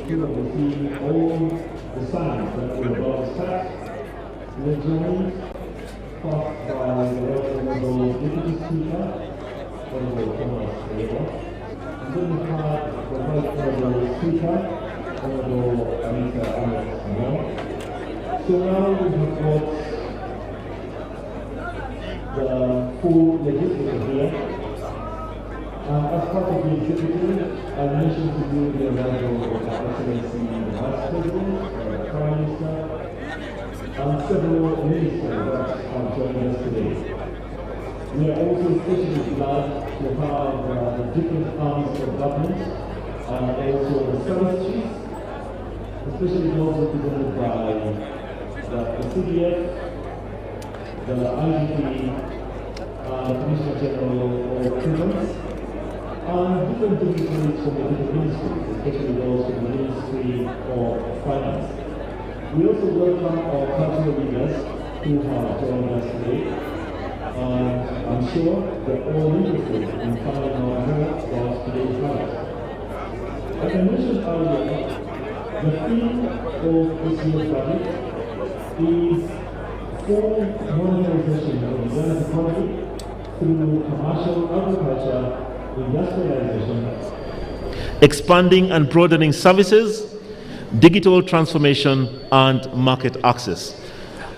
ensure we see all the signs that we're about to start. We're joined first by the Right Honourable Deputy Speaker, Honourable Thomas Taylor, and then we have the Right Honourable Speaker, Honourable Anita Alex Moore. So now we have got the full legislature here. As part of the executive, I mentioned to you the arrival of Excellency the Vice President, the Prime Minister, and several ministers that have joined us today. We are also especially glad to have the different arms of government and also the service chiefs, especially those represented by the CDF, the IGP, the Commissioner General of Prisons, and different dignitaries from the different ministries, especially those from the Ministry of Finance. We also welcome our cultural leaders who have joined us today, and I'm sure they're all interested in finding out more about today's matters. As I mentioned earlier, the theme of this year's budget is full monetization of the Uganda's economy through commercial agriculture, industrialization, expanding and broadening services, digital transformation, and market access.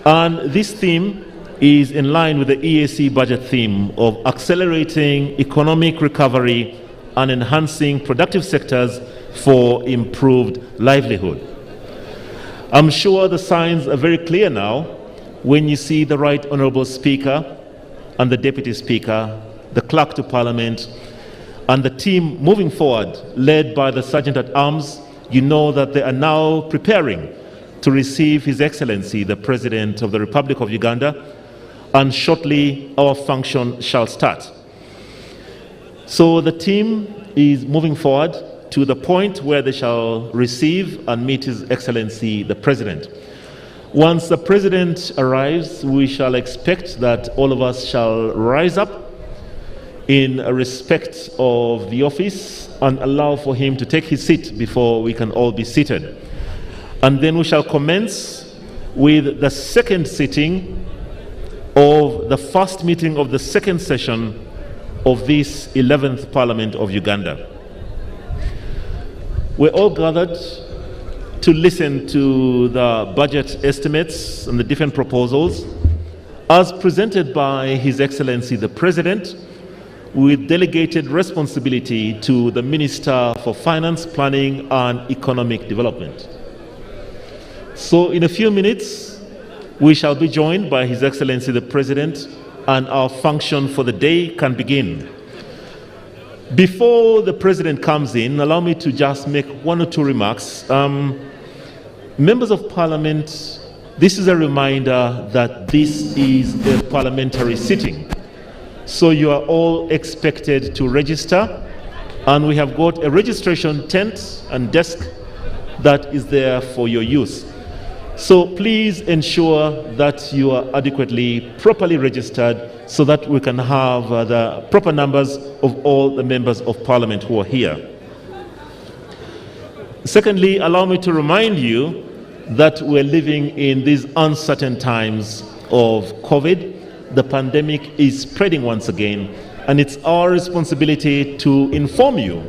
And this theme is in line with the EAC budget theme of accelerating economic recovery and enhancing productive sectors for improved livelihood. I'm sure the signs are very clear now when you see the Right Honourable Speaker and the Deputy Speaker, the Clerk to Parliament, and the team moving forward, led by the Sergeant-at-Arms. You know that they are now preparing to receive His Excellency, the President of the Republic of Uganda, and shortly our function shall start. So the team is moving forward to the point where they shall receive and meet His Excellency, the President. Once the President arrives, we shall expect that all of us shall rise up in respect of the office and allow for him to take his seat before we can all be seated. And then we shall commence with the second sitting of the first meeting of the second session of this 11th Parliament of Uganda. We're all gathered to listen to the budget estimates and the different proposals as presented by His Excellency the President, with delegated responsibility to the Minister for Finance, Planning and Economic Development. So in a few minutes, we shall be joined by His Excellency the President, and our function for the day can begin. Before the President comes in, allow me to just make one or two remarks. Members of Parliament, this is a reminder that this is a parliamentary sitting. So you are all expected to register, and we have got a registration tent and desk that is there for your use. So please ensure that you are adequately, properly registered so that we can have the proper numbers of all the members of Parliament who are here. Secondly, allow me to remind you that we're living in these uncertain times of COVID. The pandemic is spreading once again, and it's our responsibility to inform you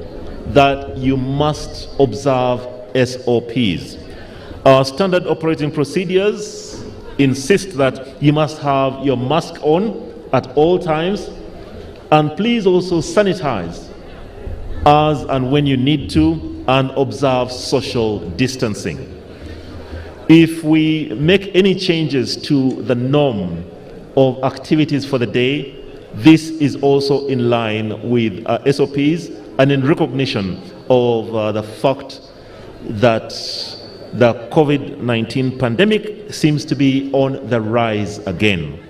that you must observe SOPs. Our standard operating procedures insist that you must have your mask on at all times, and please also sanitize as and when you need to, and observe social distancing. If we make any changes to the norm of activities for the day, this is also in line with SOPs and in recognition of the fact that the COVID-19 pandemic seems to be on the rise again.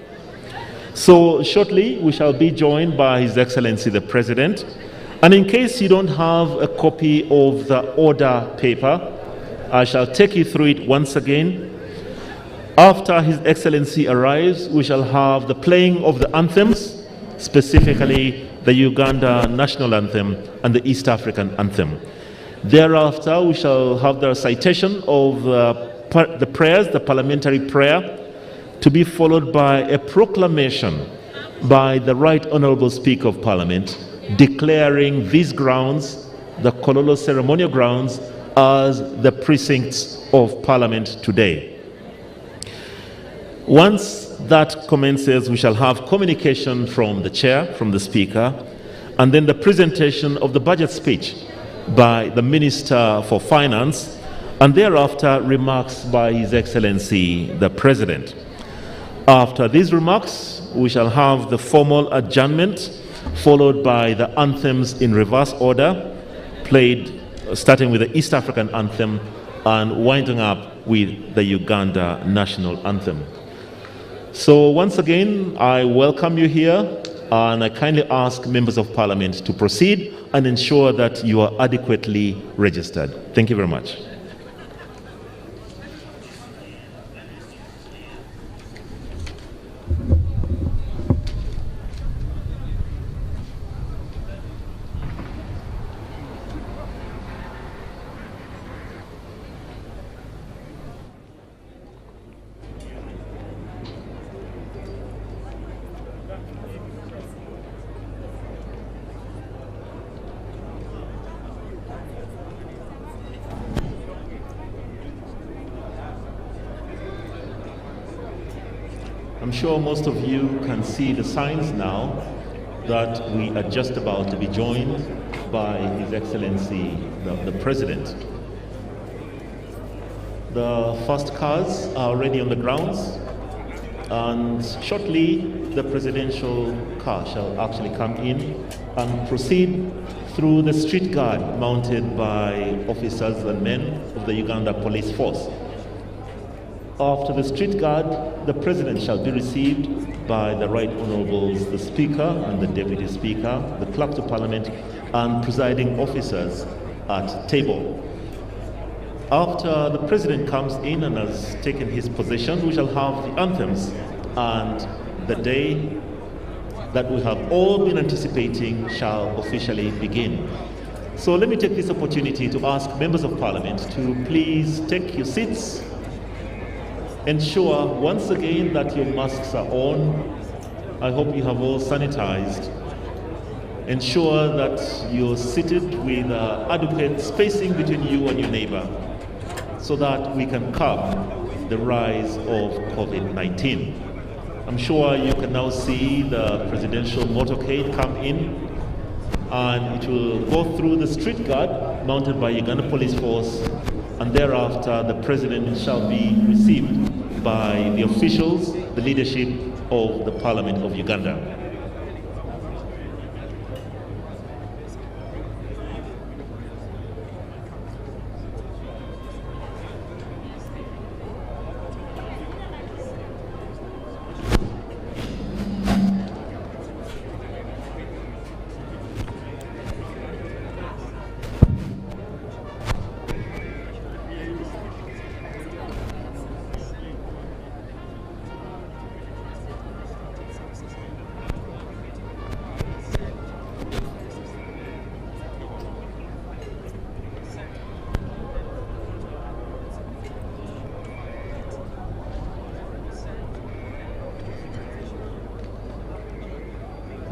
So shortly we shall be joined by His Excellency the President, and in case you don't have a copy of the order paper, I shall take you through it once again. After His Excellency arrives, we shall have the playing of the anthems, specifically the Uganda National Anthem and the East African Anthem. Thereafter, we shall have the recitation of the prayers, the parliamentary prayer, to be followed by a proclamation by the Right Honourable Speaker of Parliament declaring these grounds, the Kololo ceremonial grounds, as the precincts of Parliament today. Once that commences, we shall have communication from the Chair, from the Speaker, and then the presentation of the budget speech by the Minister for Finance, and thereafter remarks by His Excellency the President. After these remarks, we shall have the formal adjournment, followed by the anthems in reverse order, played starting with the East African anthem and winding up with the Uganda national anthem. So once again, I welcome you here, and I kindly ask members of Parliament to proceed and ensure that you are adequately registered. Thank you very much. I'm sure most of you can see the signs now that we are just about to be joined by His Excellency the President. The first cars are already on the grounds, and shortly the presidential car shall actually come in and proceed through the street guard mounted by officers and men of the Uganda Police Force. After the street guard, the President shall be received by the Right Honourables, the Speaker and the Deputy Speaker, the Clerk to Parliament, and presiding officers at table. After the President comes in and has taken his position, we shall have the anthems, and the day that we have all been anticipating shall officially begin. So let me take this opportunity to ask members of Parliament to please take your seats. Ensure once again that your masks are on. I hope you have all sanitized. Ensure that you're seated with adequate spacing between you and your neighbor so that we can curb the rise of COVID-19. I'm sure you can now see the presidential motorcade come in, and it will go through the street guard mounted by Uganda Police Force, and thereafter the President shall be received by the officials, the leadership of the Parliament of Uganda.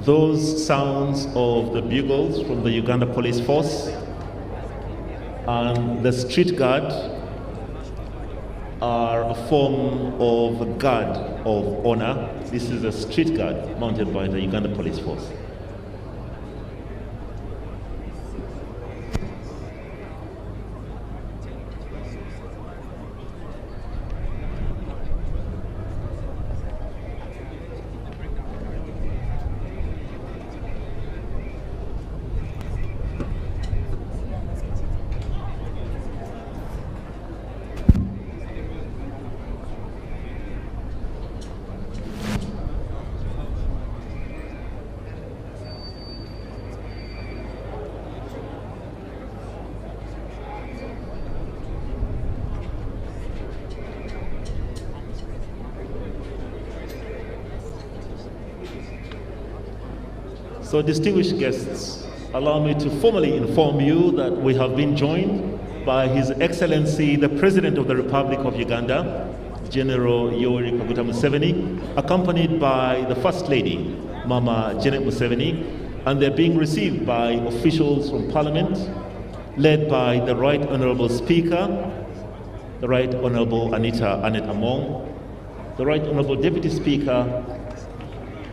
Those sounds of the bugles from the Uganda Police Force and the street guard are a form of a guard of honor. This is a street guard mounted by the Uganda Police Force. So distinguished guests, allow me to formally inform you that we have been joined by His Excellency, the President of the Republic of Uganda, General Yoweri Kaguta Museveni, accompanied by the First Lady, Mama Janet Museveni, and they're being received by officials from Parliament, led by the Right Honourable Speaker, the Right Honourable Anita Annette Among, the Right Honourable Deputy Speaker,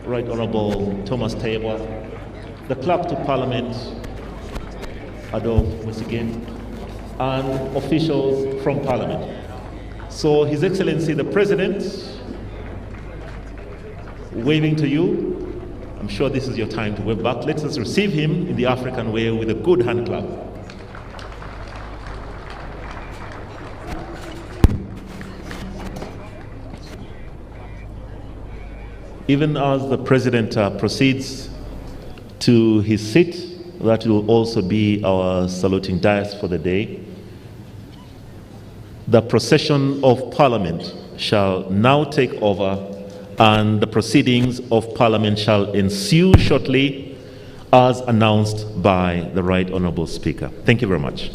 Right Honourable Thomas Tayebwa, the Clerk to Parliament, Adolf Musigin, and officials from Parliament. So His Excellency the President, waving to you. I'm sure this is your time to wave back. Let us receive him in the African way with a good hand clap. Even as the President proceeds to his seat, that will also be our saluting dais for the day. The procession of Parliament shall now take over, and the proceedings of Parliament shall ensue shortly as announced by the Right Honourable Speaker. Thank you very much.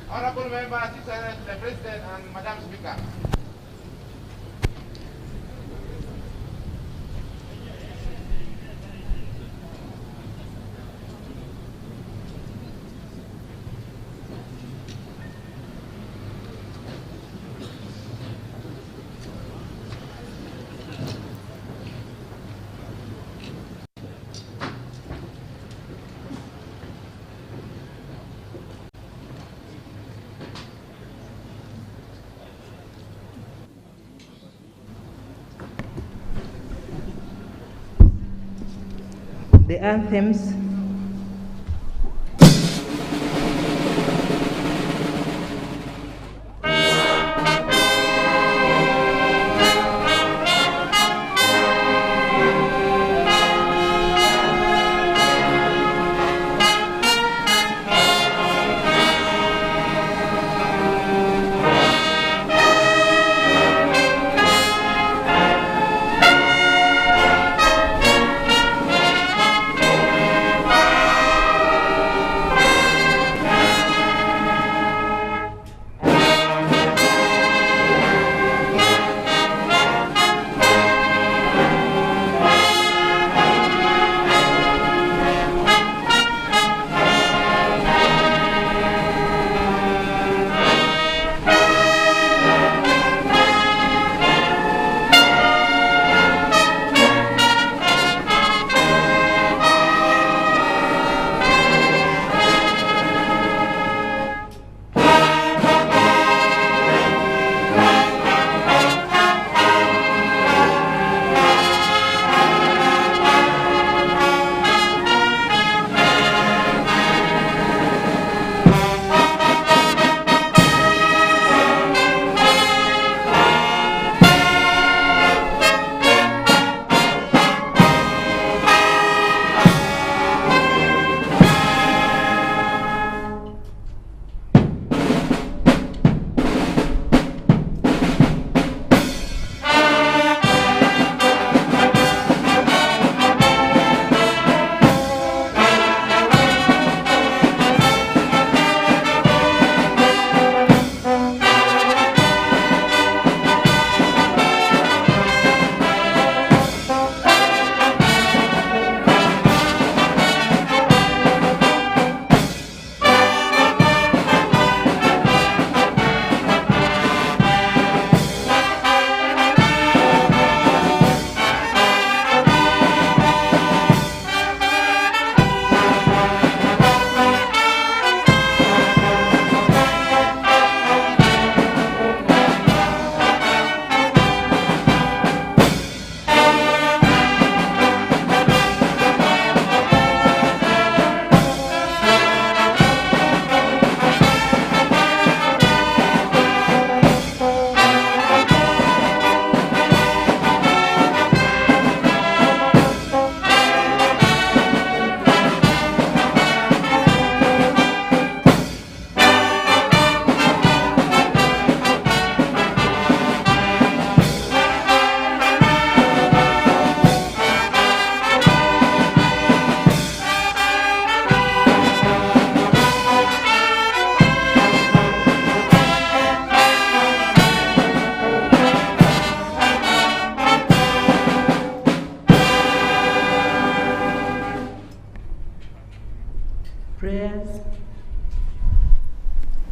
Honourable Members, Excellency the President and Madam Speaker. The anthems.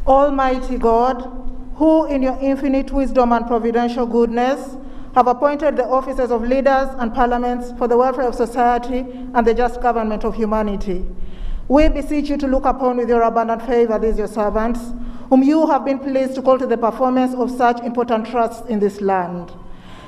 Almighty God, who in your infinite wisdom and providential goodness have appointed the offices of leaders and parliaments for the welfare of society and the just government of humanity, we beseech you to look upon with your abundant favor these your servants, whom you have been pleased to call to the performance of such important trusts in this land.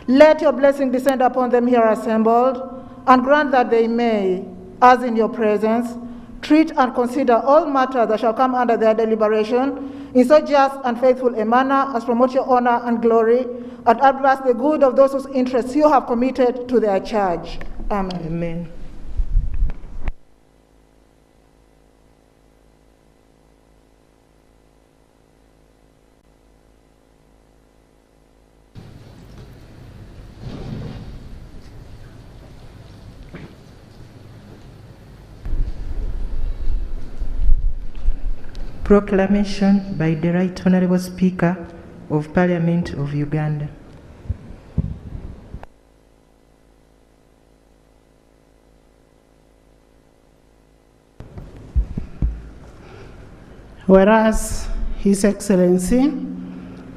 Let your blessing descend upon them here assembled, and grant that they may, as in your presence, treat and consider all matters that shall come under their deliberation in so just and faithful a manner as promote your honor and glory, and advance the good of those whose interests you have committed to their charge. Amen. Amen. Proclamation by the Right Honourable Speaker of Parliament of Uganda. Whereas His Excellency,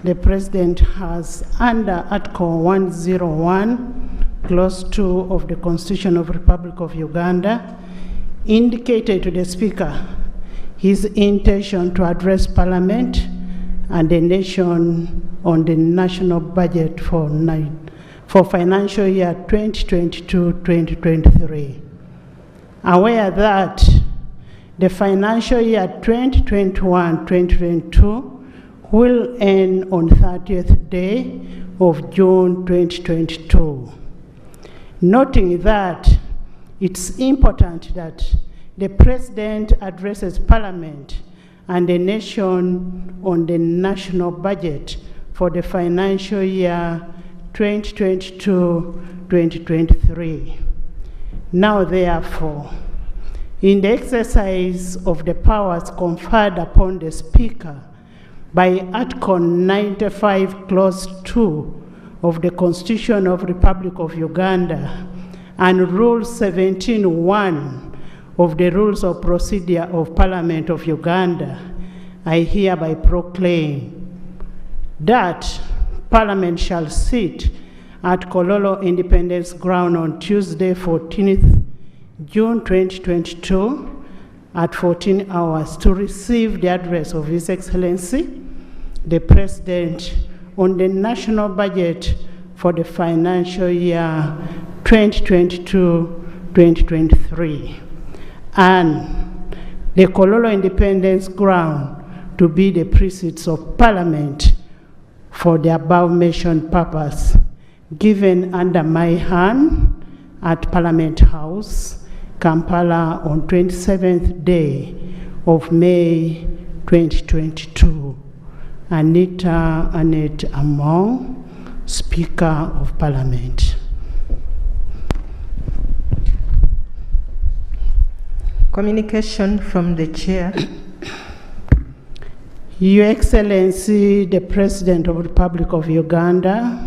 the President has, under Article 101, Clause 2 of the Constitution of the Republic of Uganda, indicated to the Speaker his intention to address Parliament and the nation on the national budget for financial year 2022-2023. Aware that the financial year 2021-2022 will end on 30th day of June 2022. Noting that it's important that the President addresses Parliament and the nation on the national budget for the financial year 2022-2023. Now, therefore, in the exercise of the powers conferred upon the Speaker by Article 95, Clause 2 of the Constitution of the Republic of Uganda and Rule 17.1 of the Rules of Procedure of Parliament of Uganda, I hereby proclaim that Parliament shall sit at Kololo Independence Ground on Tuesday, 14th June 2022 at 14 hours to receive the address of His Excellency, the President, on the national budget for the financial year 2022-2023. And the Kololo Independence Ground to be the precincts of Parliament for the above-mentioned purpose, given under my hand at Parliament House, Kampala, on 27th day of May 2022. Anita Annette Among, Speaker of Parliament. Communication from the Chair. Your Excellency, the President of the Republic of Uganda,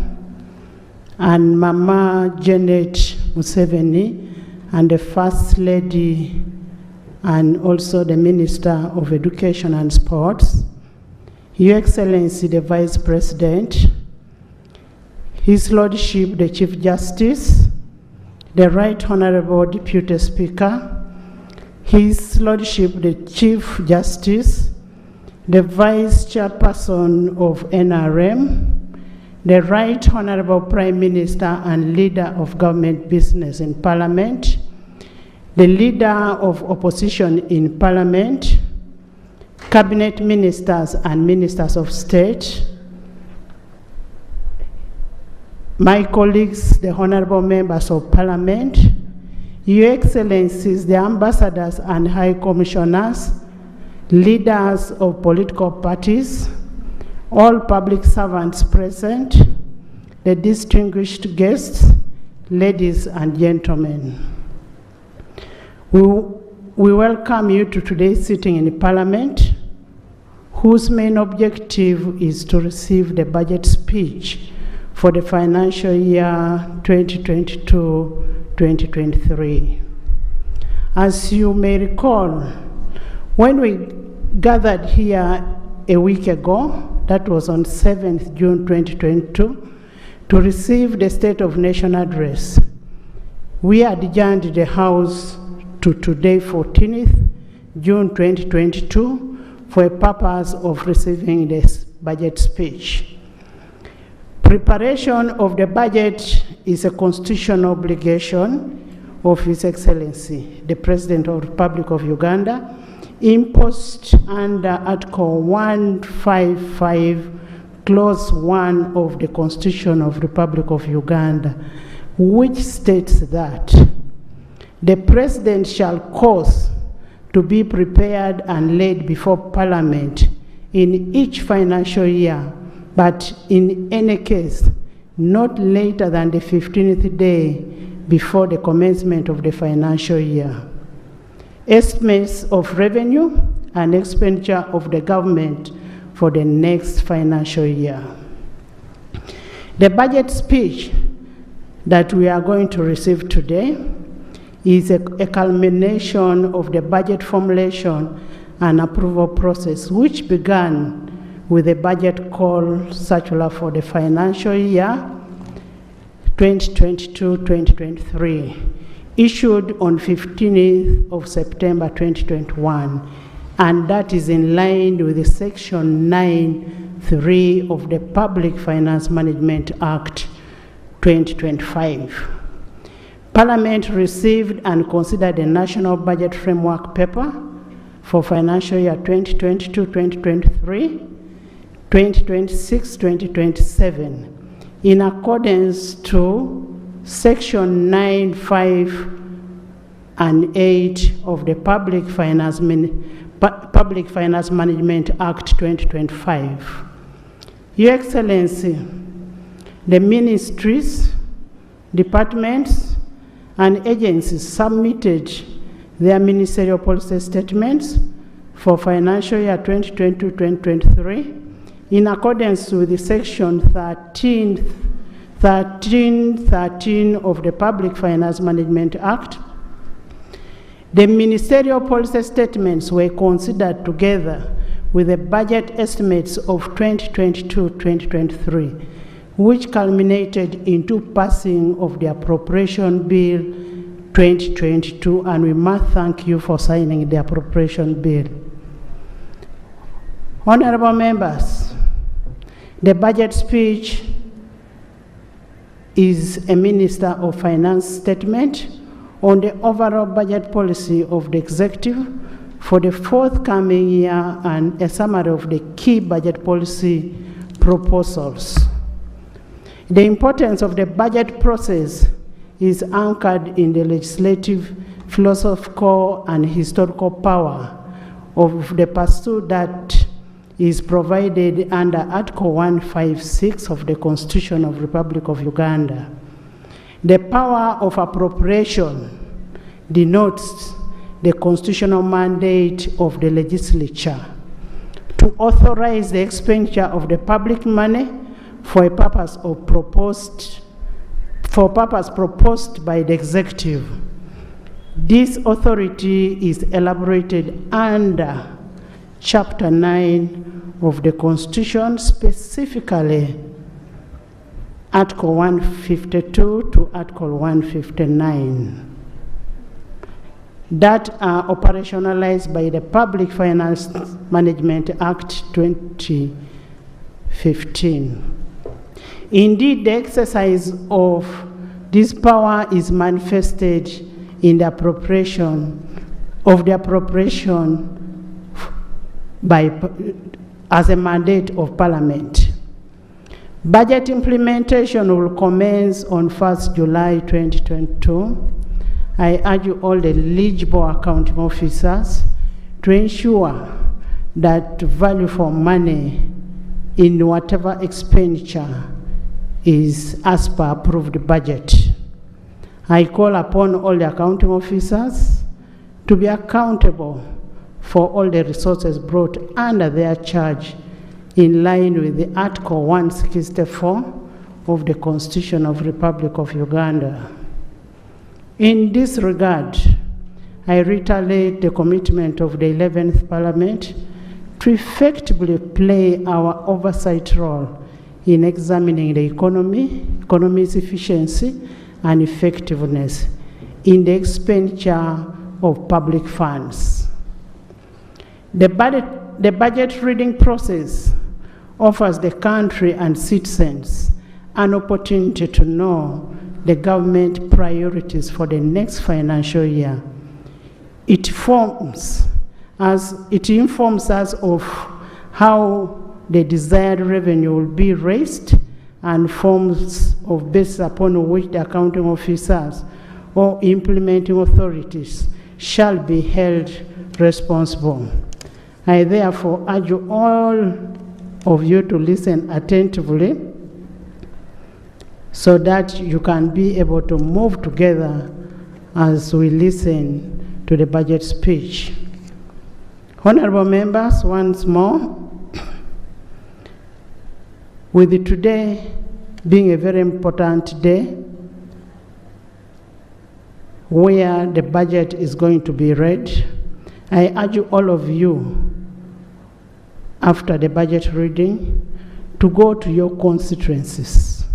and Mama Janet Museveni, and the First Lady, and also the Minister of Education and Sports, Your Excellency, the Vice President, His Lordship, the Chief Justice, the Right Honourable Deputy Speaker, His Lordship, the Chief Justice, the Vice Chairperson of NRM, the Right Honourable Prime Minister and Leader of Government Business in Parliament, the Leader of Opposition in Parliament, Cabinet Ministers and Ministers of State, my colleagues, the Honourable Members of Parliament, Your Excellencies, the Ambassadors and High Commissioners, leaders of political parties, all public servants present, the distinguished guests, ladies and gentlemen. We welcome you to today's sitting in Parliament, whose main objective is to receive the budget speech for the financial year 2022-2023. As you may recall, when we gathered here a week ago, that was on 7th June 2022, to receive the State of Nation address. We adjourned the House to today, 14th June 2022, for a purpose of receiving this budget speech. Preparation of the budget is a constitutional obligation of His Excellency, the President of the Republic of Uganda, imposed under Article 155, Clause 1 of the Constitution of the Republic of Uganda, which states that the President shall cause to be prepared and laid before Parliament in each financial year, but in any case, not later than the 15th day before the commencement of the financial year. Estimates of revenue and expenditure of the government for the next financial year. The budget speech that we are going to receive today is a culmination of the budget formulation and approval process, which began with a budget call circular for the financial year 2022-2023, issued on 15th of September 2021, and that is in line with the Section 9(3) of the Public Finance Management Act 2025. Parliament received and considered the National Budget Framework Paper for financial year 2022-2023, 2026-2027, in accordance to Section 9, 5, and 8 of the Public Finance Management Act 2025. Your Excellency, the ministries, departments, and agencies submitted their ministerial policy statements for financial year 2022-2023 in accordance with the Section 13 of the Public Finance Management Act. The ministerial policy statements were considered together with the budget estimates of 2022-2023, which culminated into passing of the Appropriation Bill 2022, and we must thank you for signing the Appropriation Bill. Honorable members, the budget speech is a Minister of Finance statement on the overall budget policy of the Executive for the forthcoming year and a summary of the key budget policy proposals. The importance of the budget process is anchored in the legislative, philosophical, and historical power of the pursuit that is provided under Article 156 of the Constitution of the Republic of Uganda. The power of appropriation denotes the constitutional mandate of the legislature to authorize the expenditure of the public money for a purpose proposed by the executive. This authority is elaborated under Chapter 9 of the Constitution, specifically Article 152 to Article 159, that are operationalized by the Public Finance Management Act 2015. Indeed, the exercise of this power is manifested in the appropriation as a mandate of Parliament. Budget implementation will commence on 1st July 2022. I urge all the eligible accounting officers to ensure that value for money in whatever expenditure is as per approved budget. I call upon all the accounting officers to be accountable for all the resources brought under their charge in line with the Article 164 of the Constitution of the Republic of Uganda. In this regard, I reiterate the commitment of the 11th Parliament to to effectively play our oversight role in examining the economy's efficiency and effectiveness in the expenditure of public funds. The budget reading process offers the country and citizens an opportunity to know the government priorities for the next financial year. It informs us of how the desired revenue will be raised and forms of basis upon which the accounting officers or implementing authorities shall be held responsible. I therefore urge all of you to listen attentively so that you can be able to move together as we listen to the budget speech. Honorable members, once more, with today being a very important day where the budget is going to be read, I urge all of you, after the budget reading, to go to your constituencies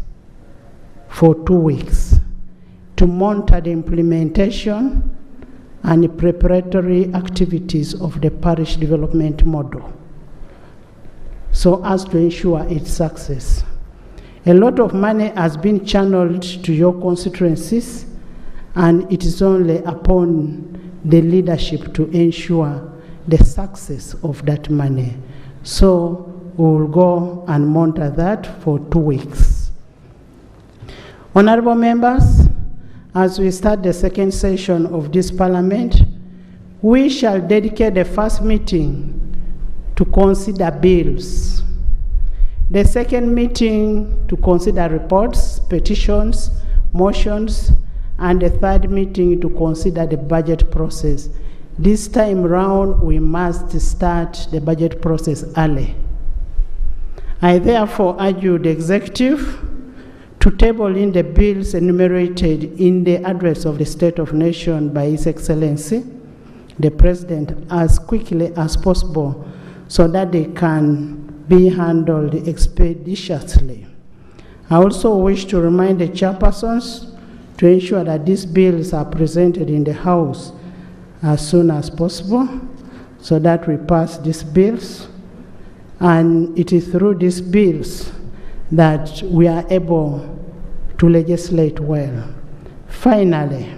for 2 weeks to monitor the implementation and the preparatory activities of the parish development model, so as to ensure its success. A lot of money has been channeled to your constituencies, and it is only upon the leadership to ensure the success of that money. So we will go and monitor that for 2 weeks. Honorable members, as we start the second session of this parliament, we shall dedicate the first meeting to consider bills, the second meeting to consider reports, petitions, motions, and the third meeting to consider the budget process. This time round, we must start the budget process early. I therefore urge you, the executive, to table in the bills enumerated in the address of the State of Nation by His Excellency, the President, as quickly as possible so that they can be handled expeditiously. I also wish to remind the chairpersons to ensure that these bills are presented in the House as soon as possible so that we pass these bills. And it is through these bills that we are able to legislate well. Finally,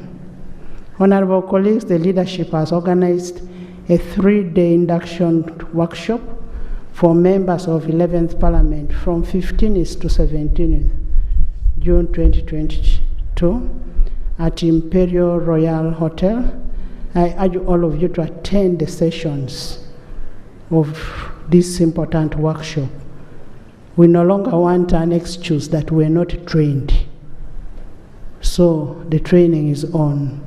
honorable colleagues, the leadership has organized a 3-day induction workshop for members of 11th Parliament from 15th to 17th June 2022 at Imperial Royal Hotel. I urge all of you to attend the sessions of this important workshop. We no longer want an excuse that we're not trained. So the training is on.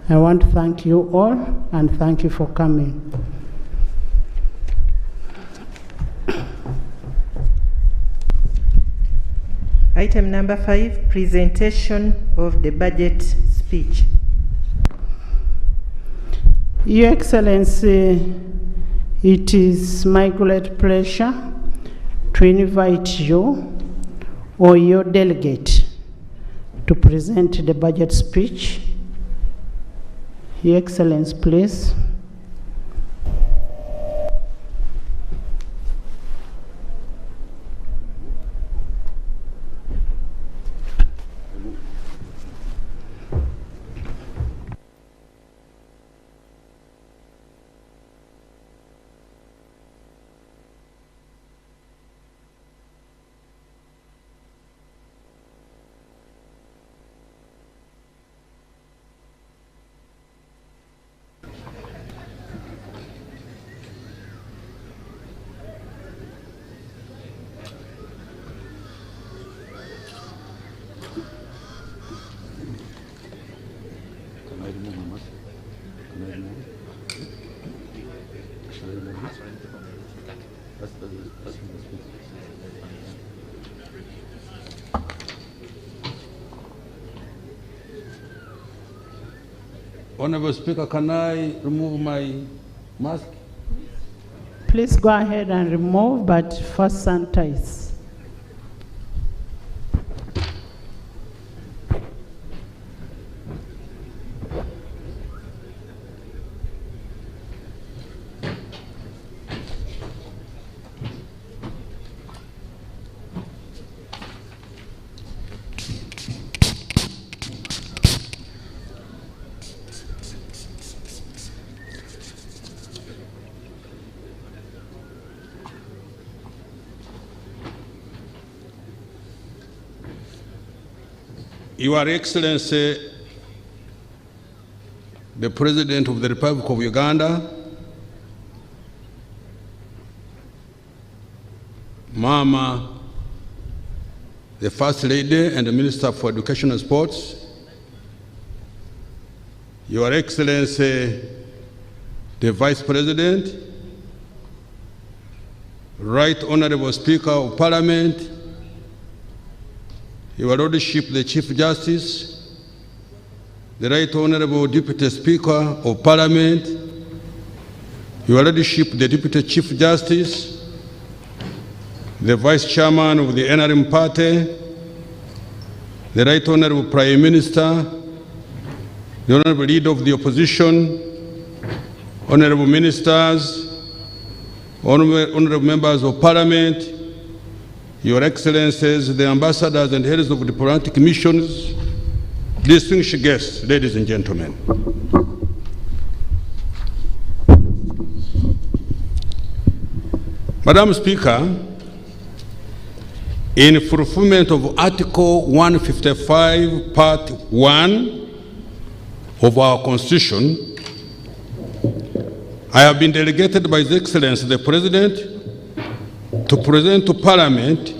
I want to thank you all and thank you for coming. Item number 5, presentation of the budget speech. Your Excellency, it is my great pleasure to invite you or your delegate to present the budget speech. Your Excellency, please. Honorable Speaker, can I remove my mask? Please go ahead and remove, but first sanitize. Your Excellency, the President of the Republic of Uganda, Mama, the First Lady and the Minister for Education and Sports, Your Excellency, the Vice President, Right Honorable Speaker of Parliament, Your Lordship, the Chief Justice, the Right Honorable Deputy Speaker of Parliament, Your Lordship, the Deputy Chief Justice, the Vice Chairman of the NRM Party, the Right Honorable Prime Minister, the Honorable Leader of the Opposition, Honorable Ministers, Honorable Members of Parliament, Your Excellencies, the ambassadors and heads of diplomatic missions, distinguished guests, ladies and gentlemen. Madam Speaker, in fulfillment of Article 155, Part 1 of our Constitution, I have been delegated by His Excellency, the President, to present to Parliament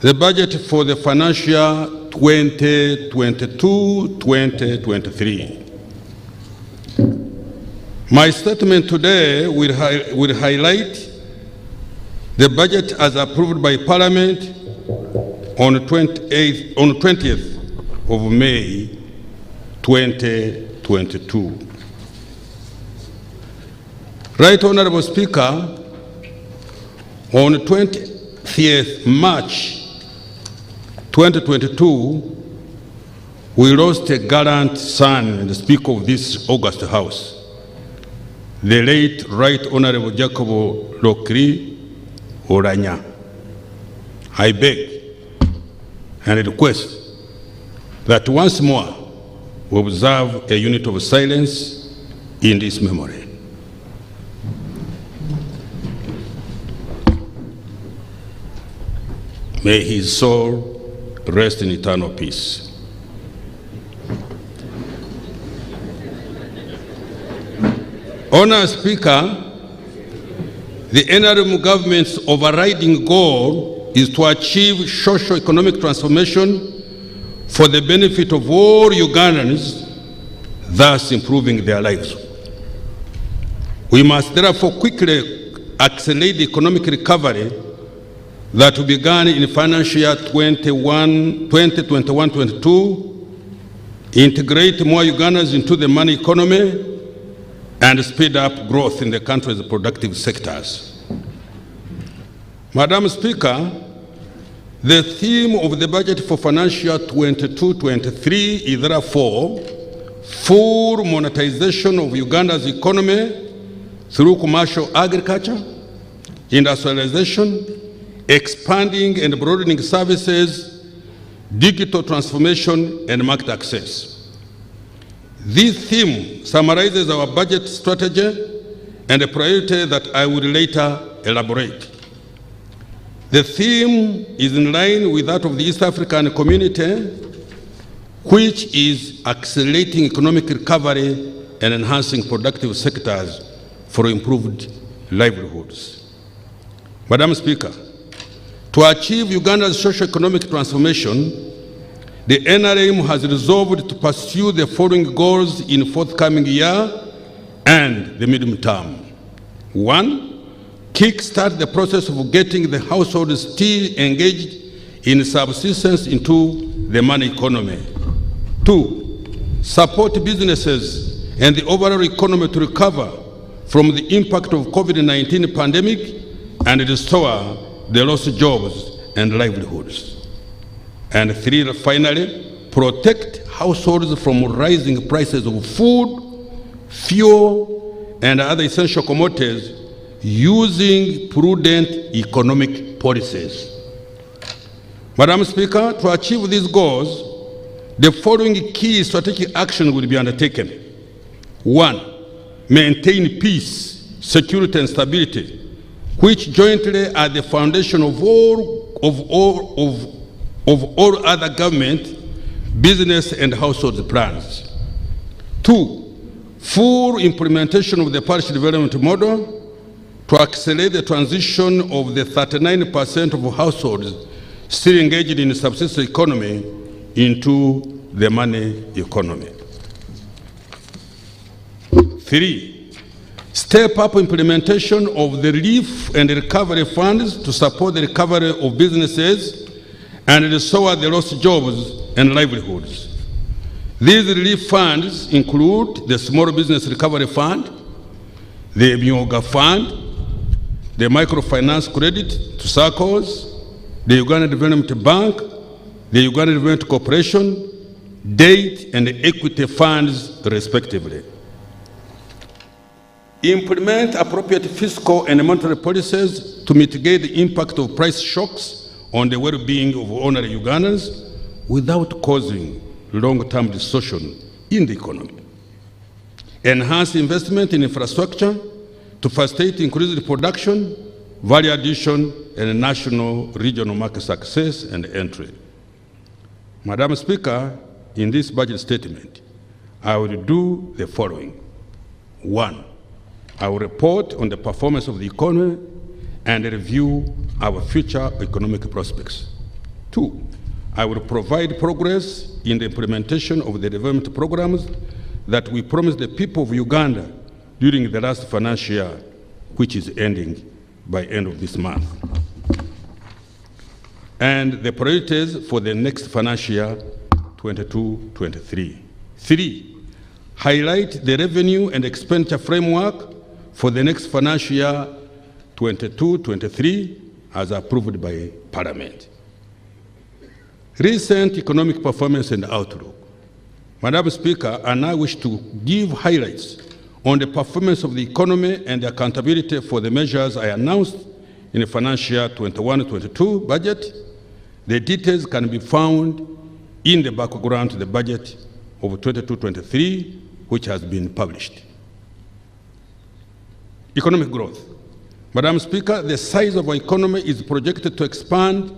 the budget for the financial 2022-2023. My statement today will highlight the budget as approved by Parliament on the 20th of May 2022. Right Honorable Speaker, on 20th March 2022, we lost a gallant son and Speaker of this august House, the late Right Honorable Jacob Lokri Oranya. I beg and request that once more we observe a unit of silence in this memory. May his soul rest in eternal peace. Honourable Speaker, the NRM government's overriding goal is to achieve socio-economic transformation for the benefit of all Ugandans, thus improving their lives. We must therefore quickly accelerate the economic recovery that began in financial year 2021-22, integrate more Ugandans into the money economy, and speed up growth in the country's productive sectors. Madam Speaker, the theme of the budget for financial year 22-23 is therefore full monetization of Uganda's economy through commercial agriculture, industrialization, expanding and broadening services, digital transformation, and market access. This theme summarizes our budget strategy and a priority that I will later elaborate. The theme is in line with that of the East African community, which is accelerating economic recovery and enhancing productive sectors for improved livelihoods. Madam Speaker, to achieve Uganda's socio-economic transformation, the NRM has resolved to pursue the following goals in forthcoming year and the medium term. 1, kickstart the process of getting the households still engaged in subsistence into the money economy. 2, support businesses and the overall economy to recover from the impact of COVID-19 pandemic and restore the lost jobs and livelihoods. And 3, finally, protect households from rising prices of food, fuel, and other essential commodities using prudent economic policies. Madam Speaker, to achieve these goals, the following key strategic actions will be undertaken. 1, maintain peace, security, and stability, which jointly are the foundation of all other government, business, and household plans. 2, full implementation of the parish development model to accelerate the transition of the 39% of households still engaged in the subsistence economy into the money economy. 3, step up implementation of the relief and recovery funds to support the recovery of businesses and restore the lost jobs and livelihoods. These relief funds include the Small Business Recovery Fund, the Myoga Fund, the Microfinance Credit to SACCOs, the Uganda Development Bank, the Uganda Development Corporation, debt and equity funds, respectively. Implement appropriate fiscal and monetary policies to mitigate the impact of price shocks on the well-being of ordinary Ugandans without causing long-term distortion in the economy. Enhance investment in infrastructure to facilitate increased production, value addition, and national regional market success and entry. Madam Speaker, in this budget statement, I will do the following. 1, I will report on the performance of the economy and review our future economic prospects. 2, I will provide progress in the implementation of the development programs that we promised the people of Uganda during the last financial year, which is ending by end of this month, and the priorities for the next financial year, 22-23. 3, highlight the revenue and expenditure framework for the next financial year, 22-23, as approved by Parliament. Recent economic performance and outlook. Madam Speaker, I now wish to give highlights on the performance of the economy and the accountability for the measures I announced in the financial year 21-22 budget. The details can be found in the background to the budget of 22-23, which has been published. Economic growth. Madam Speaker, the size of our economy is projected to expand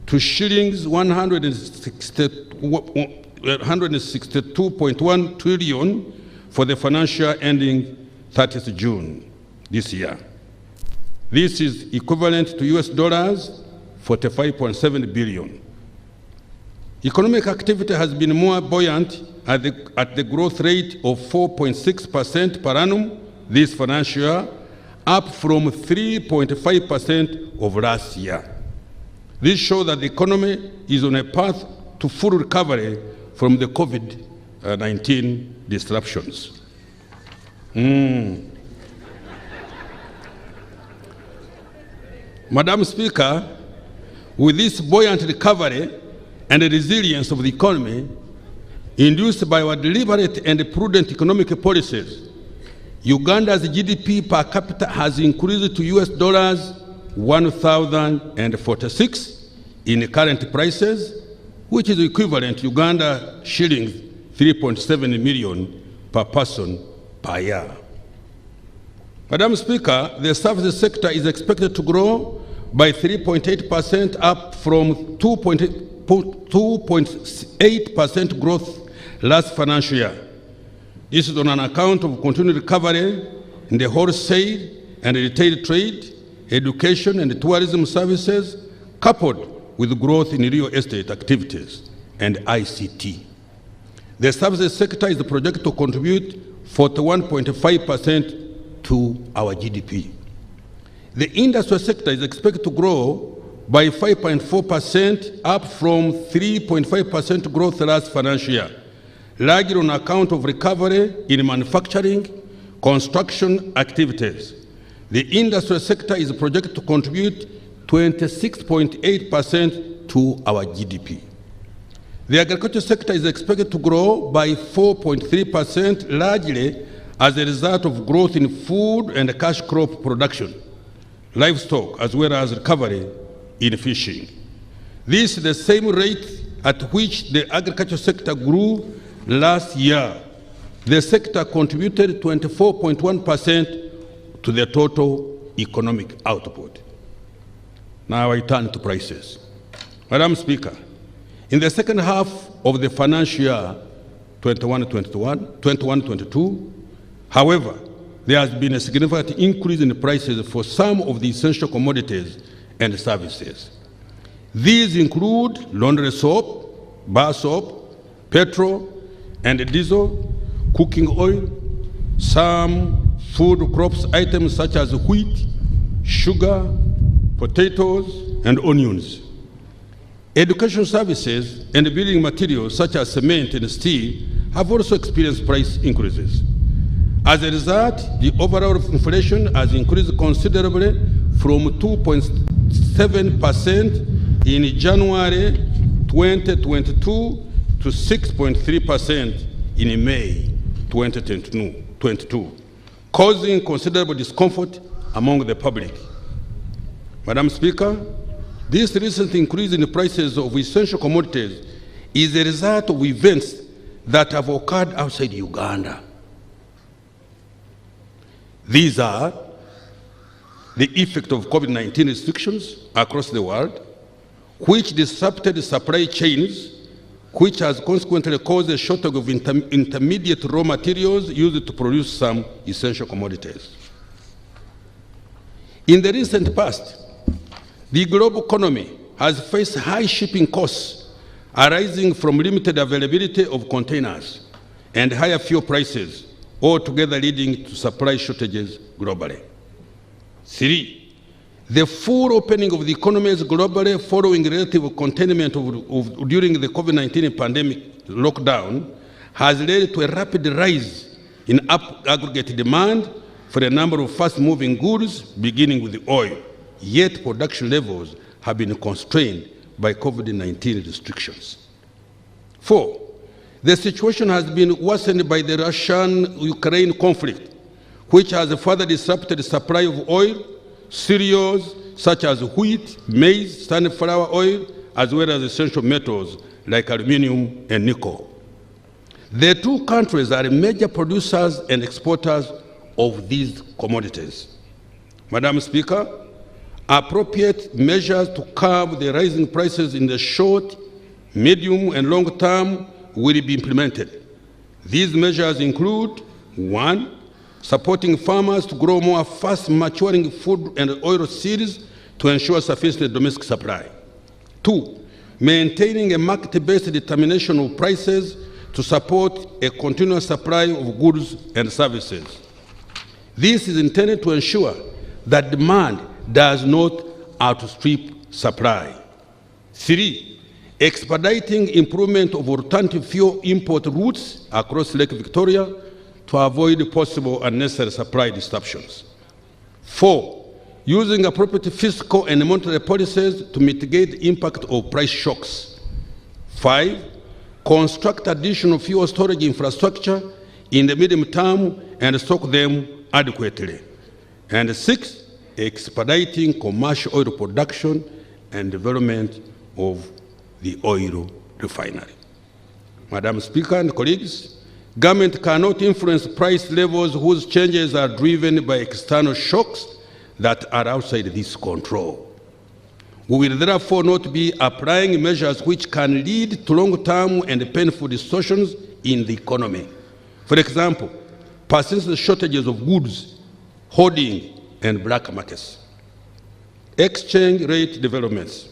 to shillings 162.1 trillion for the financial year ending 30th June this year. This is equivalent to US dollars 45.7 billion. Economic activity has been more buoyant at the growth rate of 4.6% per annum this financial year, up from 3.5% of last year. This shows that the economy is on a path to full recovery from the COVID-19 disruptions. Madam Speaker, with this buoyant recovery and the resilience of the economy induced by our deliberate and prudent economic policies, Uganda's GDP per capita has increased to US dollars 1,046 in current prices, which is equivalent to Uganda shillings 3.7 million per person per year. Madam Speaker, the services sector is expected to grow by 3.8%, up from 2.8% growth last financial year. This is on an account of continued recovery in the wholesale and retail trade, education and tourism services, coupled with growth in real estate activities and ICT. The services sector is projected to contribute 41.5% to our GDP. The industrial sector is expected to grow by 5.4%, up from 3.5% growth last financial year, largely on account of recovery in manufacturing, construction activities. The industrial sector is projected to contribute 26.8% to our GDP. The agriculture sector is expected to grow by 4.3%, largely as a result of growth in food and cash crop production, livestock, as well as recovery in fishing. This is the same rate at which the agriculture sector grew last year. The sector contributed 24.1% to the total economic output. Now I turn to prices. Madam Speaker, in the second half of the financial year 21-22, however, there has been a significant increase in the prices for some of the essential commodities and services. These include laundry soap, bar soap, petrol and diesel, cooking oil, some food crops items such as wheat, sugar, potatoes, and onions. Education services and building materials such as cement and steel have also experienced price increases. As a result, the overall inflation has increased considerably from 2.7% in January 2022 to 6.3% in May 2022, causing considerable discomfort among the public. Madam Speaker, this recent increase in the prices of essential commodities is a result of events that have occurred outside Uganda. These are the effect of COVID-19 restrictions across the world, which disrupted supply chains, which has consequently caused a shortage of intermediate raw materials used to produce some essential commodities. In the recent past, the global economy has faced high shipping costs arising from limited availability of containers and higher fuel prices, altogether leading to supply shortages globally. 3, the full opening of the economies globally following relative containment during the COVID-19 pandemic lockdown has led to a rapid rise in aggregate demand for a number of fast-moving goods, beginning with the oil. Yet production levels have been constrained by COVID-19 restrictions. 4, the situation has been worsened by the Russian-Ukraine conflict, which has further disrupted the supply of oil, cereals such as wheat, maize, sunflower oil, as well as essential metals like aluminum and nickel. The two countries are major producers and exporters of these commodities. Madam Speaker, appropriate measures to curb the rising prices in the short, medium, and long term will be implemented. These measures include: 1, supporting farmers to grow more fast-maturing food and oil seeds to ensure sufficient domestic supply. 2, maintaining a market-based determination of prices to support a continuous supply of goods and services. This is intended to ensure that demand does not outstrip supply. 3, expediting improvement of alternative fuel import routes across Lake Victoria to avoid possible unnecessary supply disruptions. 4, using appropriate fiscal and monetary policies to mitigate the impact of price shocks. 5, construct additional fuel storage infrastructure in the medium term and stock them adequately. And 6, expediting commercial oil production and development of the oil refinery. Madam Speaker and colleagues, government cannot influence price levels whose changes are driven by external shocks that are outside this control. We will therefore not be applying measures which can lead to long-term and painful distortions in the economy. For example, persistent shortages of goods, hoarding, and black markets. Exchange rate developments.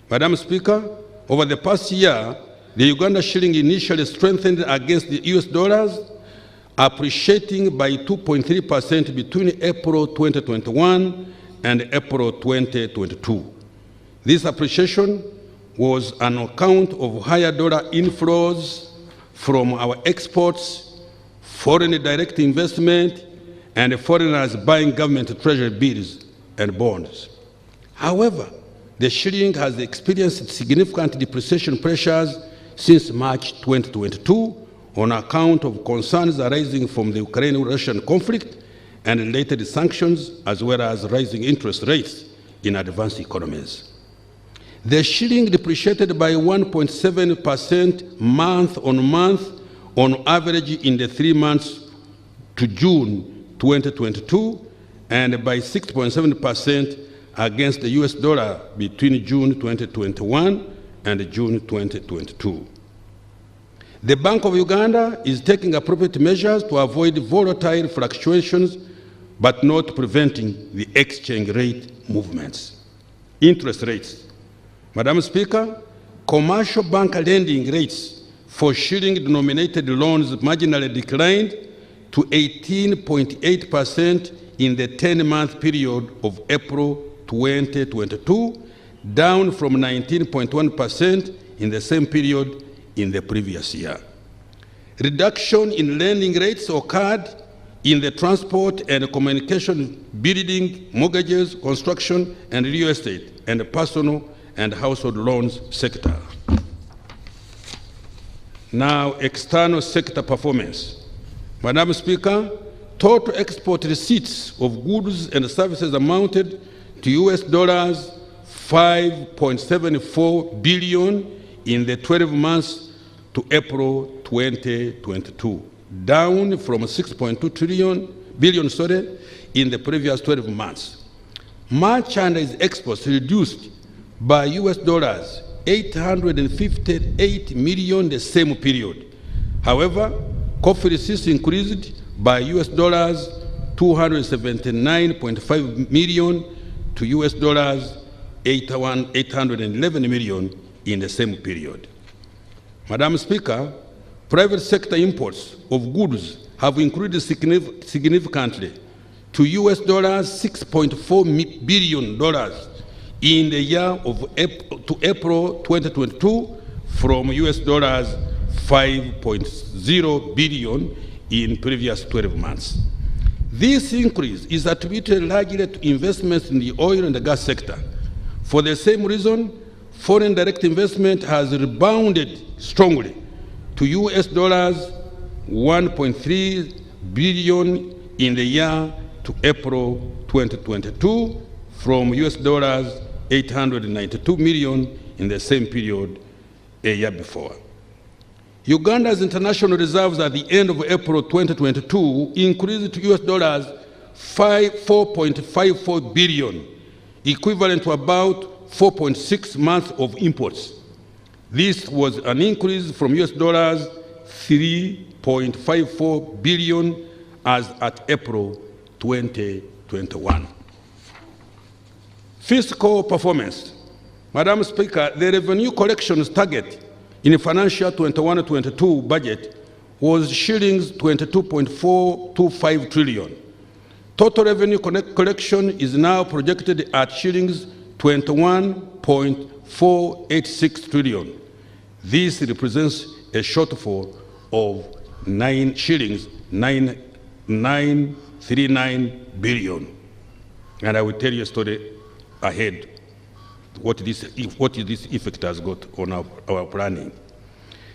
Madam Speaker, over the past year, the Uganda shilling initially strengthened against the US dollars, appreciating by 2.3% between April 2021 and April 2022. This appreciation was on account of higher dollar inflows from our exports, foreign direct investment, and foreigners buying government treasury bills and bonds. However, the shilling has experienced significant depreciation pressures since March 2022 on account of concerns arising from the Ukraine-Russian conflict and related sanctions, as well as rising interest rates in advanced economies. The shilling depreciated by 1.7% month on month on average in the 3 months to June 2022, and by 6.7% against the US dollar between June 2021 and June 2022. The Bank of Uganda is taking appropriate measures to avoid volatile fluctuations, but not preventing the exchange rate movements. Interest rates. Madam Speaker, commercial bank lending rates for shilling-denominated loans marginally declined to 18.8% in the 10-month period of April 2022, down from 19.1% in the same period in the previous year. Reduction in lending rates occurred in the transport and communication, building, mortgages, construction, and real estate, and personal and household loans sector. Now, external sector performance. Madam Speaker, total export receipts of goods and services amounted to US dollars 5.74 billion in the 12 months to April 2022, down from 6.2 billion in the previous 12 months. Merchandise exports reduced by US dollars 858 million the same period. However, coffee receipts increased by US dollars 279.5 million to US dollars 811 million in the same period. Madam Speaker, private sector imports of goods have increased significantly to US dollars 6.4 billion in the year of to April 2022 from US dollars 5.0 billion in previous 12 months. This increase is attributed largely to investments in the oil and the gas sector. For the same reason, foreign direct investment has rebounded strongly to US dollars 1.3 billion in the year to April 2022 from US dollars 892 million in the same period a year before. Uganda's international reserves at the end of April 2022 increased to US dollars 4.54 billion, equivalent to about 4.6 months of imports. This was an increase from US dollars 3.54 billion as at April 2021. Fiscal performance. Madam Speaker, the revenue collections target in the financial 21-22 budget was shillings 22.425 trillion. Total revenue collection is now projected at shillings 21.486 trillion. This represents a shortfall of shillings 939 billion. And I will tell you a story ahead what this effect has got on our planning.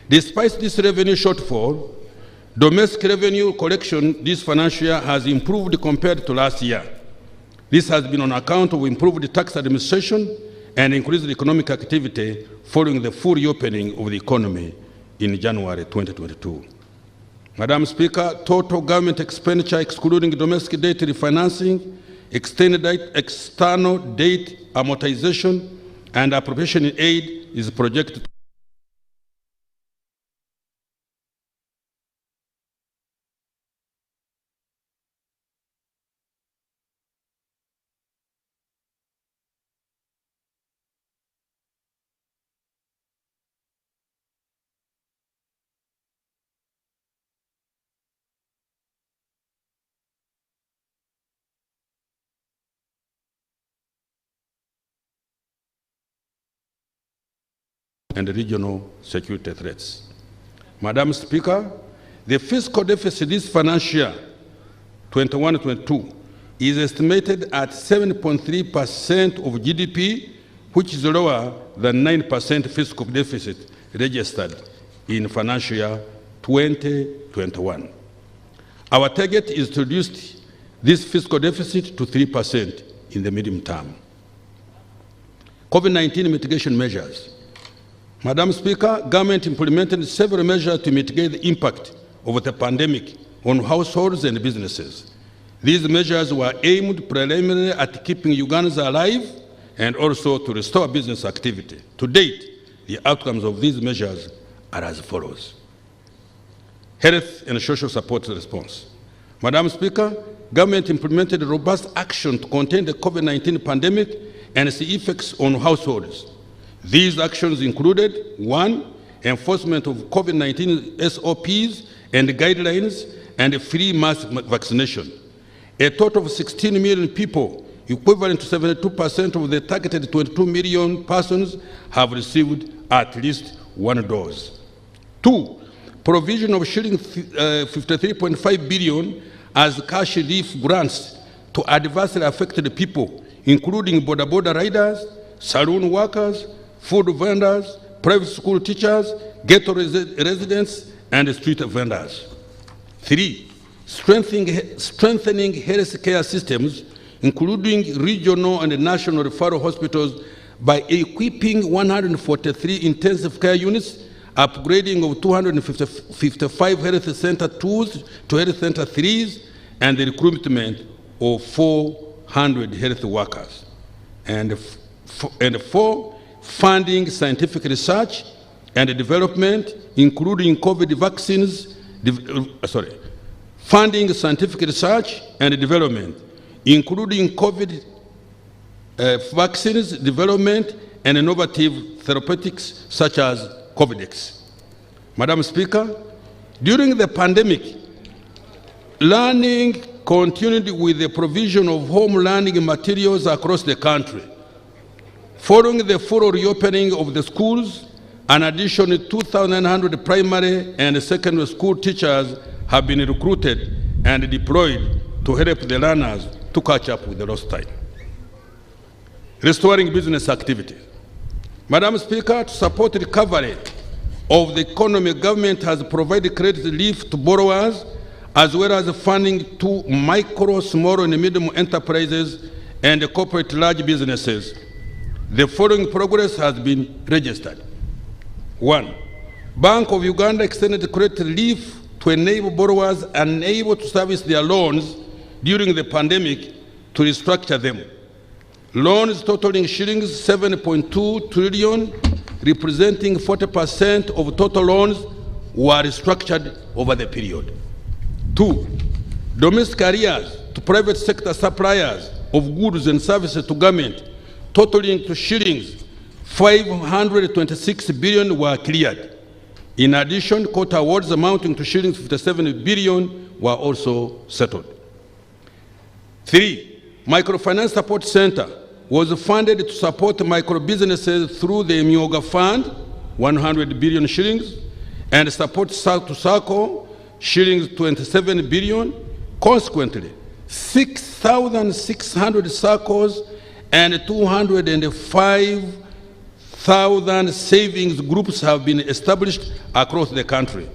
Despite this revenue shortfall, domestic revenue collection this financial year has improved compared to last year. This has been on account of improved tax administration and increased economic activity following the full reopening of the economy in January 2022. Madam Speaker, total government expenditure excluding domestic debt refinancing, external debt amortization, and appropriation aid is projected and regional security threats. Madam Speaker, the fiscal deficit this financial year, 21-22 is estimated at 7.3% of GDP, which is lower than 9% fiscal deficit registered in financial year 2021. Our target is to reduce this fiscal deficit to 3% in the medium term. COVID-19 mitigation measures. Madam Speaker, government implemented several measures to mitigate the impact of the pandemic on households and businesses. These measures were aimed primarily at keeping Ugandans alive and also to restore business activity. To date, the outcomes of these measures are as follows. Health and social support response. Madam Speaker, government implemented robust action to contain the COVID-19 pandemic and its effects on households. These actions included: 1, enforcement of COVID-19 SOPs and guidelines and free mass vaccination. A total of 16 million people, equivalent to 72% of the targeted 22 million persons, have received at least 1 dose. 2, provision of shilling 53.5 billion as cash relief grants to adversely affected people, including border riders, saloon workers, food vendors, private school teachers, ghetto residents, and street vendors. 3, strengthening health care systems, including regional and national referral hospitals, by equipping 143 intensive care units, upgrading of 255 health center 2s to health center 3s, and the recruitment of 400 health workers. And 4, funding scientific research and development, including COVID vaccines, funding scientific research and development, including COVID vaccines development and innovative therapeutics such as COVIDX. Madam Speaker, during the pandemic, learning continued with the provision of home learning materials across the country. Following the full reopening of the schools, an additional 2,900 primary and secondary school teachers have been recruited and deployed to help the learners to catch up with the lost time. Restoring business activity. Madam Speaker, to support recovery of the economy, government has provided credit relief to borrowers as well as funding to micro, small, and medium enterprises and corporate large businesses. The following progress has been registered. 1, Bank of Uganda extended credit relief to enable borrowers unable to service their loans during the pandemic to restructure them. Loans totaling shillings 7.2 trillion, representing 40% of total loans, were restructured over the period. 2, domestic arrears to private sector suppliers of goods and services to government, totaling to shillings 526 billion were cleared. In addition, court awards amounting to shillings 57 billion were also settled. 3, Microfinance Support Center was funded to support micro businesses through the Myoga Fund, 100 billion shillings, and support to SACCO, shillings 27 billion. Consequently, 6,600 SACCOs and 205,000 savings groups have been established across the country.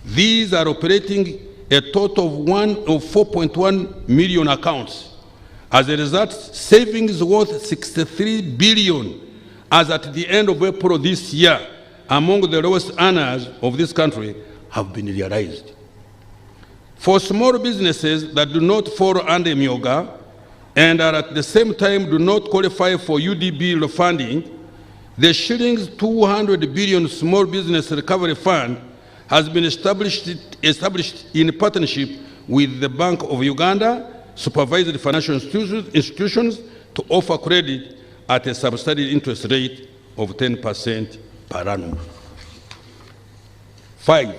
These are operating a total of 4.1 million accounts. As a result, savings worth 63 billion as at the end of April this year, among the lowest earners of this country, have been realized. For small businesses that do not fall under Myoga and are at the same time do not qualify for UDB funding, the shillings 200 billion Small Business Recovery Fund has been established in partnership with the Bank of Uganda, supervised financial institutions, to offer credit at a subsidized interest rate of 10% per annum. 5,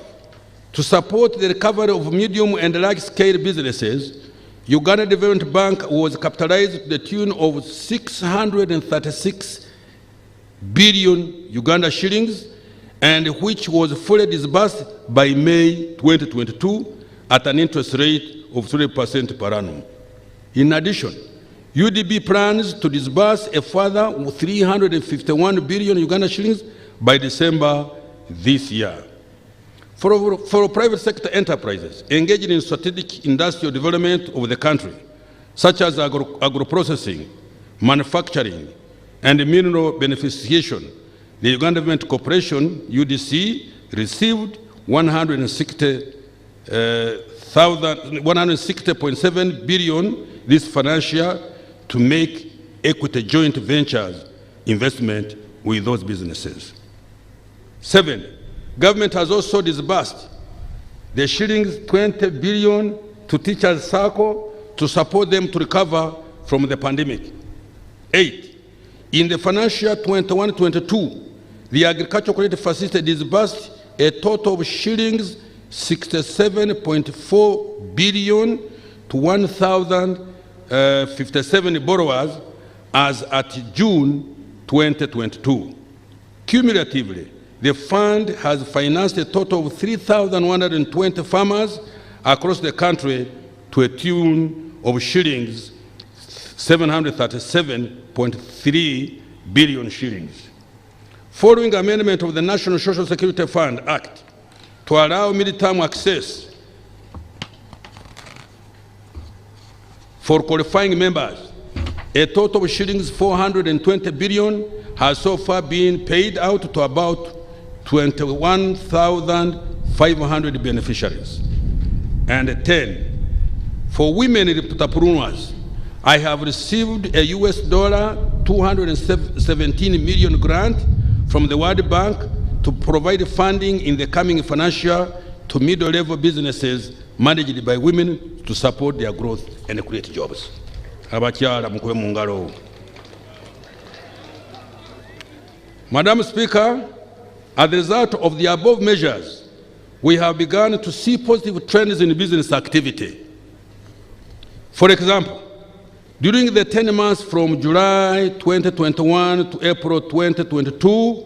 to support the recovery of medium and large-scale businesses, Uganda Development Bank was capitalized to the tune of 636 billion Uganda shillings, and which was fully disbursed by May 2022 at an interest rate of 3% per annum. In addition, UDB plans to disburse a further 351 billion Uganda shillings by December this year. For private sector enterprises engaged in strategic industrial development of the country, such as agro-processing, manufacturing, and mineral beneficiation, the Uganda Development Corporation, UDC, received 160.7 billion this financial year to make equity joint ventures investment with those businesses. 7, government has also disbursed the shillings 20 billion to Teachers Circle to support them to recover from the pandemic. 8, in the financial year 21-22, the Agricultural Credit Facility disbursed a total of shillings 67.4 billion to 1,057 borrowers as at June 2022. Cumulatively, the fund has financed a total of 3,120 farmers across the country to a tune of shillings 737.3 billion shillings. Following amendment of the National Social Security Fund Act to allow mid-term access for qualifying members, a total of shillings 420 billion has so far been paid out to about 21,500 beneficiaries. And 10, for women entrepreneurs, I have received a US $217 million grant from the World Bank to provide funding in the coming financial year to middle-level businesses managed by women to support their growth and create jobs. Madam Speaker, as a result of the above measures, we have begun to see positive trends in business activity. For example, during the 10 months from July 2021 to April 2022,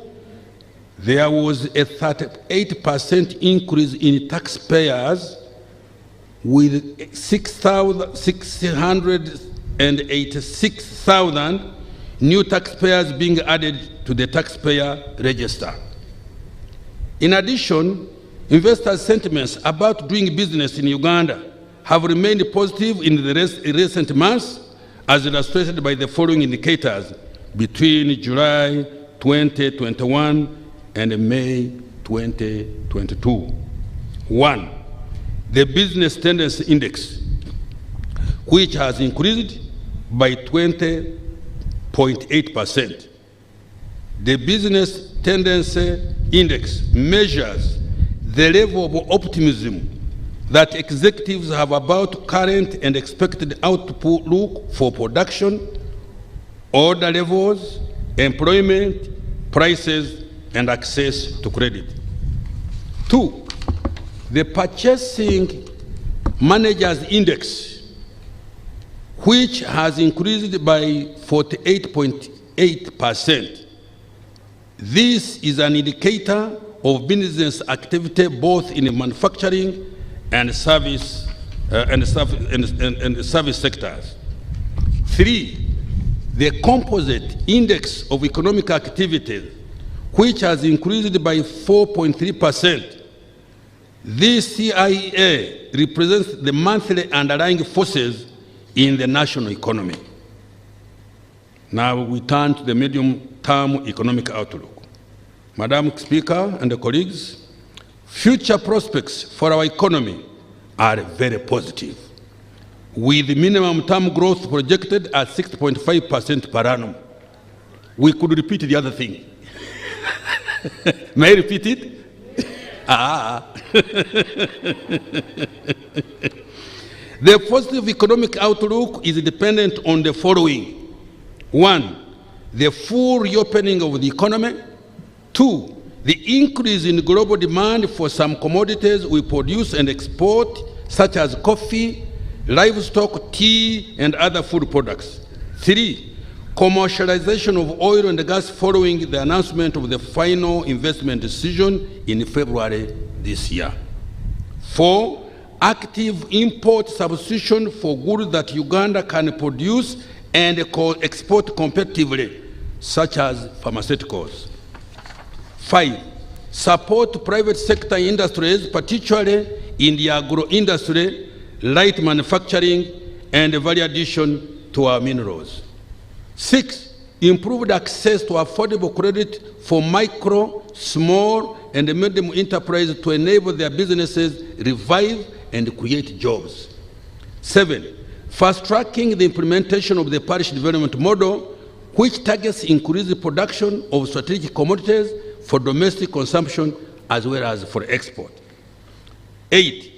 there was a 38% increase in taxpayers, with 686,000 new taxpayers being added to the taxpayer register. In addition, investors' sentiments about doing business in Uganda have remained positive in the recent months, as illustrated by the following indicators between July 2021 and May 2022. 1, the Business Tendency Index, which has increased by 20.8%. The Business Tendency Index measures the level of optimism that executives have about current and expected outlook for production, order levels, employment, prices, and access to credit. 2, the Purchasing Managers Index, which has increased by 48.8%. This is an indicator of business activity both in manufacturing and service sectors. 3, the Composite Index of Economic Activity, which has increased by 4.3%. This CIA represents the monthly underlying forces in the national economy. Now we turn to the medium-term economic outlook. Madam Speaker and the colleagues, future prospects for our economy are very positive, with minimum term growth projected at 6.5% per annum. We could repeat the other thing. May I repeat it? The positive economic outlook is dependent on the following. 1, the full reopening of the economy. 2, the increase in global demand for some commodities we produce and export, such as coffee, livestock, tea, and other food products. 3, commercialization of oil and gas following the announcement of the final investment decision in February this year. 4, active import substitution for goods that Uganda can produce and export competitively, such as pharmaceuticals. 5, support private sector industries, particularly in the agro-industry, light manufacturing, and value addition to our minerals. 6, improved access to affordable credit for micro, small, and medium enterprises to enable their businesses revive and create jobs. 7, fast-tracking the implementation of the parish development model, which targets increased production of strategic commodities for domestic consumption as well as for export. 8,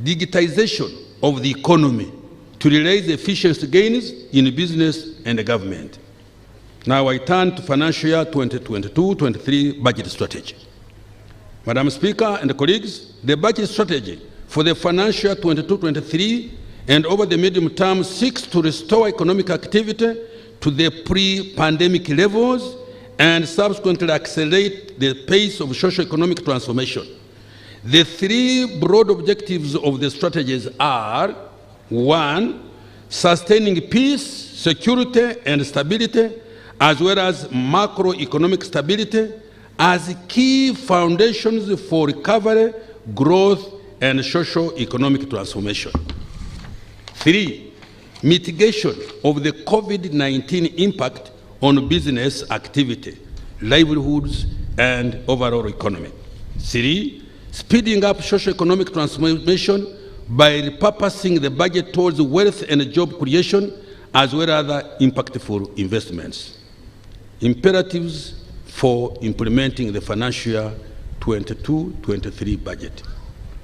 digitization of the economy to realize efficiency gains in business and government. Now I turn to financial year 2022-23 budget strategy. Madam Speaker and colleagues, the budget strategy for the financial year 22-23 and over the medium term seeks to restore economic activity to the pre-pandemic levels and subsequently accelerate the pace of socio-economic transformation. The 3 broad objectives of the strategies are: 1, sustaining peace, security, and stability, as well as macroeconomic stability as key foundations for recovery, growth, and socio-economic transformation. 3, mitigation of the COVID-19 impact on business activity, livelihoods, and overall economy. 3, speeding up socio-economic transformation by repurposing the budget towards wealth and job creation, as well as other impactful investments. Imperatives for implementing the financial year 22-23 budget.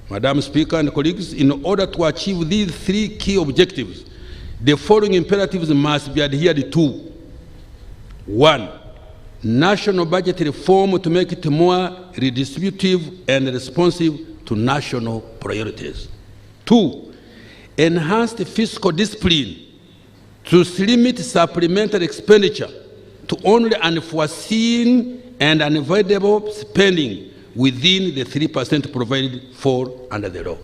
Madam Speaker and colleagues, in order to achieve these 3 key objectives, the following imperatives must be adhered to. 1, national budget reform to make it more redistributive and responsive to national priorities. 2, enhanced fiscal discipline to limit supplementary expenditure to only unforeseen and unavoidable spending within the 3% provided for under the law.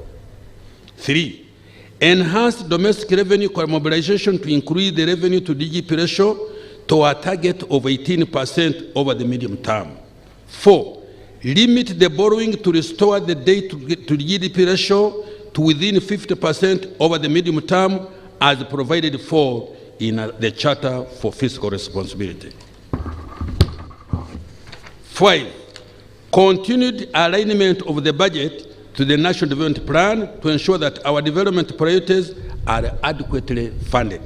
3, enhanced domestic revenue mobilization to increase the revenue to GDP ratio to a target of 18% over the medium term. 4, limit the borrowing to restore the debt to GDP ratio to within 50% over the medium term as provided for in the Charter for Fiscal Responsibility. 5, continued alignment of the budget to the National Development Plan to ensure that our development priorities are adequately funded.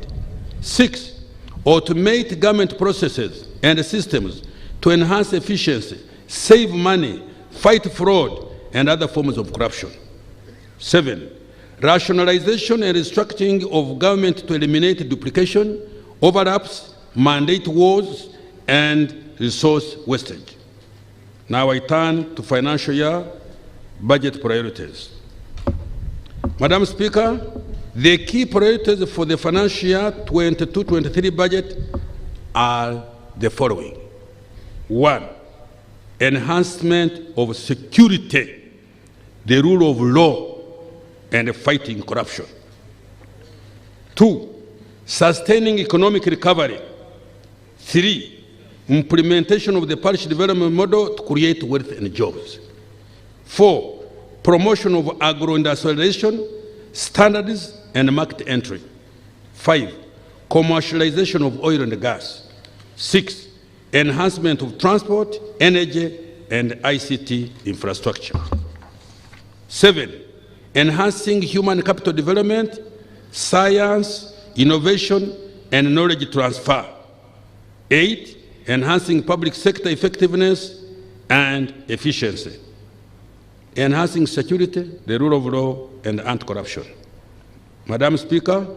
6, automate government processes and systems to enhance efficiency, save money, fight fraud, and other forms of corruption. 7, rationalization and restructuring of government to eliminate duplication, overlaps, mandate wars, and resource wastage. Now I turn to financial year budget priorities. Madam Speaker, the key priorities for the financial year 22-23 budget are the following. 1, enhancement of security, the rule of law, and fighting corruption. 2, sustaining economic recovery. 3, implementation of the parish development model to create wealth and jobs. 4, promotion of agro-industrialization, standards, and market entry. 5, commercialization of oil and gas. 6, enhancement of transport, energy, and ICT infrastructure. 7, enhancing human capital development, science, innovation, and knowledge transfer. 8, enhancing public sector effectiveness and efficiency. Enhancing security, the rule of law, and anti-corruption. Madam Speaker,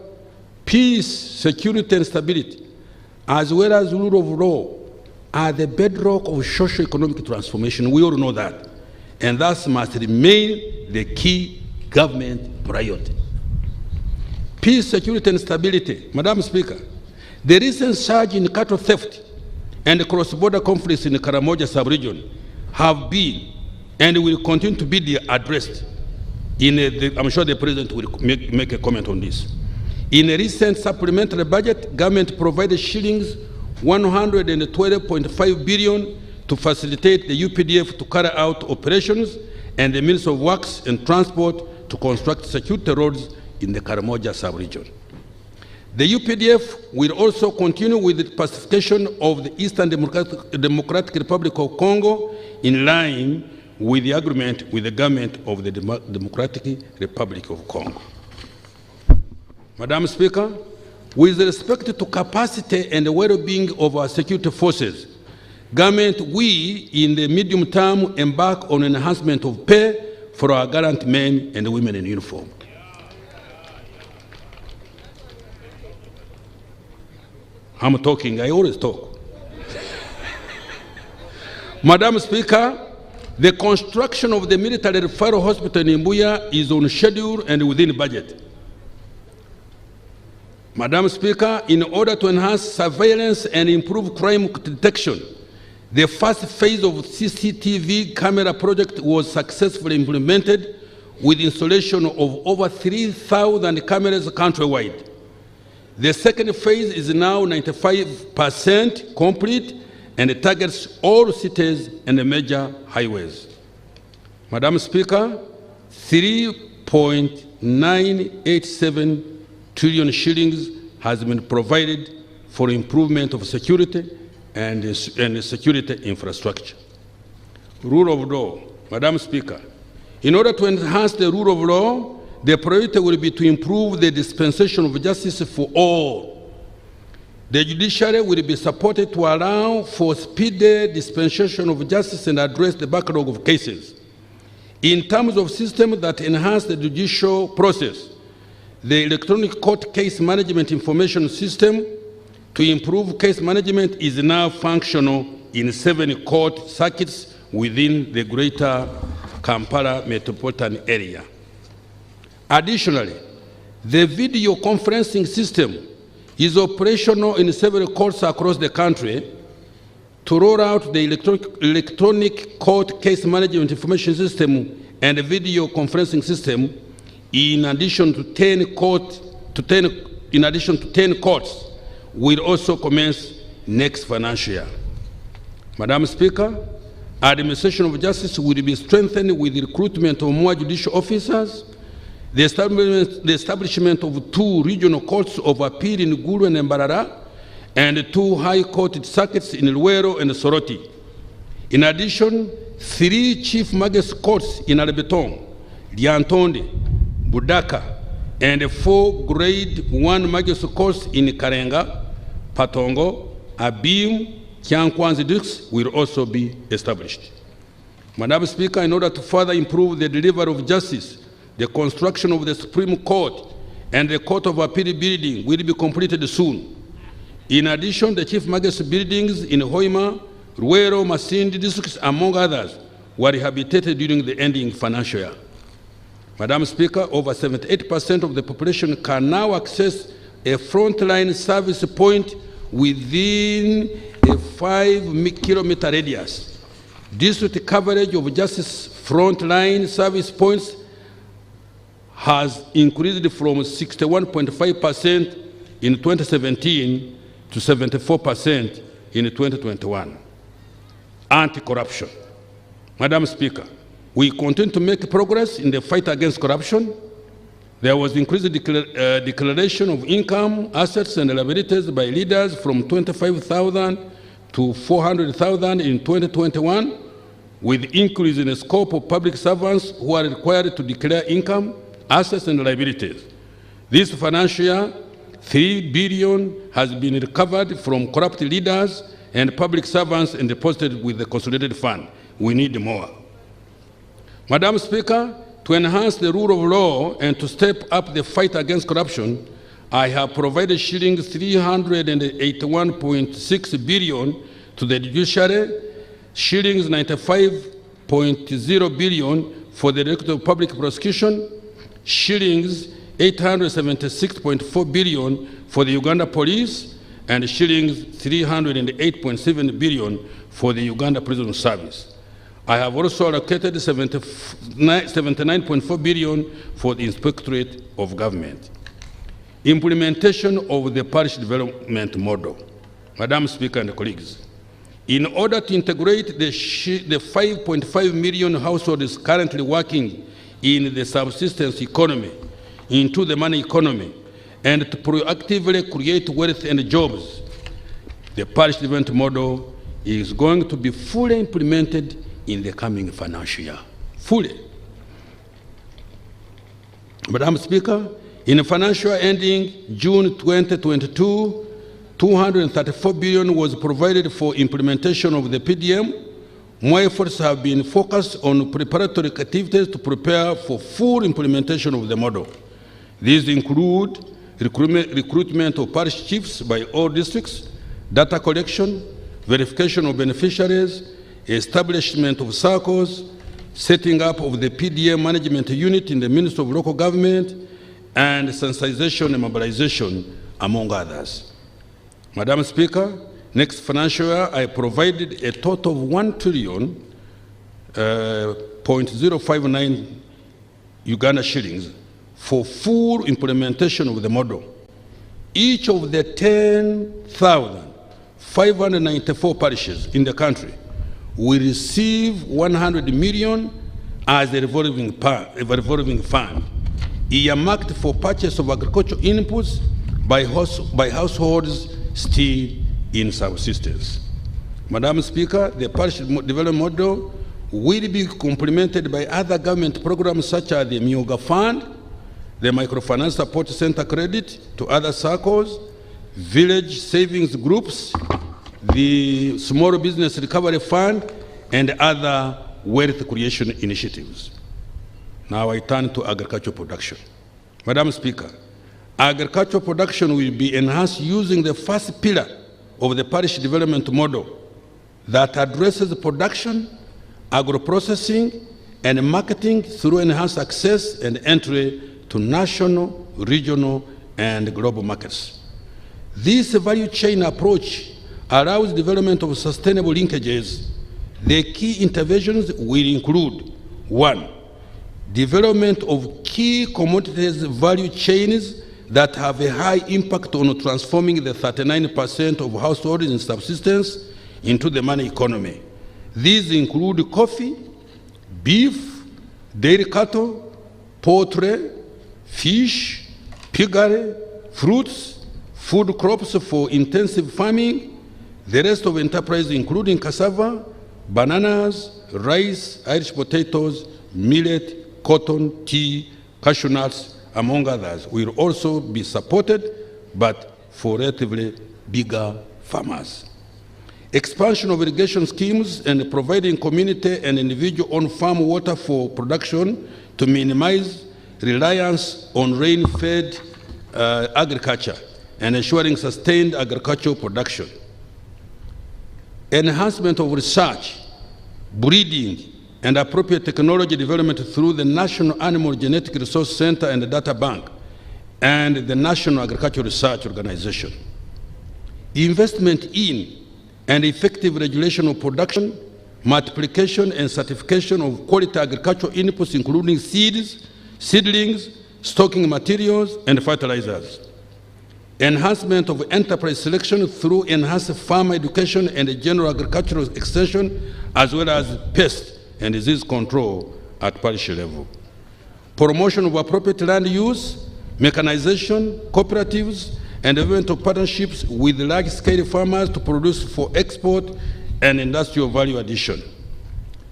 peace, security, and stability, as well as rule of law, are the bedrock of socio-economic transformation. We all know that. And thus must remain the key government priority. Peace, security, and stability. Madam Speaker, the recent surge in cattle theft and cross-border conflicts in the Karamoja sub-region have been and will continue to be addressed. I'm sure the President will make a comment on this. In a recent supplementary budget, government provided shillings 112.5 billion to facilitate the UPDF to carry out operations and the Ministry of Works and Transport to construct security roads in the Karamoja sub-region. The UPDF will also continue with the pacification of the Eastern Democratic Republic of Congo in line with the agreement with the government of the Democratic Republic of Congo. Madam Speaker, with respect to capacity and the well-being of our security forces, government, we in the medium term embark on enhancement of pay for our gallant men and women in uniform. I'm talking, I always talk. Madam Speaker, the construction of the military referral hospital in Mbuya is on schedule and within budget. Madam Speaker, in order to enhance surveillance and improve crime detection, the first phase of CCTV camera project was successfully implemented with installation of over 3,000 cameras countrywide. The second phase is now 95% complete and it targets all cities and major highways. Madam Speaker, 3.987 trillion shillings has been provided for improvement of security and security infrastructure. Rule of law. Madam Speaker, in order to enhance the rule of law, the priority will be to improve the dispensation of justice for all. The judiciary will be supported to allow for speedy dispensation of justice and address the backlog of cases. In terms of systems that enhance the judicial process, the electronic court case management information system to improve case management is now functional in 7 court circuits within the Greater Kampala metropolitan area. Additionally, the video conferencing system is operational in several courts across the country to roll out the electronic court case management information system and the video conferencing system in addition to 10 courts will also commence next financial year. Madam Speaker, administration of justice will be strengthened with the recruitment of more judicial officers, the establishment of 2 regional courts of appeal in Gulu and Mbarara, and 2 high court circuits in Luero and Soroti. In addition, 3 chief magistrate courts in Albeton, Liantonde, Budaka, and 4 grade 1 magistrate courts in Karenga, Patongo, Abim, Kyankwanzi districts will also be established. Madam Speaker, in order to further improve the delivery of justice, the construction of the Supreme Court and the Court of Appeal building will be completed soon. In addition, the chief magistrate buildings in Hoima, Ruero, Masindi districts, among others, were rehabilitated during the ending financial year. Madam Speaker, over 78% of the population can now access a frontline service point within a 5-kilometer radius. District coverage of justice frontline service points has increased from 61.5% in 2017 to 74% in 2021. Anti-corruption. Madam Speaker, we continue to make progress in the fight against corruption. There was increased declaration of income, assets, and liabilities by leaders from 25,000 to 400,000 in 2021, with increase in the scope of public servants who are required to declare income, assets, and liabilities. This financial year, 3 billion has been recovered from corrupt leaders and public servants and deposited with the consolidated fund. We need more. Madam Speaker, to enhance the rule of law and to step up the fight against corruption, I have provided shillings 381.6 billion to the judiciary, shillings 95.0 billion for the Directorate of Public Prosecution, shillings 876.4 billion for the Uganda Police, and shillings 308.7 billion for the Uganda Prison Service. I have also allocated 79.4 billion for the Inspectorate of Government. Implementation of the parish development model. Madam Speaker and colleagues, in order to integrate the 5.5 million households currently working in the subsistence economy into the money economy and to proactively create wealth and jobs, the parish development model is going to be fully implemented in the coming financial year. Fully. Madam Speaker, in the financial year ending June 2022, 234 billion was provided for implementation of the PDM. More efforts have been focused on preparatory activities to prepare for full implementation of the model. These include recruitment of parish chiefs by all districts, data collection, verification of beneficiaries, establishment of circles, setting up of the PDM management unit in the Ministry of Local Government, and sensitization and mobilization, among others. Madam Speaker, next financial year, I provided a total of 1,059 Uganda shillings for full implementation of the model. Each of the 10,594 parishes in the country will receive 100 million as a revolving fund, earmarked for purchase of agricultural inputs by households still in subsistence. Madam Speaker, the parish development model will be complemented by other government programs such as the Myoga Fund, the Microfinance Support Center credit to other circles, village savings groups, the Small Business Recovery Fund, and other wealth creation initiatives. Now I turn to agricultural production. Madam Speaker, agricultural production will be enhanced using the first pillar of the parish development model that addresses production, agro-processing, and marketing through enhanced access and entry to national, regional, and global markets. This value chain approach allows development of sustainable linkages. The key interventions will include: 1, development of key commodities value chains that have a high impact on transforming the 39% of households in subsistence into the money economy. These include coffee, beef, dairy cattle, poultry, fish, piggery, fruits, food crops for intensive farming, the rest of enterprise including cassava, bananas, rice, Irish potatoes, millet, cotton, tea, cashew nuts, among others, will also be supported, but for relatively bigger farmers. Expansion of irrigation schemes and providing community and individual on-farm water for production to minimize reliance on rain-fed agriculture and ensuring sustained agricultural production. Enhancement of research, breeding, and appropriate technology development through the National Animal Genetic Resource Center and the Data Bank and the National Agricultural Research Organization. Investment in and effective regulation of production, multiplication, and certification of quality agricultural inputs, including seeds, seedlings, stocking materials, and fertilizers. Enhancement of enterprise selection through enhanced farmer education and general agricultural extension, as well as pest and disease control at parish level. Promotion of appropriate land use, mechanization, cooperatives, and development of partnerships with large-scale farmers to produce for export and industrial value addition.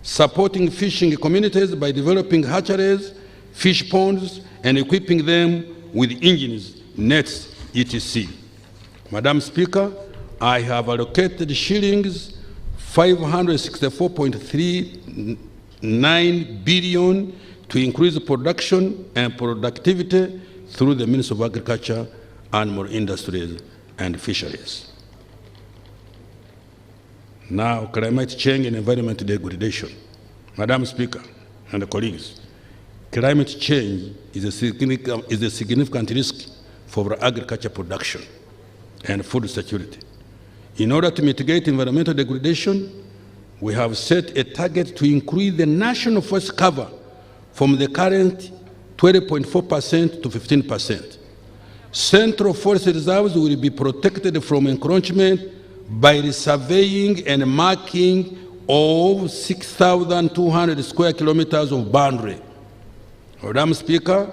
Supporting fishing communities by developing hatcheries, fish ponds, and equipping them with engines, nets, etc. Madam Speaker, I have allocated shillings 564.39 billion to increase production and productivity through the Ministry of Agriculture, Animal Industries, and Fisheries. Now, climate change and environment degradation. Madam Speaker and colleagues, climate change is a significant risk for agriculture production and food security. In order to mitigate environmental degradation, we have set a target to increase the national forest cover from the current 12.4% to 15%. Central forest reserves will be protected from encroachment by resurveying and marking of 6,200 square kilometers of boundary. Madam Speaker,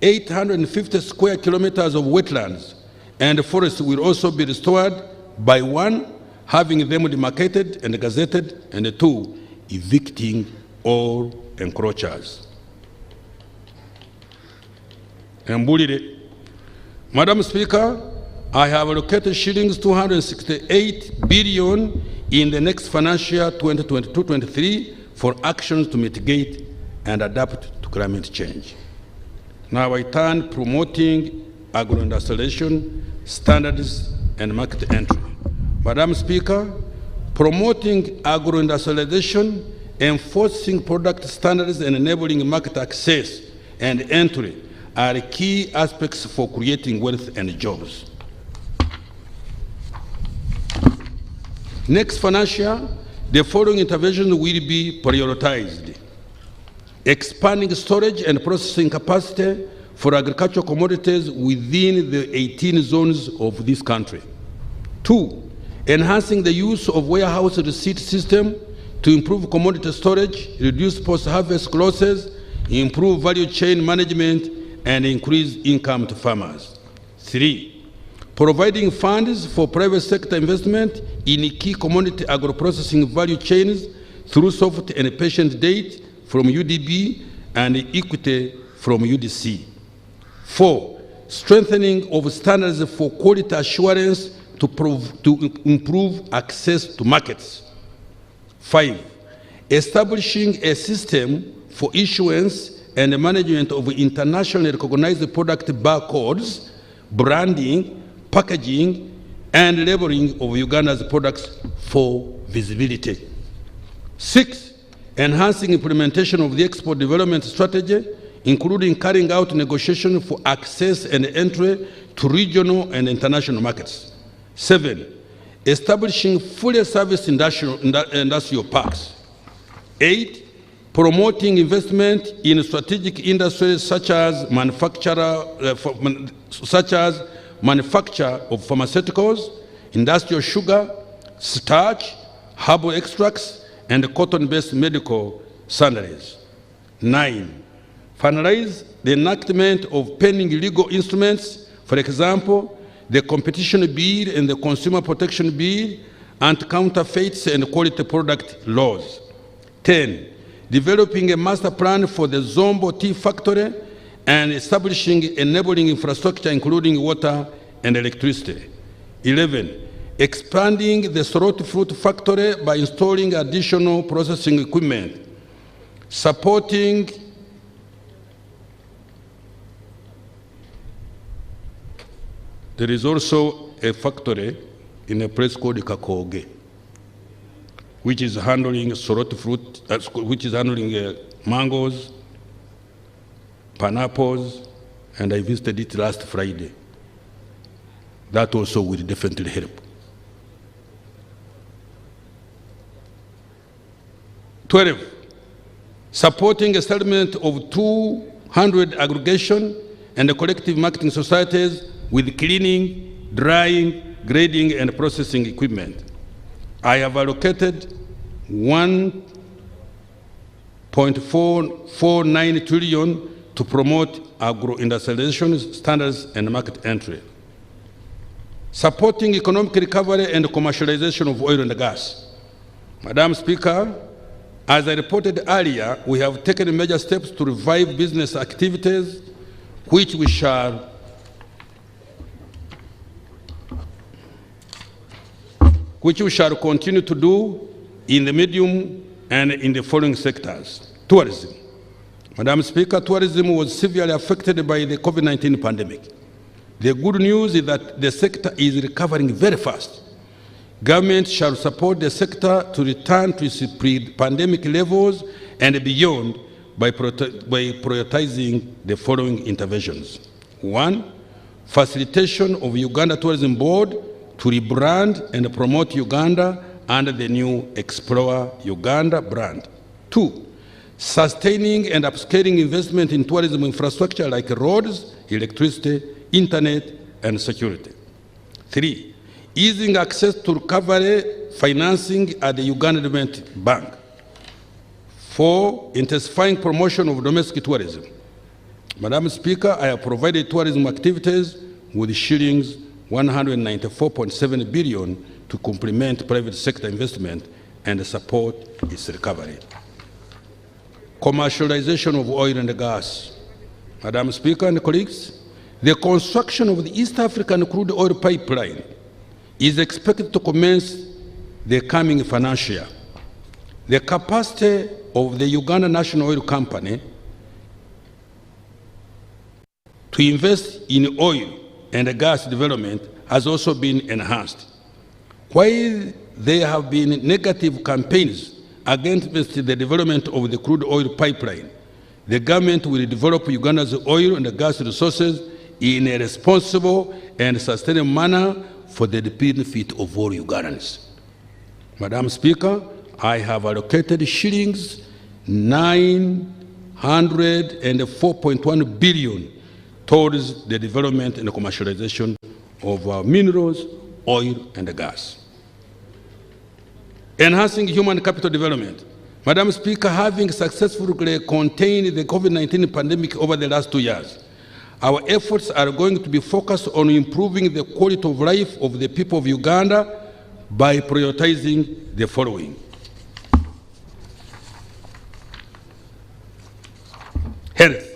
850 square kilometers of wetlands and forests will also be restored by 1, having them demarcated and gazetted, and 2, evicting all encroachers. Mbulire. Madam Speaker, I have allocated shillings 268 billion in the next financial year 2022-23 for actions to mitigate and adapt to climate change. Now I turn promoting agro-industrialization, standards, and market entry. Madam Speaker, promoting agro-industrialization, enforcing product standards, and enabling market access and entry are key aspects for creating wealth and jobs. Next financial year, the following interventions will be prioritized: expanding storage and processing capacity for agricultural commodities within the 18 zones of this country. 2, enhancing the use of warehouse receipt system to improve commodity storage, reduce post-harvest losses, improve value chain management, and increase income to farmers. 3, providing funds for private sector investment in key commodity agro-processing value chains through soft and patient debt from UDB and equity from UDC. 4, strengthening of standards for quality assurance to improve access to markets. 5, establishing a system for issuance and management of internationally recognized product barcodes, branding, packaging, and labeling of Uganda's products for visibility. 6, enhancing implementation of the export development strategy, including carrying out negotiations for access and entry to regional and international markets. 7, establishing fully serviced industrial parks. 8, promoting investment in strategic industries such as manufacture of pharmaceuticals, industrial sugar, starch, herbal extracts, and cotton-based medical sundries. 9, finalize the enactment of pending legal instruments, for example, the Competition Bill and the Consumer Protection Bill, anti-counterfeits and quality product laws. 10, developing a master plan for the Zombo Tea Factory and establishing enabling infrastructure including water and electricity. 11, expanding the Soroti Fruit Factory by installing additional processing equipment. Supporting there is also a factory in a place called Kakoge, which is handling Soroti fruit, which is handling mangoes, pineapples, and I visited it last Friday. That also will definitely help. 12, supporting establishment of 200 aggregation and collective marketing societies with cleaning, drying, grading, and processing equipment. I have allocated 1.449 trillion to promote agro-industrialization standards and market entry. Supporting economic recovery and commercialization of oil and gas. Madam Speaker, as I reported earlier, we have taken major steps to revive business activities, which we shall continue to do in the medium and in the following sectors. Tourism. Madam Speaker, tourism was severely affected by the COVID-19 pandemic. The good news is that the sector is recovering very fast. Government shall support the sector to return to its pre-pandemic levels and beyond by prioritizing the following interventions. 1, facilitation of Uganda Tourism Board to rebrand and promote Uganda under the new Explore Uganda brand. 2, sustaining and upscaling investment in tourism infrastructure like roads, electricity, internet, and security. 3, easing access to recovery financing at the Uganda Development Bank. 4, intensifying promotion of domestic tourism. Madam Speaker, I have provided tourism activities with shillings 194.7 billion to complement private sector investment and support its recovery. Commercialization of oil and gas. Madam Speaker and colleagues, the construction of the East African crude oil pipeline is expected to commence the coming financial year. The capacity of the Uganda National Oil Company to invest in oil and gas development has also been enhanced. While there have been negative campaigns against the development of the crude oil pipeline, the government will develop Uganda's oil and gas resources in a responsible and sustainable manner for the benefit of all Ugandans. Madam Speaker, I have allocated shillings 904.1 billion towards the development and commercialization of minerals, oil, and gas. Enhancing human capital development. Madam Speaker, having successfully contained the COVID-19 pandemic over the last 2 years, our efforts are going to be focused on improving the quality of life of the people of Uganda by prioritizing the following. Health.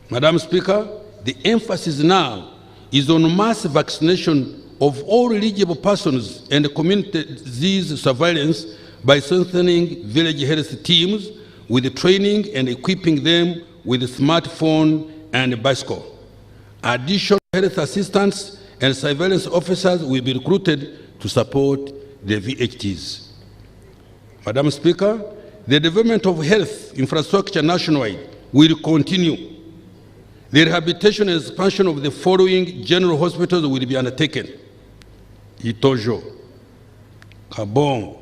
Madam Speaker, the emphasis now is on mass vaccination of all eligible persons and community disease surveillance by strengthening village health teams with training and equipping them with a smartphone and bicycle. Additional health assistants and surveillance officers will be recruited to support the VHTs. Madam Speaker, the development of health infrastructure nationwide will continue. The rehabilitation and expansion of the following general hospitals will be undertaken: Itojo, Kabongo,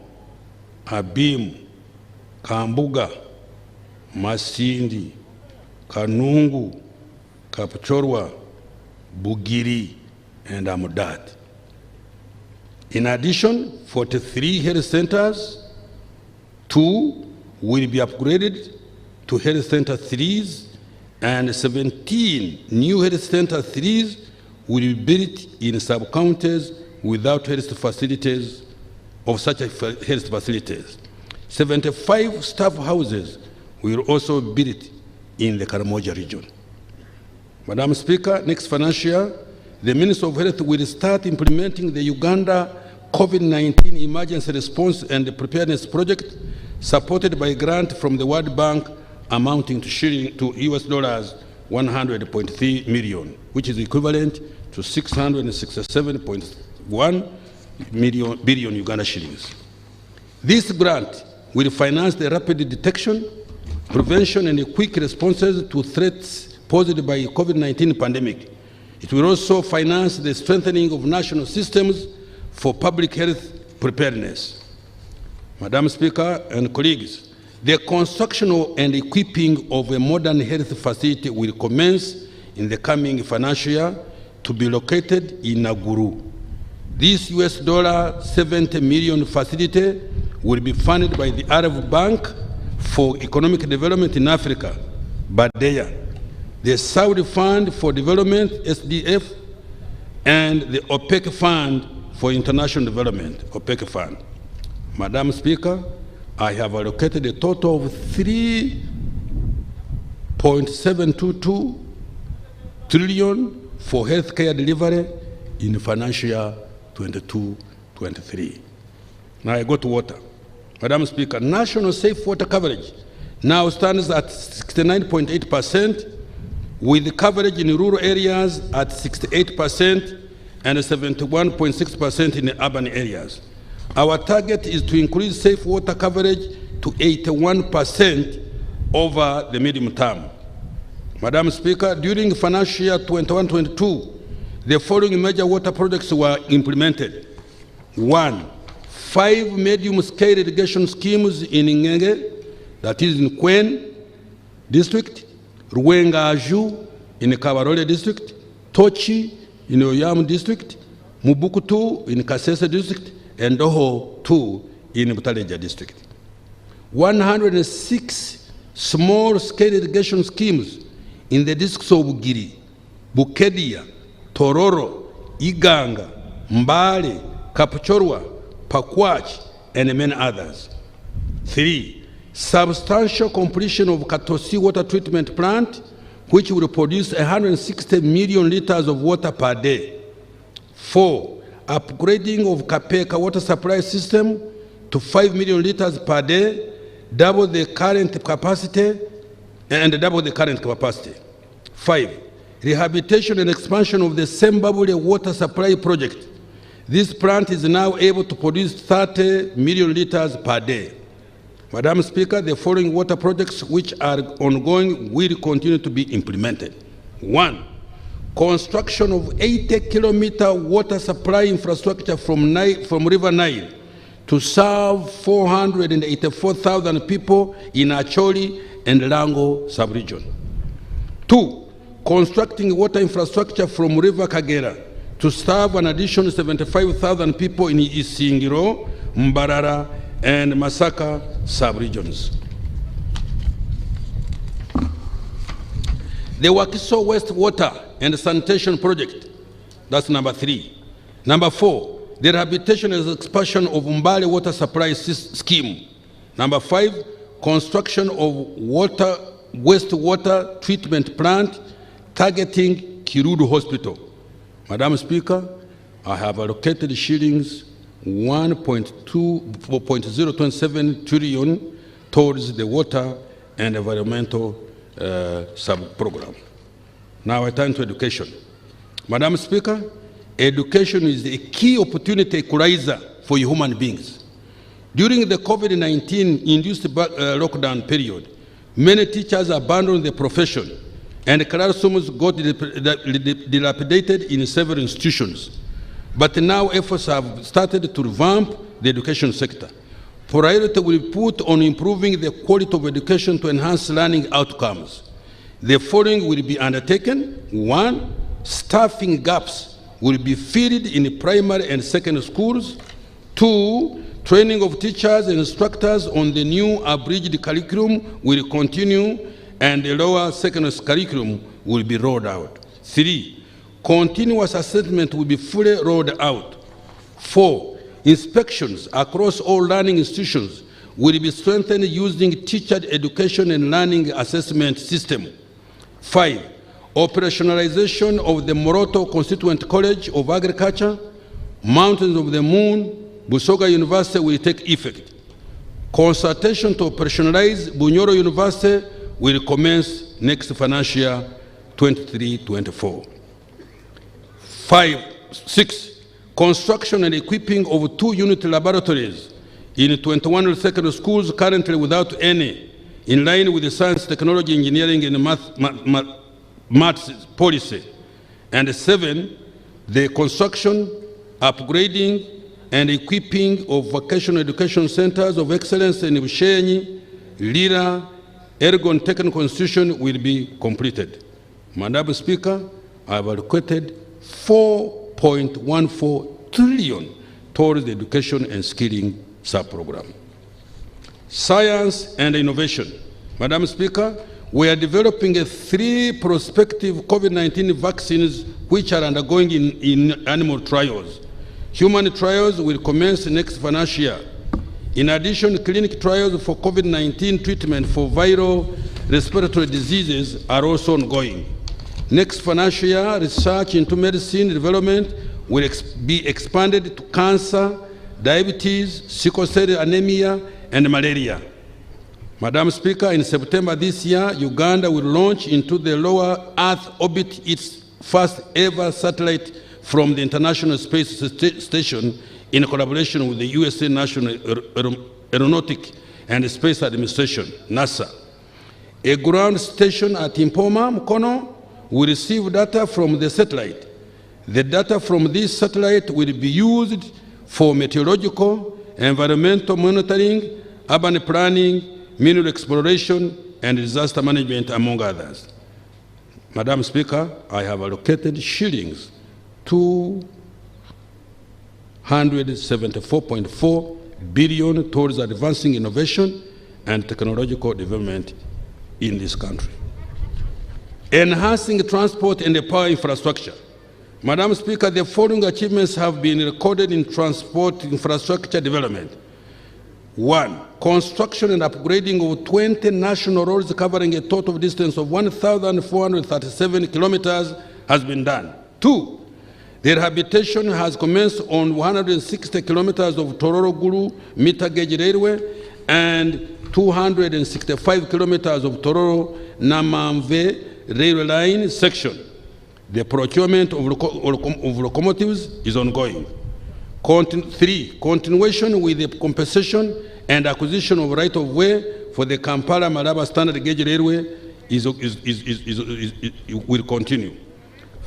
Abimu, Kambuga, Masindi, Kanungu, Kapchorwa, Bugiri, and Amudat. In addition, 43 health centers, 2 will be upgraded to health center 3s, and 17 new health center 3s will be built in sub-counties without health facilities of such health facilities. 75 staff houses will also be built in the Karamoja region. Madam Speaker, next financial year, the Minister of Health will start implementing the Uganda COVID-19 Emergency Response and Preparedness Project, supported by a grant from the World Bank amounting to US dollars 100.3 million, which is equivalent to 667.1 billion Uganda shillings. This grant will finance the rapid detection, prevention, and quick responses to threats posed by COVID-19 pandemic. It will also finance the strengthening of national systems for public health preparedness. Madam Speaker and colleagues, the construction and equipping of a modern health facility will commence in the coming financial year to be located in Naguru. This US dollar 70 million facility will be funded by the Arab Bank for Economic Development in Africa, BADEA, the Saudi Fund for Development, SDF, and the OPEC Fund for International Development, OPEC Fund. Madam Speaker, I have allocated a total of 3.722 trillion for healthcare delivery in financial year 22-23. Now I go to water. Madam Speaker, national safe water coverage now stands at 69.8%, with coverage in rural areas at 68% and 71.6% in the urban areas. Our target is to increase safe water coverage to 81% over the medium term. Madam Speaker, during financial year 21-22, the following major water projects were implemented. 1, 5 medium-scale irrigation schemes in Ngenge, that is in Kwen district, Ruwengaju in Kabarole district, Tochi in Oyam district, Mubukutu in Kasese district, and Doho 2 in Butaleja district. 106 small-scale irrigation schemes in the districts of Bugiri, Bukedia, Tororo, Iganga, Mbale, Kapchorwa, Pakwach, and many others. 3. Substantial completion of Katosi water treatment plant, which will produce 160 million liters of water per day. 4. Upgrading of Kapeka water supply system to 5 million liters per day, double the current capacity, and double the current capacity. 5. Rehabilitation and expansion of the Sembabule water supply project. This plant is now able to produce 30 million liters per day. Madam Speaker, the following water projects which are ongoing will continue to be implemented. 1. Construction of 80-kilometer water supply infrastructure from River Nile to serve 484,000 people in Acholi and Lango sub-region. 2. Constructing water infrastructure from River Kagera to serve an additional 75,000 people in Isingiro, Mbarara, and Masaka sub-regions. The Wakiso Wastewater and Sanitation Project, that's number 3. Number 4, the rehabilitation and expansion of Mbale water supply scheme. Number 5, construction of wastewater treatment plant targeting Kirudu Hospital. Madam Speaker, I have allocated shillings 1.027 trillion towards the water and environmental sub-program. Now I turn to education. Madam Speaker, education is a key opportunity equalizer for human beings. During the COVID-19 induced lockdown period, many teachers abandoned the profession and classrooms got dilapidated in several institutions. But now efforts have started to revamp the education sector. Priority will be put on improving the quality of education to enhance learning outcomes. The following will be undertaken. 1, staffing gaps will be filled in primary and secondary schools. 2, training of teachers and instructors on the new abridged curriculum will continue and the lower secondary curriculum will be rolled out. 3, continuous assessment will be fully rolled out. 4, inspections across all learning institutions will be strengthened using teacher education and learning assessment system. 5, operationalization of the Moroto Constituent College of Agriculture, Mountains of the Moon, Busoga University will take effect. Consultation to operationalize Bunyoro University will commence next financial year 23-24. 6, construction and equipping of 2 unit laboratories in 21 secondary schools currently without any, in line with the science, technology, engineering, and maths policy. And 7, the construction, upgrading, and equipping of vocational education centers of excellence in Bushenyi, Lira, Ergon Technical Institution will be completed. Madam Speaker, I have allocated 4.14 trillion towards the education and skilling sub-program. Science and innovation. Madam Speaker, we are developing 3 prospective COVID-19 vaccines which are undergoing in animal trials. Human trials will commence next financial year. In addition, clinical trials for COVID-19 treatment for viral respiratory diseases are also ongoing. Next financial year, research into medicine development will be expanded to cancer, diabetes, sickle cell anemia, and malaria. Madam Speaker, in September this year, Uganda will launch into the lower Earth orbit its first ever satellite from the International Space Station in collaboration with the USA National Aeronautic and Space Administration, NASA. A ground station at Impoma, Mukono, will receive data from the satellite. The data from this satellite will be used for meteorological environmental monitoring, urban planning, mineral exploration, and disaster management, among others. Madam Speaker, I have allocated shillings 274.4 billion towards advancing innovation and technological development in this country. Enhancing transport and power infrastructure. Madam Speaker, the following achievements have been recorded in transport infrastructure development. 1. Construction and upgrading of 20 national roads covering a total distance of 1,437 kilometers has been done. 2. The rehabilitation has commenced on 160 kilometers of Tororo-Gulu meter gauge railway and 265 kilometers of Tororo-Namamve railway line section. The procurement of locomotives is ongoing. 3. Continuation with the compensation and acquisition of right-of-way for the Kampala-Malaba standard gauge railway will continue.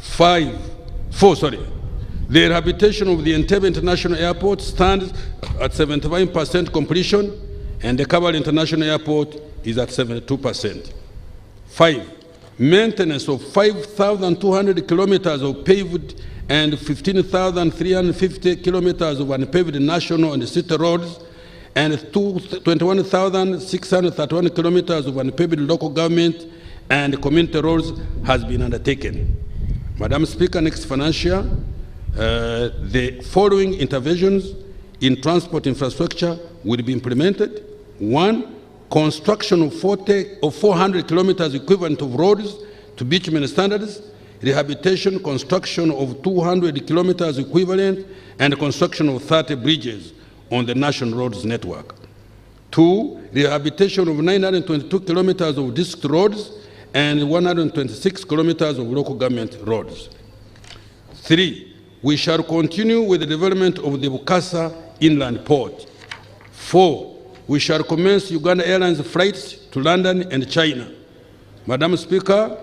4. The rehabilitation of the Entebbe International Airport stands at 75% completion, and the Kabale International Airport is at 72%. 5. Maintenance of 5,200 kilometers of paved and 15,350 kilometers of unpaved national and city roads, and 21,631 kilometers of unpaved local government and community roads has been undertaken. Madam Speaker, next financial, the following interventions in transport infrastructure will be implemented. 1. Construction of 400 kilometers equivalent of roads to bitumen standards, rehabilitation, construction of 200 kilometers equivalent, and construction of 30 bridges on the national roads network. 2. Rehabilitation of 922 kilometers of district roads and 126 kilometers of local government roads. 3. We shall continue with the development of the Bukasa Inland Port. 4. We shall commence Uganda Airlines flights to London and China. Madam Speaker,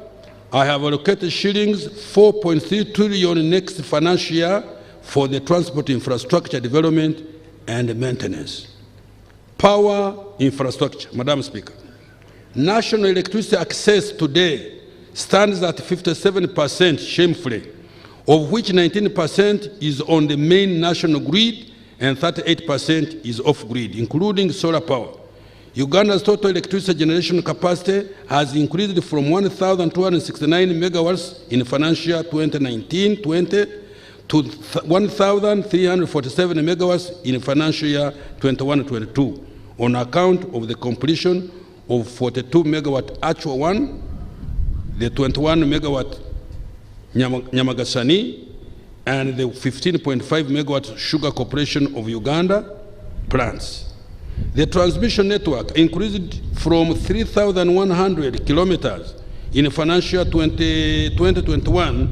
I have allocated shillings 4.3 trillion next financial year for the transport infrastructure development and maintenance. Power infrastructure. Madam Speaker, national electricity access today stands at 57% shamefully, of which 19% is on the main national grid and 38% is off-grid, including solar power. Uganda's total electricity generation capacity has increased from 1,269 megawatts in financial year 2019-20 to 1,347 megawatts in financial year 21-22 on account of the completion of 42 megawatt actual one, the 21 megawatt Nyamagasani, and the 15.5 megawatt Sugar Corporation of Uganda plants. The transmission network increased from 3,100 kilometers in financial 2021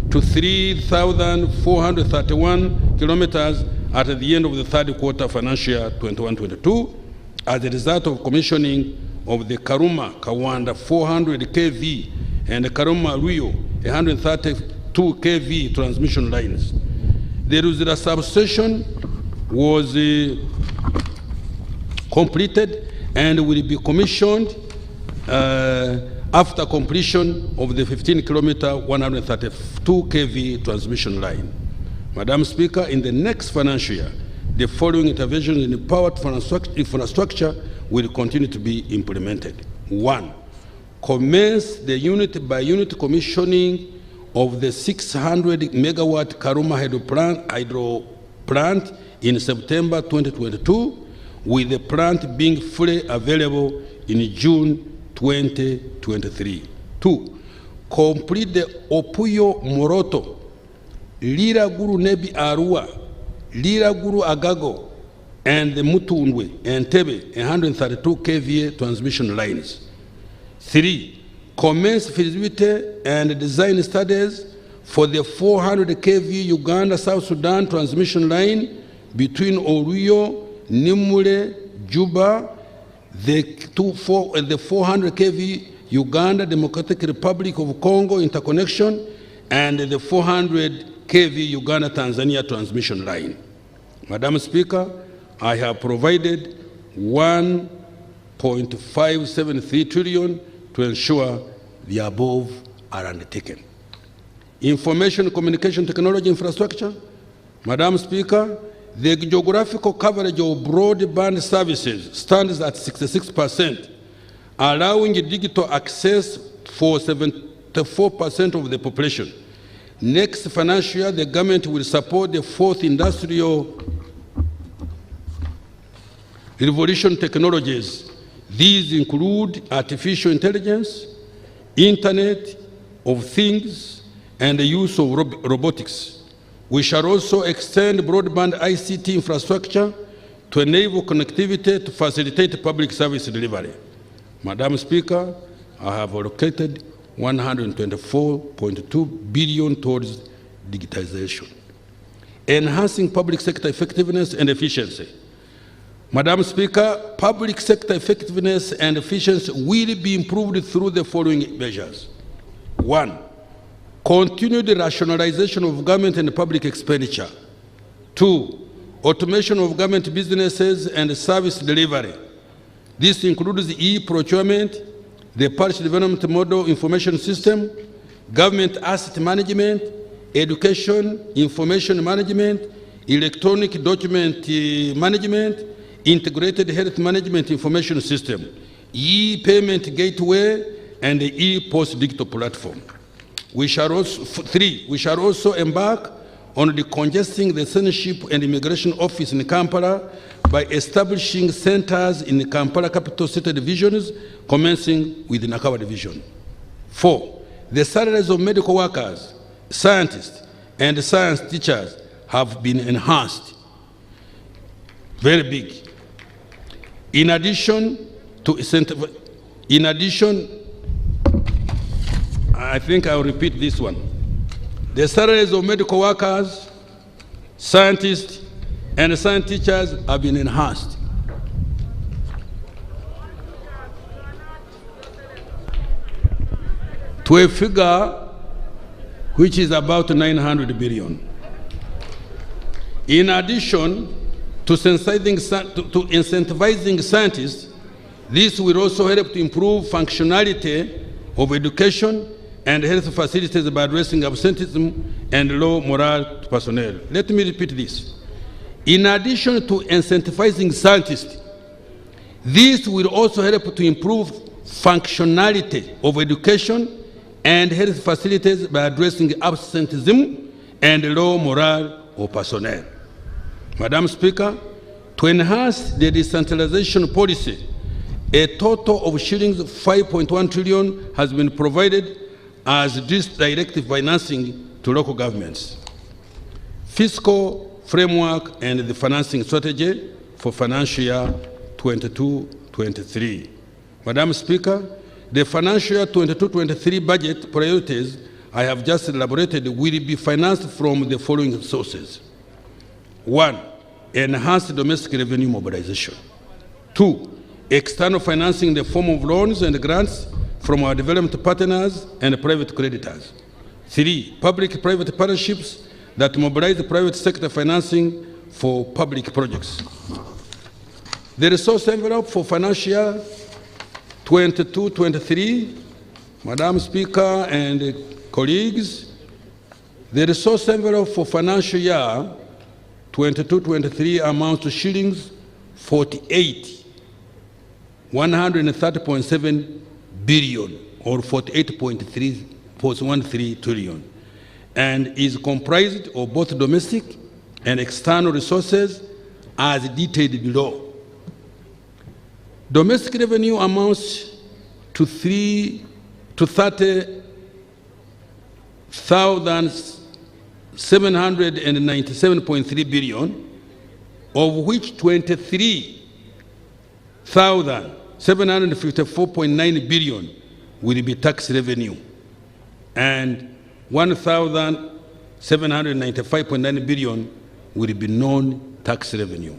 to 3,431 kilometers at the end of the third quarter financial year 21-22 as a result of commissioning of the Karuma-Kawanda 400 kV and the Karuma-Ruyo 132 kV transmission lines. The Ruzira substation was completed and will be commissioned after completion of the 15-kilometer 132 kV transmission line. Madam Speaker, in the next financial year, the following interventions in the power infrastructure will continue to be implemented. 1. Commence the unit-by-unit commissioning of the 600 megawatt Karuma hydro plant in September 2022, with the plant being fully available in June 2023. 2. Complete the Opuyo Moroto, Lira Guru Nebi Arua, Lira Guru Agago, and the Mutundwe and Tebe 132 kVA transmission lines. 3. Commence feasibility and design studies for the 400 kV Uganda-South Sudan transmission line between Oruyo, Nimule, Juba, the 400 kV Uganda Democratic Republic of Congo interconnection, and the 400 kV Uganda-Tanzania transmission line. Madam Speaker, I have provided 1.573 trillion to ensure the above are undertaken. Information communication technology infrastructure. Madam Speaker, the geographical coverage of broadband services stands at 66%, allowing digital access for 74% of the population. Next financial year, the government will support the fourth industrial revolution technologies. These include artificial intelligence, Internet of Things, and the use of robotics. We shall also extend broadband ICT infrastructure to enable connectivity to facilitate public service delivery. Madam Speaker, I have allocated 124.2 billion towards digitization. Enhancing public sector effectiveness and efficiency. Madam Speaker, public sector effectiveness and efficiency will be improved through the following measures. 1. Continued rationalization of government and public expenditure. 2. Automation of government businesses and service delivery. This includes e-procurement, the Parish Development Model Information System, government asset management, education, information management, electronic document management, integrated health management information system, e-payment gateway, and the e-post digital platform. We shall also embark on decongesting the Citizenship and Immigration Office in Kampala by establishing centers in the Kampala Capital City divisions, commencing with the Nakawa division. 4. The salaries of medical workers, scientists, and science teachers have been enhanced. Very big. In addition, I think I'll repeat this one. The salaries of medical workers, scientists, and science teachers have been enhanced. To a figure which is about 900 billion. In addition to incentivizing scientists, this will also help to improve functionality of education and health facilities by addressing absenteeism and low morale to personnel. Let me repeat this. In addition to incentivizing scientists, this will also help to improve functionality of education and health facilities by addressing absenteeism and low morale of personnel. Madam Speaker, to enhance the decentralization policy, a total of shillings 5.1 trillion has been provided as this directive financing to local governments. Fiscal framework and the financing strategy for financial year 22-23. Madam Speaker, the financial year 22-23 budget priorities I have just elaborated will be financed from the following sources. 1. Enhanced domestic revenue mobilization. 2. External financing in the form of loans and grants from our development partners and private creditors. 3. Public-private partnerships that mobilize the private sector financing for public projects. The resource envelope for financial year 22-23, Madam Speaker and colleagues, the resource envelope for financial year 22-23 amounts to shillings 130.7 billion or 48.13 trillion, and is comprised of both domestic and external resources as detailed below. Domestic revenue amounts to 30,797.3 billion, of which 23,754.9 billion will be tax revenue, and 1,795.9 billion will be non-tax revenue.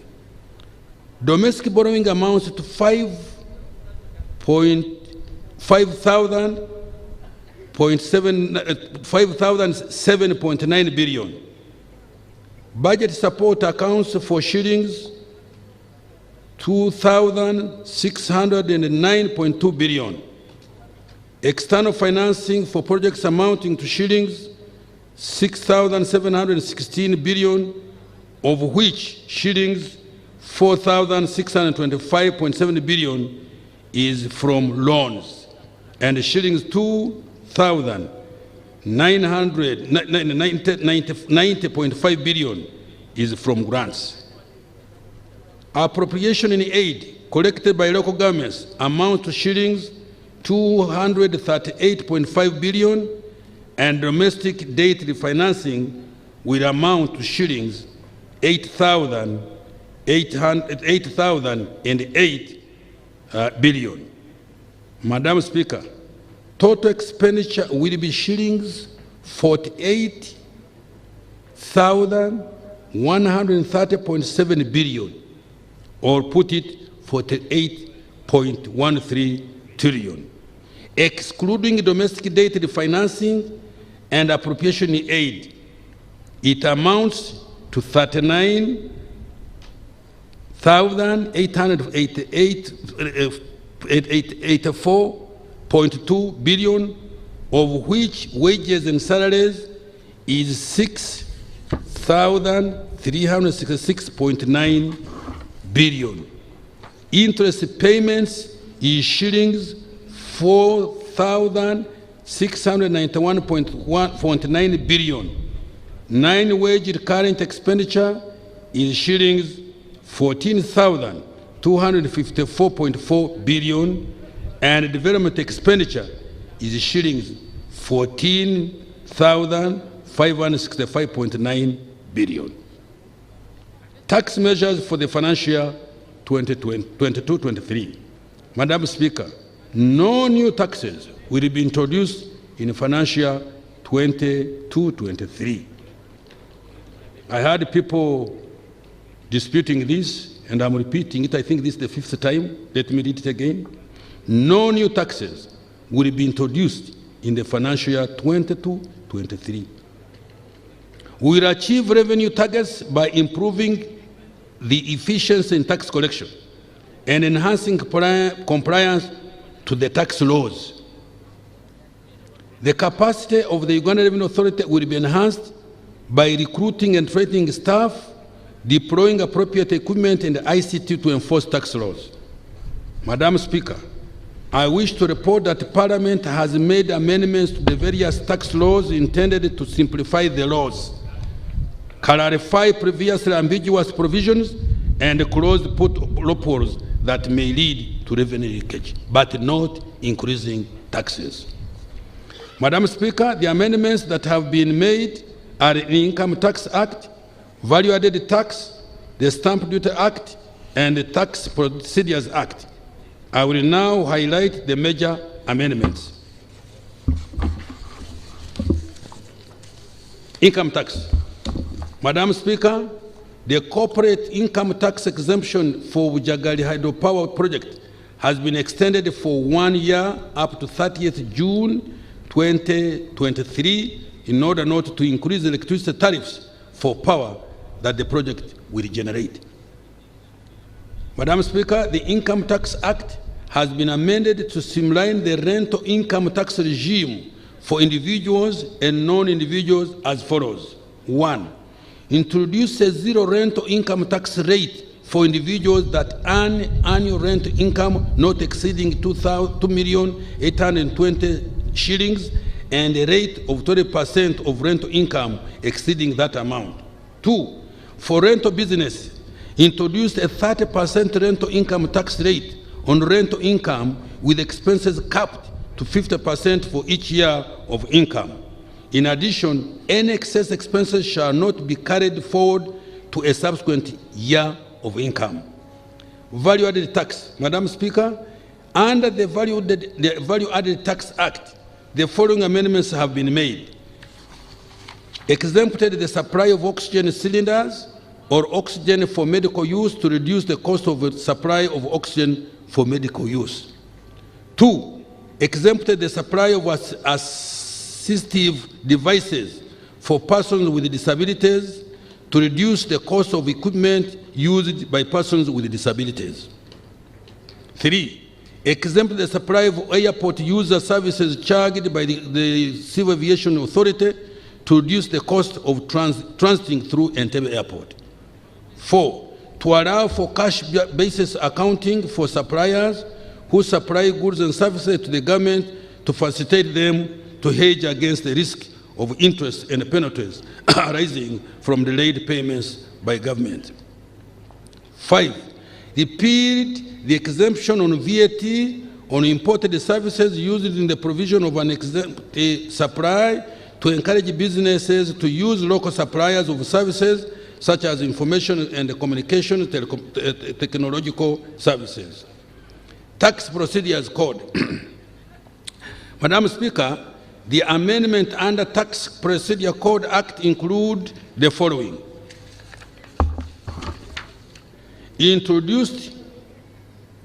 Domestic borrowing amounts to 5,007.9 billion. Budget support accounts for shillings 2,609.2 billion. External financing for projects amounting to shillings 6,716 billion, of which shillings 4,625.7 billion is from loans, and shillings 2,990.5 billion is from grants. Appropriation in aid collected by local governments amount to shillings 238.5 billion, and domestic debt refinancing will amount to shillings 8,008 billion. Madam Speaker, total expenditure will be shillings 48,130.7 billion, or put it 48.13 trillion. Excluding domestic debt refinancing and appropriation aid, it amounts to 39,884.2 billion, of which wages and salaries is 6,366.9 billion. Interest payments is shillings 4,691.9 billion. Non-wage current expenditure is shillings 14,254.4 billion, and development expenditure is shillings 14,565.9 billion. Tax measures for the financial year 2022-23. Madam Speaker, no new taxes will be introduced in financial year 22-23. I heard people disputing this, and I'm repeating it. I think this is the 5th time. Let me read it again. No new taxes will be introduced in the financial year 22-23. We will achieve revenue targets by improving the efficiency in tax collection and enhancing compliance to the tax laws. The capacity of the Uganda Revenue Authority will be enhanced by recruiting and training staff, deploying appropriate equipment and ICT to enforce tax laws. Madam Speaker, I wish to report that Parliament has made amendments to the various tax laws intended to simplify the laws, clarify previously ambiguous provisions, and close loopholes that may lead to revenue leakage, but not increasing taxes. Madam Speaker, the amendments that have been made are the Income Tax Act, Value Added Tax, the Stamp Duty Act, and the Tax Procedures Act. I will now highlight the major amendments. Income tax. Madam Speaker, the corporate income tax exemption for Jagali hydropower project has been extended for 1 year up to 30th June 2023 in order not to increase electricity tariffs for power that the project will generate. Madam Speaker, the Income Tax Act has been amended to streamline the rental income tax regime for individuals and non-individuals as follows. 1. Introduce a zero rental income tax rate for individuals that earn annual rental income not exceeding 2,820,000 shillings and a rate of 20% of rental income exceeding that amount. 2. For rental business, introduce a 30% rental income tax rate on rental income with expenses capped to 50% for each year of income. In addition, any excess expenses shall not be carried forward to a subsequent year of income. Value-added tax. Madam Speaker, under the Value-Added Tax Act, the following amendments have been made. Exempted the supply of oxygen cylinders or oxygen for medical use to reduce the cost of the supply of oxygen for medical use. 2. Exempted the supply of assistive devices for persons with disabilities to reduce the cost of equipment used by persons with disabilities. 3. Exempt the supply of airport user services charged by the Civil Aviation Authority to reduce the cost of transiting through Entebbe Airport. 4. To allow for cash basis accounting for suppliers who supply goods and services to the government to facilitate them to hedge against the risk of interest and penalties arising from delayed payments by government. 5. Repealed the exemption on VAT on imported services used in the provision of an exempt supply to encourage businesses to use local suppliers of services such as information and communication technological services. Tax Procedures Code. Madam Speaker, the amendment under Tax Procedure Code Act include the following. Introduced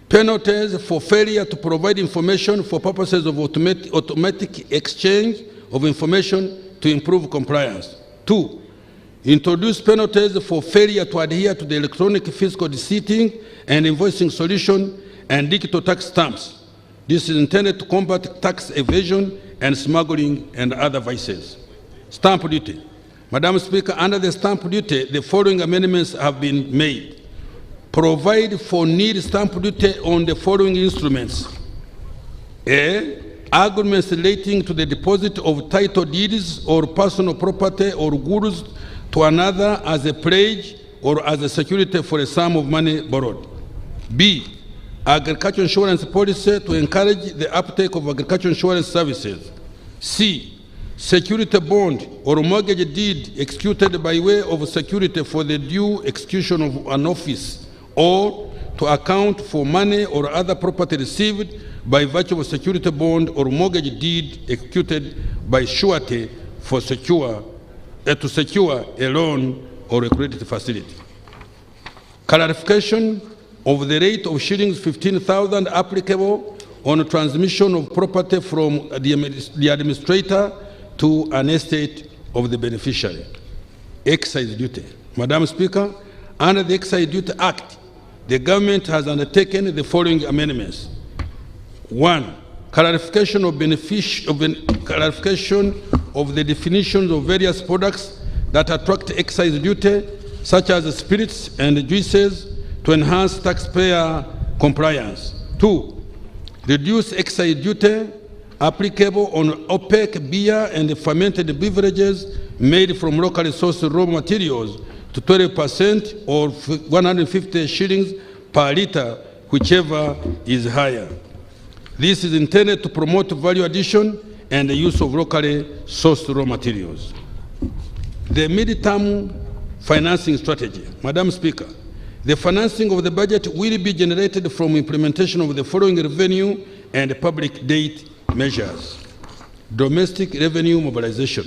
penalties for failure to provide information for purposes of automatic exchange of information to improve compliance. 2. Introduce penalties for failure to adhere to the electronic fiscal receipting and invoicing solution and digital tax stamps. This is intended to combat tax evasion and smuggling and other vices. Stamp duty. Madam Speaker, under the stamp duty, the following amendments have been made. Provide for nil stamp duty on the following instruments. A. Agreements relating to the deposit of title deeds or personal property or goods to another as a pledge or as a security for a sum of money borrowed. B. Agriculture insurance policy to encourage the uptake of agriculture insurance services. C. Security bond or mortgage deed executed by way of security for the due execution of an office or to account for money or other property received by virtue of a security bond or mortgage deed executed by surety for to secure a loan or a credit facility. Clarification of the rate of shillings 15,000 applicable on transmission of property from the administrator to an estate of the beneficiary. Excise duty. Madam Speaker, under the Excise Duty Act, the government has undertaken the following amendments. 1. Clarification of the definitions of various products that attract excise duty, such as spirits and juices, to enhance taxpayer compliance. 2. Reduce excise duty applicable on opaque beer and fermented beverages made from locally sourced raw materials to 20% or 150 shillings per liter, whichever is higher. This is intended to promote value addition and the use of locally sourced raw materials. The mid-term financing strategy. Madam Speaker, the financing of the budget will be generated from implementation of the following revenue and public debt measures. Domestic revenue mobilization.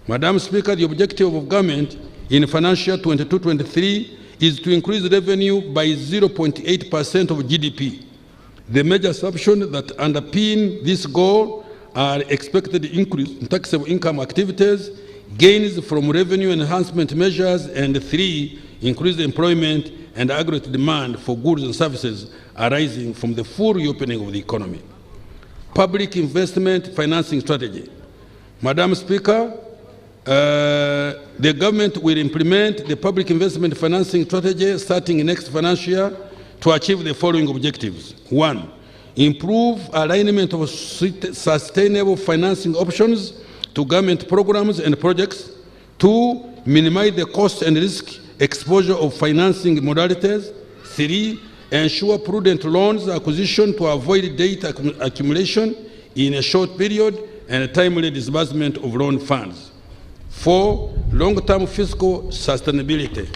Madam Speaker, the objective of government in financial 22-23 is to increase revenue by 0.8% of GDP. The major assumptions that underpin this goal are expected increase in taxable income activities, gains from revenue enhancement measures, and 3, increased employment and aggregate demand for goods and services arising from the full reopening of the economy. Public investment financing strategy. Madam Speaker, the government will implement the public investment financing strategy starting next financial year to achieve the following objectives. 1. Improve alignment of sustainable financing options to government programs and projects. 2. Minimize the cost and risk exposure of financing modalities. 3. Ensure prudent loans acquisition to avoid debt accumulation in a short period and timely disbursement of loan funds. 4. Long-term fiscal sustainability.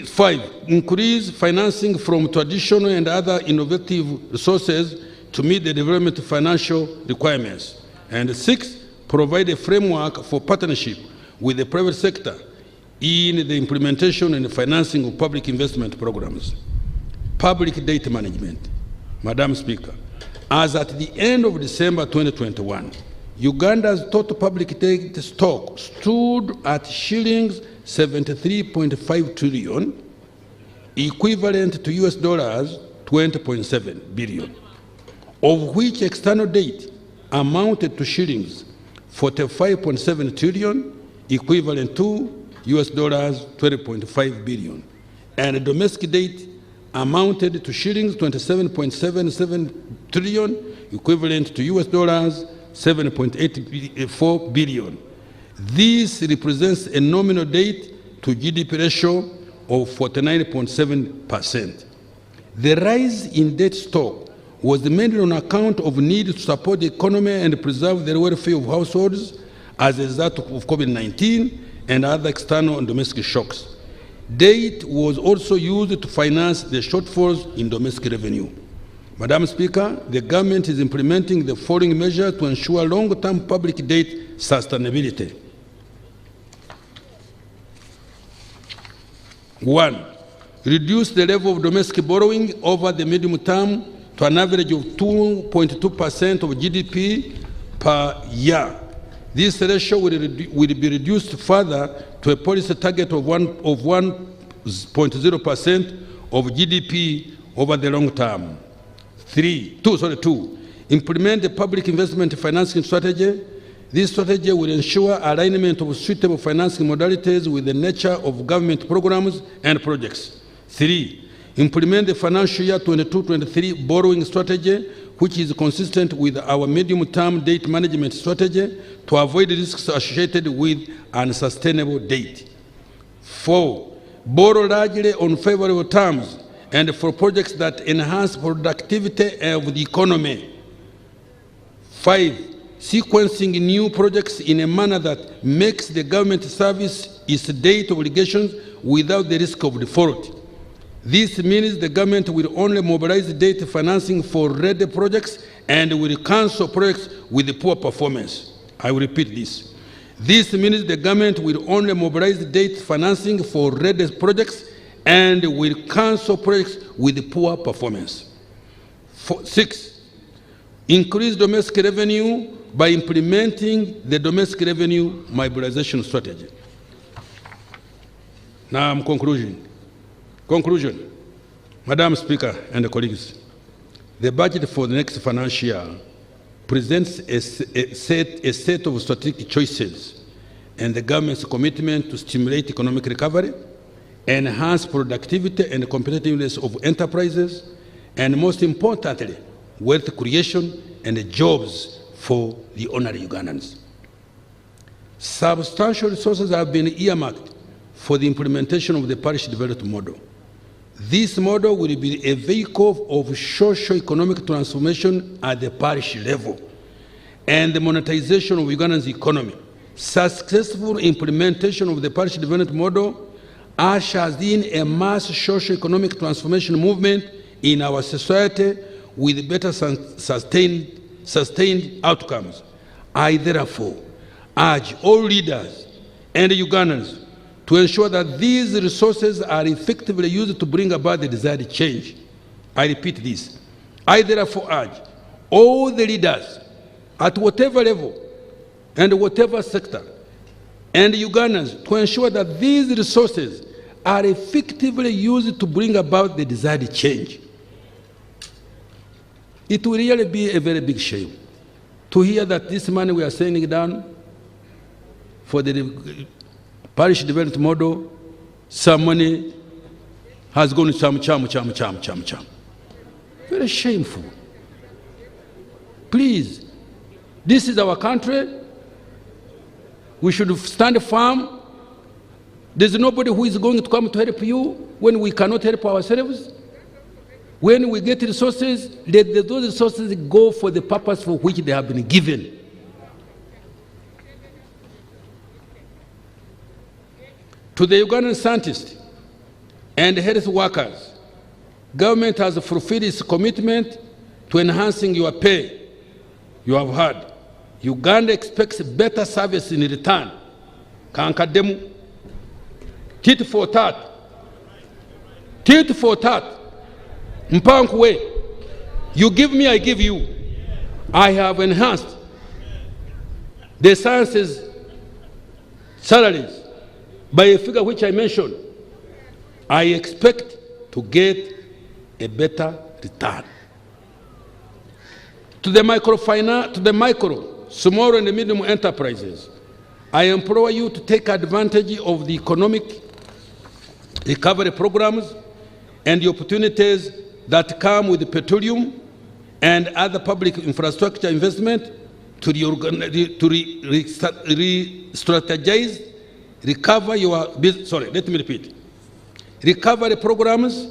5. Increase financing from traditional and other innovative resources to meet the development financial requirements. And 6. Provide a framework for partnership with the private sector in the implementation and financing of public investment programs. Public debt management. Madam Speaker, as at the end of December 2021, Uganda's total public debt stock stood at shillings 73.5 trillion, equivalent to US dollars 20.7 billion, of which external debt amounted to shillings 45.7 trillion, equivalent to US dollars 20.5 billion, and domestic debt amounted to shillings 27.77 trillion, equivalent to US dollars 7.84 billion. This represents a nominal debt to GDP ratio of 49.7%. The rise in debt stock was mainly on account of need to support the economy and preserve the welfare of households as a result of COVID-19 and other external and domestic shocks. Debt was also used to finance the shortfalls in domestic revenue. Madam Speaker, the government is implementing the following measures to ensure long-term public debt sustainability. 1. Reduce the level of domestic borrowing over the medium term to an average of 2.2% of GDP per year. This ratio will be reduced further to a policy target of 1.0% of GDP over the long term. 2. Implement the public investment financing strategy. This strategy will ensure alignment of suitable financing modalities with the nature of government programs and projects. 3. Implement the financial year 22-23 borrowing strategy, which is consistent with our medium-term debt management strategy to avoid risks associated with unsustainable debt. 4. Borrow largely on favorable terms and for projects that enhance productivity of the economy. 5. Sequencing new projects in a manner that makes the government service its debt obligations without the risk of default. This means the government will only mobilize debt financing for ready projects and will cancel projects with poor performance. I will repeat this. This means the government will only mobilize debt financing for ready projects and will cancel projects with poor performance. 6. Increase domestic revenue by implementing the domestic revenue mobilization strategy. Now, conclusion. Madam Speaker and colleagues, the budget for the next financial year presents a set of strategic choices and the government's commitment to stimulate economic recovery, enhance productivity and competitiveness of enterprises, and most importantly, wealth creation and jobs for the ordinary Ugandans. Substantial resources have been earmarked for the implementation of the parish development model. This model will be a vehicle of socio-economic transformation at the parish level and the monetization of Uganda's economy. Successful implementation of the parish development model ushers in a mass socio-economic transformation movement in our society with better sustained outcomes. I therefore urge all leaders and Ugandans to ensure that these resources are effectively used to bring about the desired change. I repeat this. I therefore urge all the leaders at whatever level and whatever sector and Ugandans to ensure that these resources are effectively used to bring about the desired change. It will really be a very big shame to hear that this money we are sending down for the parish development model, some money has gone to cham. Very shameful. Please, this is our country. We should stand firm. There's nobody who is going to come to help you when we cannot help ourselves. When we get resources, let those resources go for the purpose for which they have been given. To the Ugandan scientists and health workers, government has fulfilled its commitment to enhancing your pay. You have heard. Uganda expects better service in return. Kankademu. Tit for tat. Tit for tat. Mpankwe. You give me, I give you. I have enhanced the sciences salaries by a figure which I mentioned, I expect to get a better return. To the micro, small and medium enterprises, I implore you to take advantage of the economic recovery programs and the opportunities that come with petroleum and other public infrastructure investment to re-strategize, recover your business. Sorry, let me repeat. Recovery programs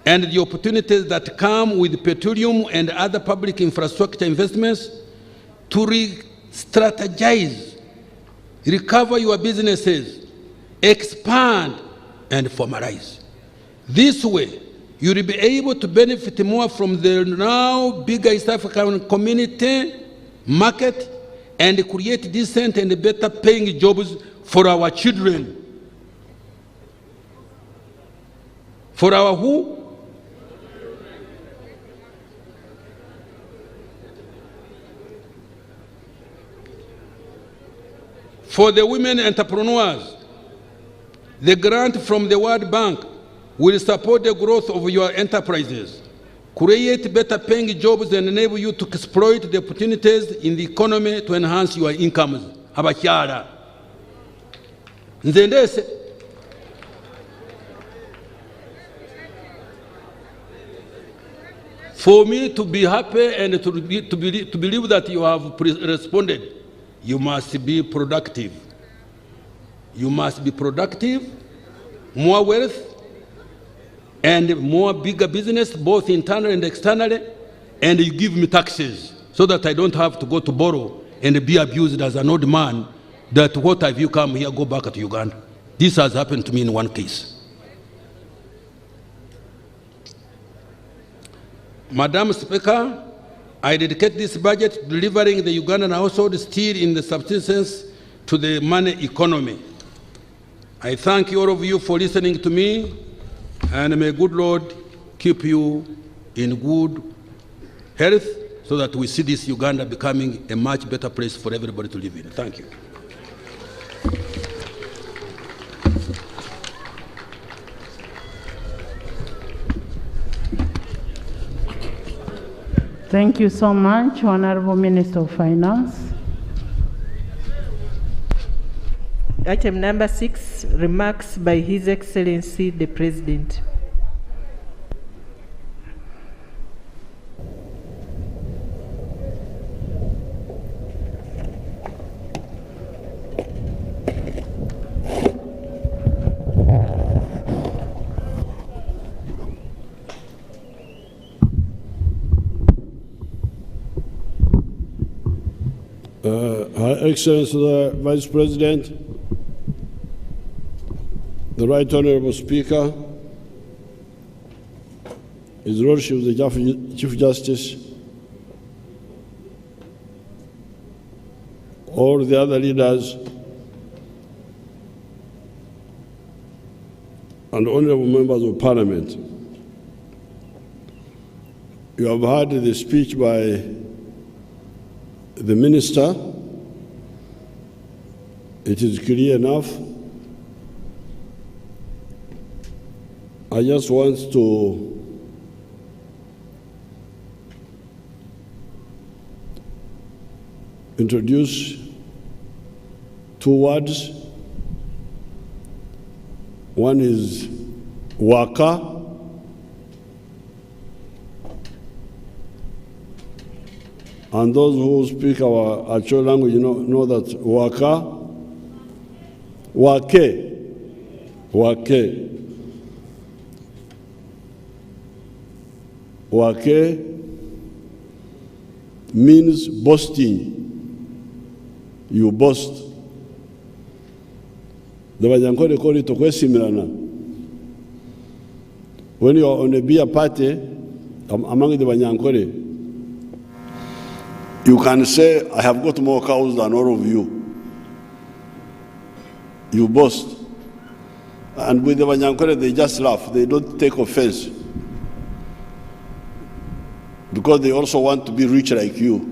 and the opportunities that come with petroleum and other public infrastructure investments to re-strategize, recover your businesses, expand, and formalize. This way, you will be able to benefit more from the now bigger East African community market and create decent and better paying jobs for our children. For our who? For the women entrepreneurs, the grant from the World Bank will support the growth of your enterprises, create better paying jobs and enable you to exploit the opportunities in the economy to enhance your incomes. Abakyala. Nze ndese. For me to be happy and to believe that you have responded, you must be productive. You must be productive, more wealth, and more bigger business, both internally and externally, and you give me taxes so that I don't have to go to borrow and be abused as an old man, that what have you come here, go back to Uganda. This has happened to me in one case. Madam Speaker, I dedicate this budget to delivering the Ugandan household still in the subsistence to the money economy. I thank all of you for listening to me, and may good Lord keep you in good health so that we see this Uganda becoming a much better place for everybody to live in. Thank you. Thank you so much, Honorable Minister of Finance. Item number 6, remarks by His Excellency the President. Her Excellency the Vice President, the Right Honorable Speaker, His Lordship the Chief Justice, all the other leaders, and honorable members of Parliament. You have heard the speech by the Minister. It is clear enough. I just want to introduce two words. One is waka, and those who speak our actual language know that waka, wake, wake. Wake means boasting. You boast. The Banyankole call it okwesimirana. When you are on a beer party among the Banyankole, you can say, I have got more cows than all of you. You boast. And with the Banyankole, they just laugh. They don't take offense. Because they also want to be rich like you.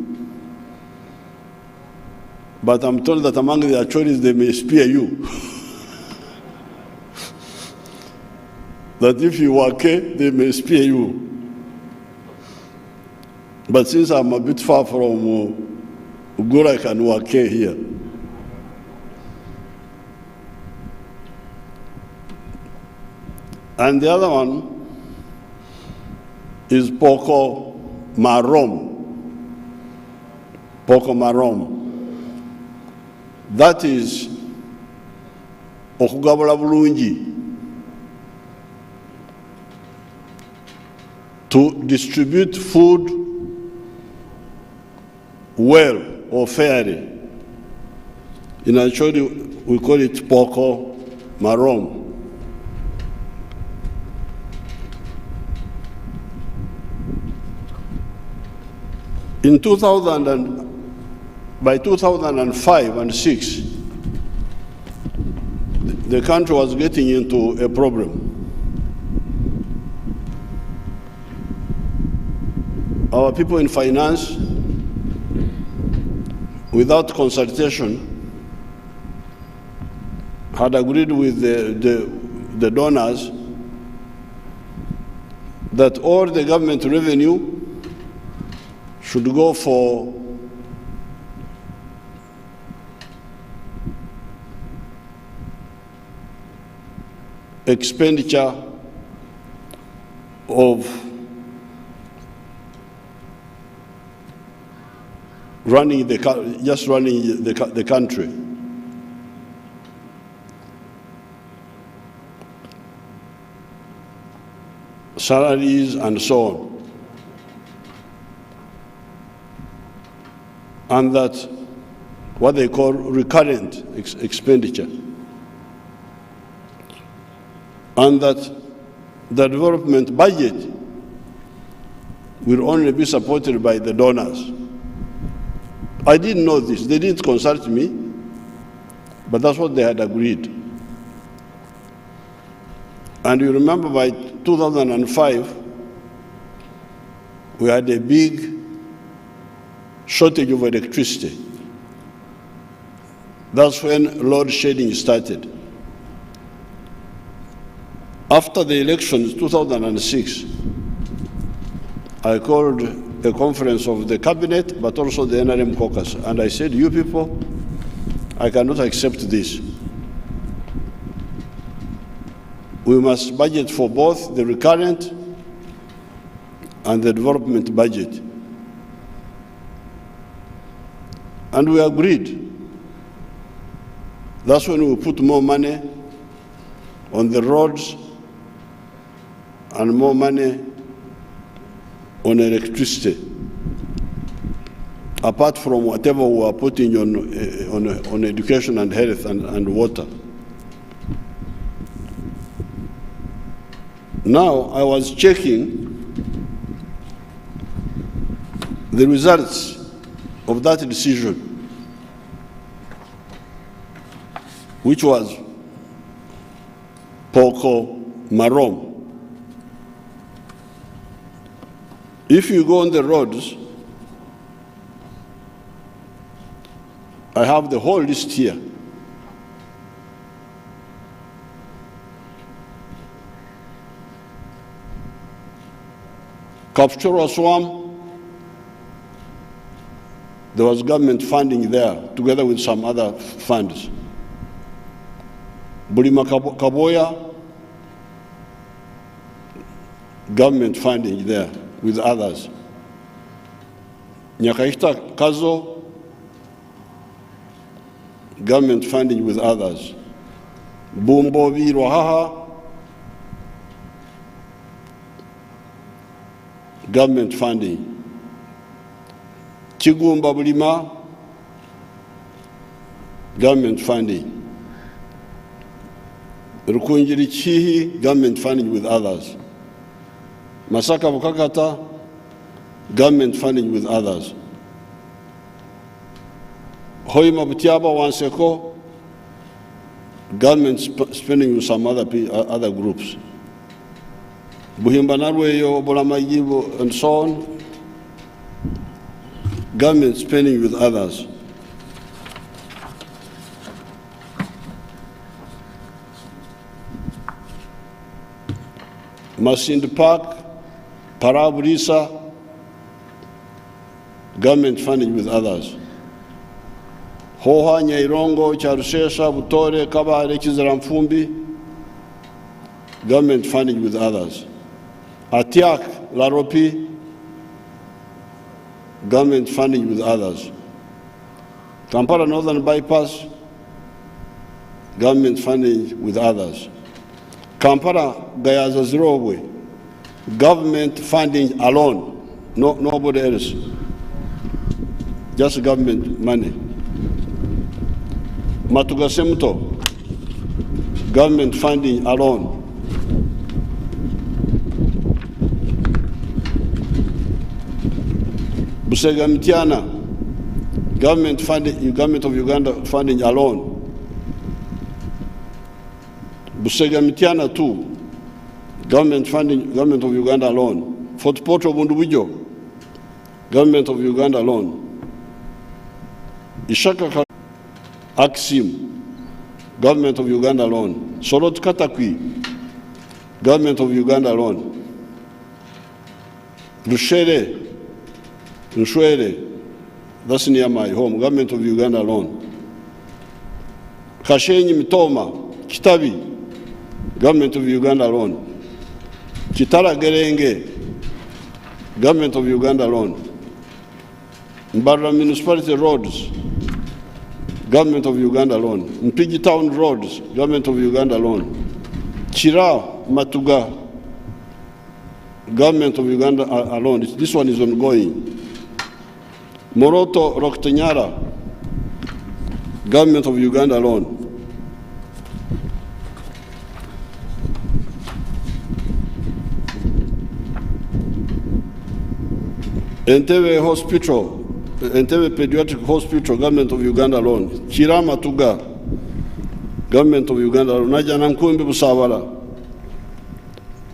But But I'm told that among the Achoris, they may spear you. That if you work, they may spear you. But since I'm a bit far from Ugura, I can work here. And the other one is Poko Marom. Poko Marom. That is okugabula bulungi, to distribute food well or fairly. In Acholi, we call it Poko Marom. In 2005 and 6, the country was getting into a problem. Our people in finance, without consultation, had agreed with the donors that all the government revenue should go for expenditure of running the country. Salaries and so on. And that what they call recurrent expenditure. And that the development budget will only be supported by the donors. I didn't know this. They didn't consult me, but that's what they had agreed. And you remember by 2005, we had a big shortage of electricity. That's when load shedding started. After the elections, 2006, I called a conference of the cabinet, but also the NRM caucus, and I said, you people, I cannot accept this. We must budget for both the recurrent and the development budget. And we agreed. That's when we put more money on the roads and more money on electricity, apart from whatever we are putting on education and health and water. Now, I was checking the results of that decision, which was Poko Marom. If you go on the roads, I have the whole list here. Kapchora Swam, there was government funding there, together with some other funds. Bulima Kaboya, government funding there with others. Nyakaita Kazo, government funding with others. Bumbovi Rohaha, government funding. Chigumba Bulima, government funding. Rukunjiri Chihi, government funding with others. Masaka Bukakata, government funding with others. Hoima Butiaba Wanseko, government spending with some other groups. Buhimbanarweyo, Bolamayibo, and so on, government spending with others. Masindi Park, Paraburisa, government funding with others. Hoha, Nyairongo, Charusesha, Butore, Kabale, Kizaramfumbi, government funding with others. Atiak, Laropi, government funding with others. Kampala Northern Bypass, government funding with others. Kampala Gayaza Zirobwe, government funding alone, nobody else, just government money. Matugasemto, government funding alone. Busega Mtiana, government funding, government of Uganda funding alone. Busega Mtiana too, government funding, government of Uganda alone. Fort Portal Bundubujo, government of Uganda alone. Ishaka Axim, government of Uganda alone. Sorot Katakwi, government of Uganda alone. Nshwere, that's near my home, government of Uganda alone. Kashenyi Mitoma, Kitabi, government of Uganda alone. Kitara Gerenge, government of Uganda alone. Mbarra Municipality Roads, government of Uganda alone. Mpigi Town Roads, government of Uganda alone. Chira Matuga, government of Uganda alone. This one is ongoing. Moroto Roktenyara, government of Uganda alone. Entebbe Hospital, Entebbe Pediatric Hospital, government of Uganda alone. Chirama Tuga, government of Uganda alone. Najanamkumbi Busawala,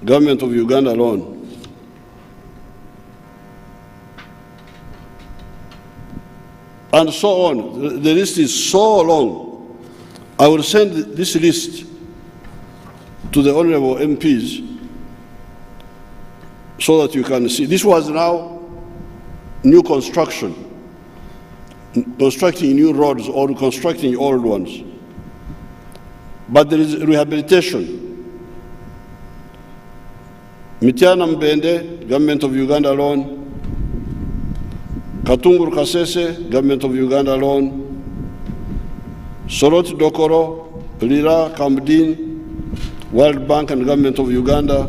government of Uganda alone. And so on. The list is so long. I will send this list to the honorable MPs so that you can see. This was now new construction, constructing new roads or constructing old ones. But there is rehabilitation. Mitiana Mbende, government of Uganda alone. Katungur Kasese, government of Uganda alone. Soroti Dokoro, Lira, Kamdin, World Bank and government of Uganda.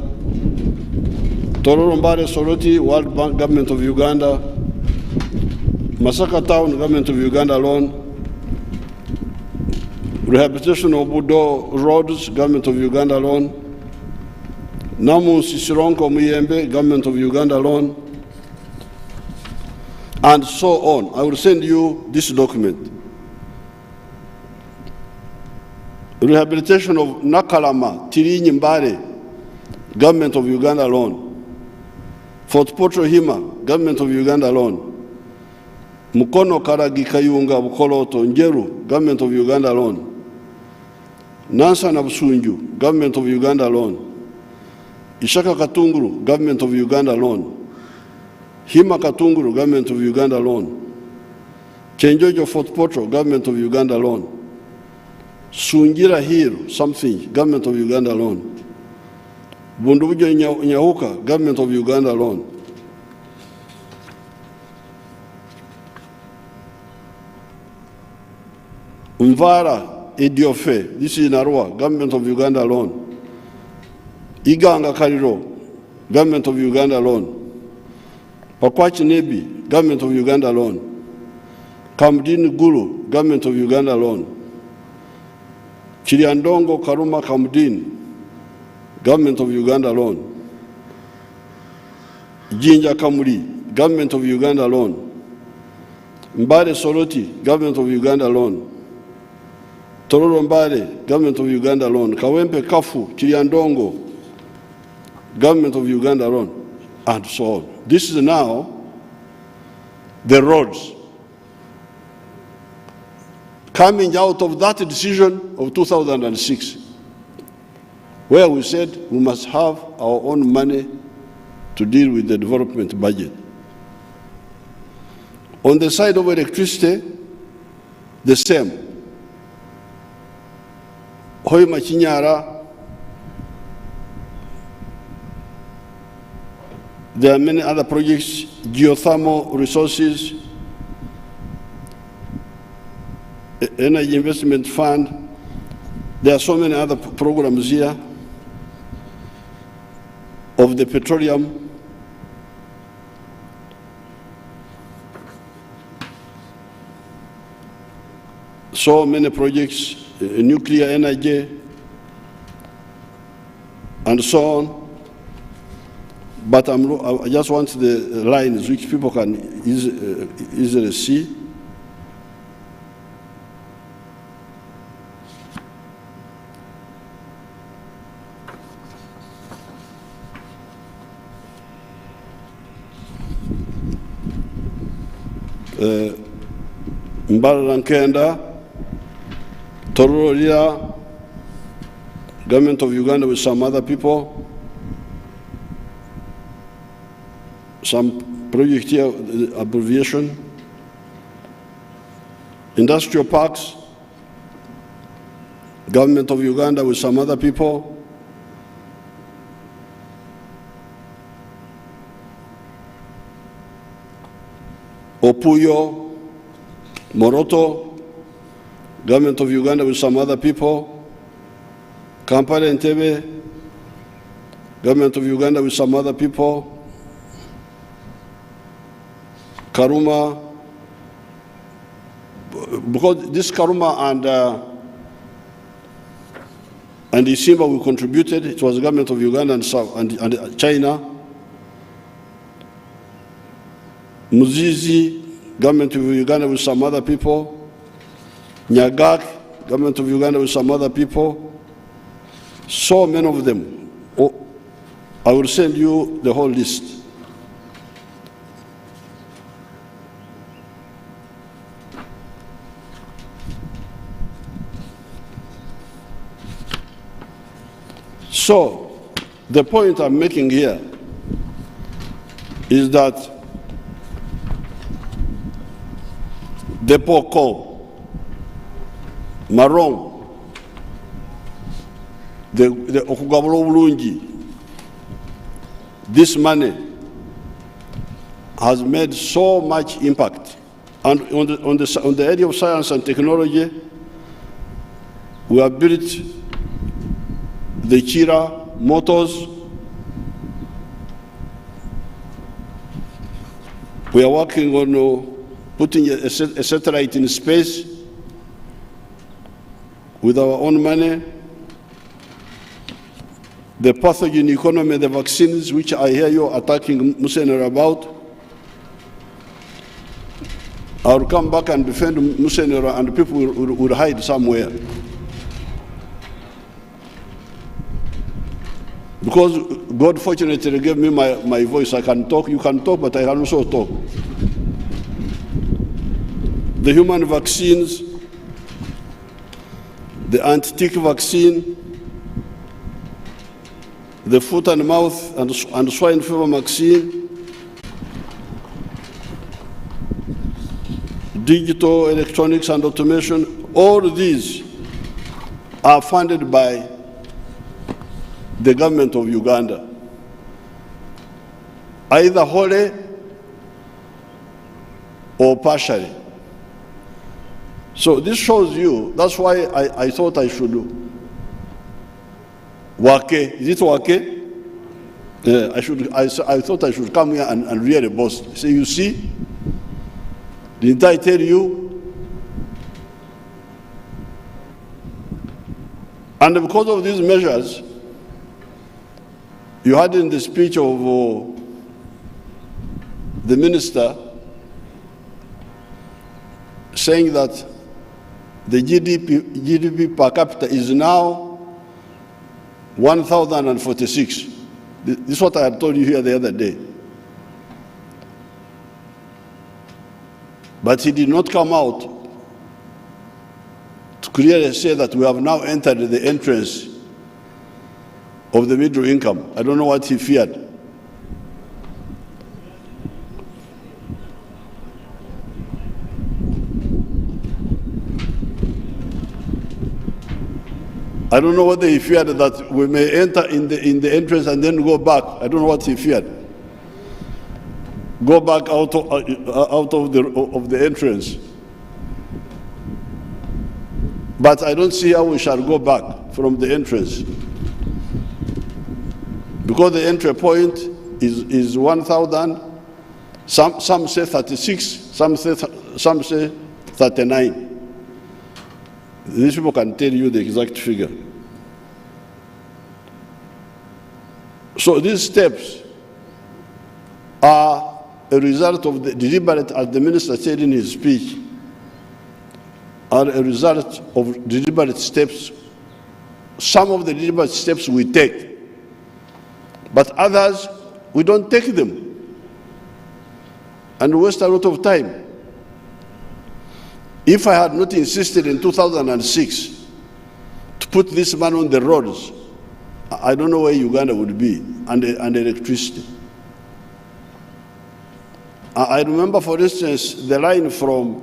Tororombare Soroti, World Bank, government of Uganda. Masaka Town, government of Uganda alone. Rehabilitation of Budo Roads, government of Uganda alone. Namu Sisironko Muyembe, government of Uganda alone. And so on. I will send you this document. Rehabilitation of Nakalama, Tirinyi Mbare, government of Uganda alone. Fort Portal Hima, government of Uganda alone. Mukono Karagi Kayunga Bukoloto Njeru, government of Uganda alone. Nansa Nabusunju, government of Uganda alone. Ishaka Katunguru, government of Uganda alone. Hima Katunguru, government of Uganda alone. Chenjojo Fort Portal, government of Uganda alone. Sungira Hill, something, government of Uganda alone. Bundubujo Nyahuka, government of Uganda alone. Mvara Idiofe, this is in Arua, government of Uganda alone. Iganga Kariro, government of Uganda alone. Pakwachi Nebi, government of Uganda alone. Kamdin Gulu, government of Uganda alone. Chiriandongo Karuma Kamdin, government of Uganda alone. Jinja Kamuri, government of Uganda alone. Mbare Soroti, government of Uganda alone. Tororo Mbare, government of Uganda alone. Kawempe Kafu, Chiriandongo, government of Uganda alone. And so on. This is now the roads coming out of that decision of 2006. where we said we must have our own money to deal with the development budget. On the side of electricity, the same. Hoi Machinyara, there are many other projects, geothermal resources, Energy Investment Fund. There are so many other programs here of the petroleum. So many projects, nuclear energy, and so on. But I just want the lines which people can easily see. Mbarankenda, Tororia, government of Uganda with some other people, some project here, abbreviation, industrial parks, government of Uganda with some other people, Opuyo, Moroto, government of Uganda with some other people, Kampala and Entebbe, government of Uganda with some other people, Karuma, because this Karuma and Isimba we contributed, it was the government of Uganda and China. Muzizi, government of Uganda with some other people. Nyagak, government of Uganda with some other people. So many of them. Oh, I will send you the whole list. So, the point I'm making here is that the Poko, Marong, the Okugabro Ulungi, this money has made so much impact. And on the area of science and technology, we have built the Chira motors. We are working on putting a satellite in space with our own money. The pathogen economy, the vaccines, which I hear you attacking Musener about. I'll come back and defend Musener and people will hide somewhere. Because God fortunately gave me my voice. I can talk, you can talk, but I can also talk. The human vaccines, the anti-tick vaccine, the foot and mouth and swine fever vaccine, digital electronics and automation, all these are funded by the government of Uganda, either wholly or partially. So this shows you, that's why I thought I should do. Wake, is it Wake? I thought I should come here and really boast. Say, you see, didn't I tell you? And because of these measures, you had in the speech of the minister saying that the GDP per capita is now 1,046. This is what I had told you here the other day. But he did not come out to clearly say that we have now entered the entrance of the middle income. I don't know what he feared. I don't know whether he feared that we may enter in the entrance and then go back. I don't know what he feared. Go back out of the entrance. But I don't see how we shall go back from the entrance, because the entry point is 1,000. Some say 36. Some say 39. These people can tell you the exact figure. So these steps are a result of the deliberate, as the minister said in his speech, are a result of deliberate steps. Some of the deliberate steps we take, but others we don't take them and waste a lot of time. If I had not insisted in 2006 to put this man on the roads, I don't know where Uganda would be, and electricity. I remember, for instance, the line from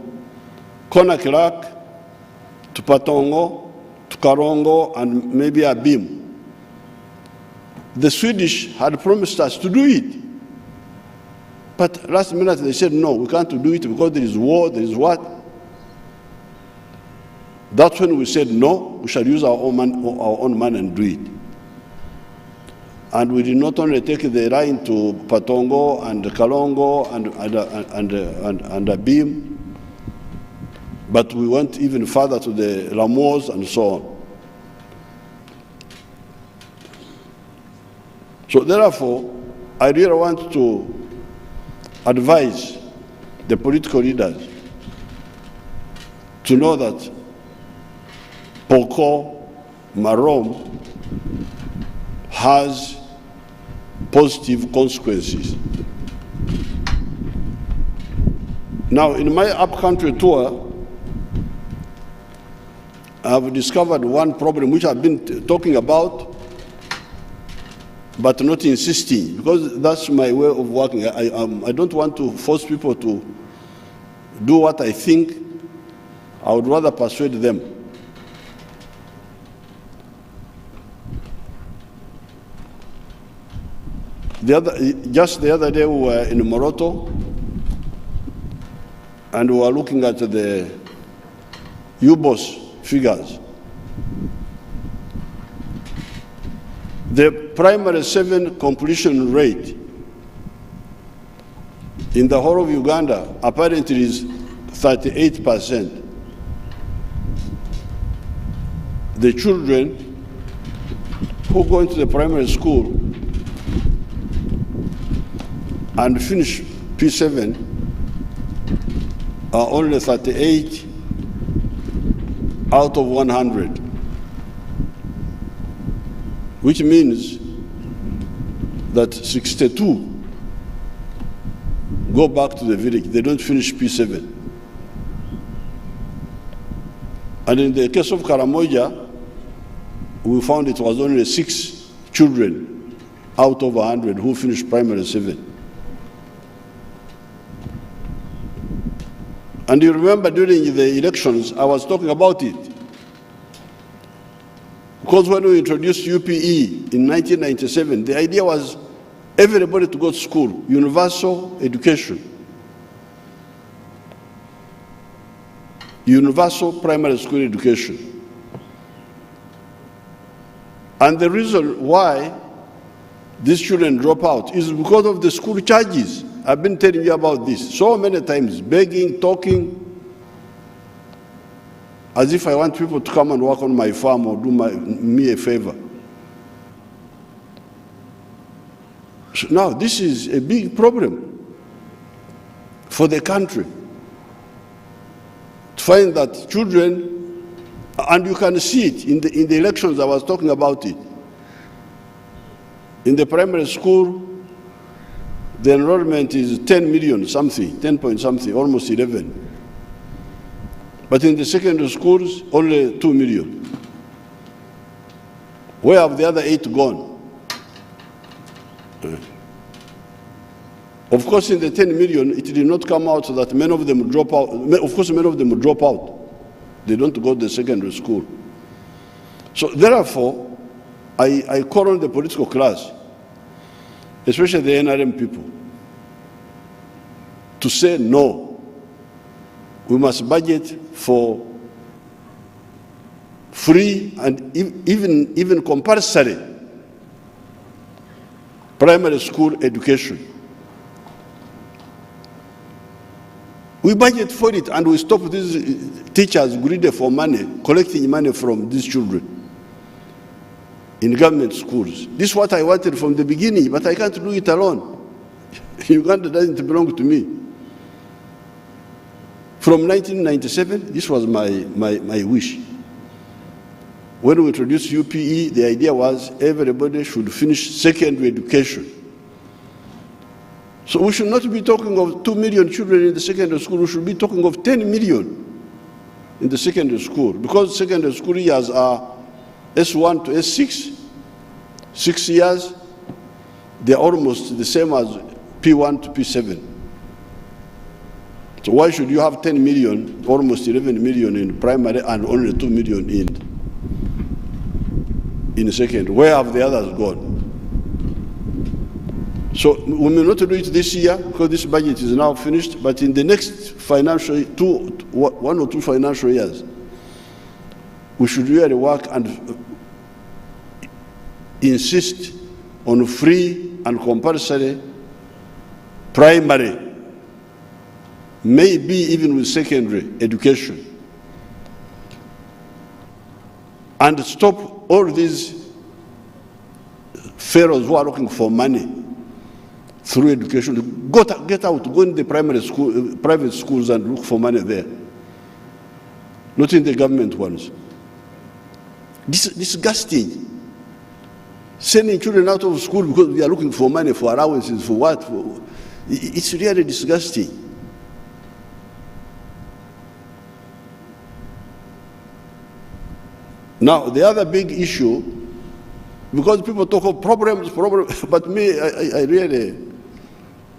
Konakilak to Patongo to Karongo and maybe Abim. The Swedish had promised us to do it. But last minute they said, no, we can't do it because there is war, there is what? That's when we said, no, we shall use our own money and do it. And we did not only take the line to Patongo and Kalongo and Abim, but we went even further to the Lamos and so on. So therefore, I really want to advise the political leaders to know that Poko Marom has positive consequences. Now, in my up-country tour, I've discovered one problem which I've been talking about, but not insisting, because that's my way of working. I don't want to force people to do what I think. I would rather persuade them. Just the other day we were in Moroto, and we were looking at the UBOS figures. The primary 7 completion rate in the whole of Uganda apparently is 38%. The children who go into the primary school and finish P7 are only 38 out of 100, which means that 62 go back to the village. They don't finish P7. And in the case of Karamoja, we found it was only 6 children out of 100 who finished primary 7. And you remember during the elections, I was talking about it. Because when we introduced UPE in 1997, the idea was everybody to go to school, universal education. Universal primary school education. And the reason why these children drop out is because of the school charges. I've been telling you about this so many times, begging, talking, as if I want people to come and work on my farm or do me a favor. So now, this is a big problem for the country. To find that children, and you can see it in the elections, I was talking about it. In the primary school, the enrollment is 10 million something, 10 point something, almost 11. But in the secondary schools, only 2 million. Where have the other 8 gone? Of course, in the 10 million, it did not come out that many of them drop out. Of course, many of them drop out. They don't go to the secondary school. So therefore, I call on the political class, especially the NRM people, to say no. We must budget for free and even compulsory primary school education. We budget for it and we stop these teachers greedy for money, collecting money from these children in government schools. This is what I wanted from the beginning, but I can't do it alone. Uganda doesn't belong to me. From 1997, this was my wish. When we introduced UPE, the idea was everybody should finish secondary education. So we should not be talking of 2 million children in the secondary school, we should be talking of 10 million in the secondary school, because secondary school years are S1 to S6, 6 years, they're almost the same as P1 to P7. So why should you have 10 million, almost 11 million in primary and only 2 million in secondary? Where have the others gone? So we may not do it this year because this budget is now finished, but in the next financial, 1 or 2 financial years, we should really work and insist on free and compulsory primary, maybe even with secondary education, and stop all these pharaohs who are looking for money through education. Get out, go in the primary school, private schools and look for money there, not in the government ones. Disgusting. Sending children out of school because we are looking for money, for allowances, for what? It's really disgusting. Now, the other big issue, because people talk of problems, but me, I really,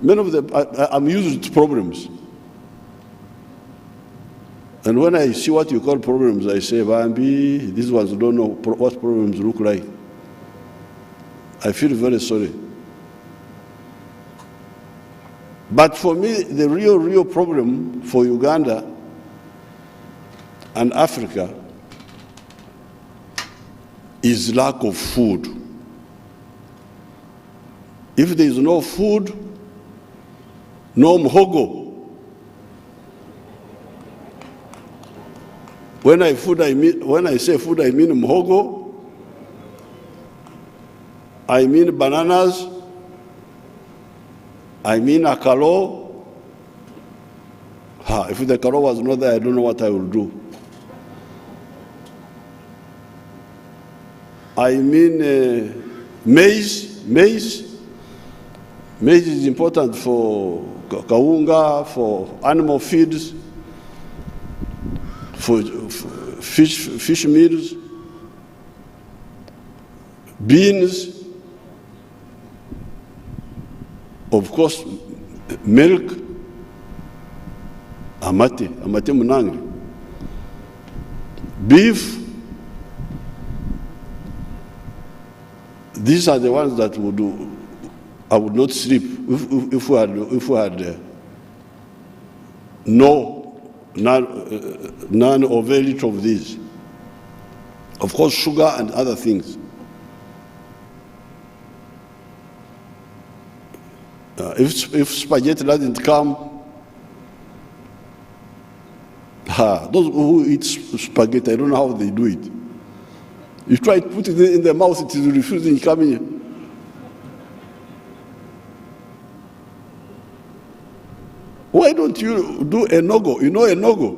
many of them, I'm used to problems. And when I see what you call problems, I say, Bambi, these ones don't know what problems look like. I feel very sorry. But for me, the real problem for Uganda and Africa is lack of food. If there is no food, no mhogo. When I say food, I mean mhogo. I mean bananas. I mean akalo. If the akalo was not there, I don't know what I will do. I mean maize. Maize is important for kaunga, for animal feeds, for fish meals, beans, of course, milk, amate munangi, beef. These are the ones that would do. I would not sleep if we had none or very little of these. Of course, sugar and other things. If spaghetti doesn't come, those who eat spaghetti, I don't know how they do it. You try to put it in their mouth, it is refusing coming. Why don't you do enogo? You know enogo?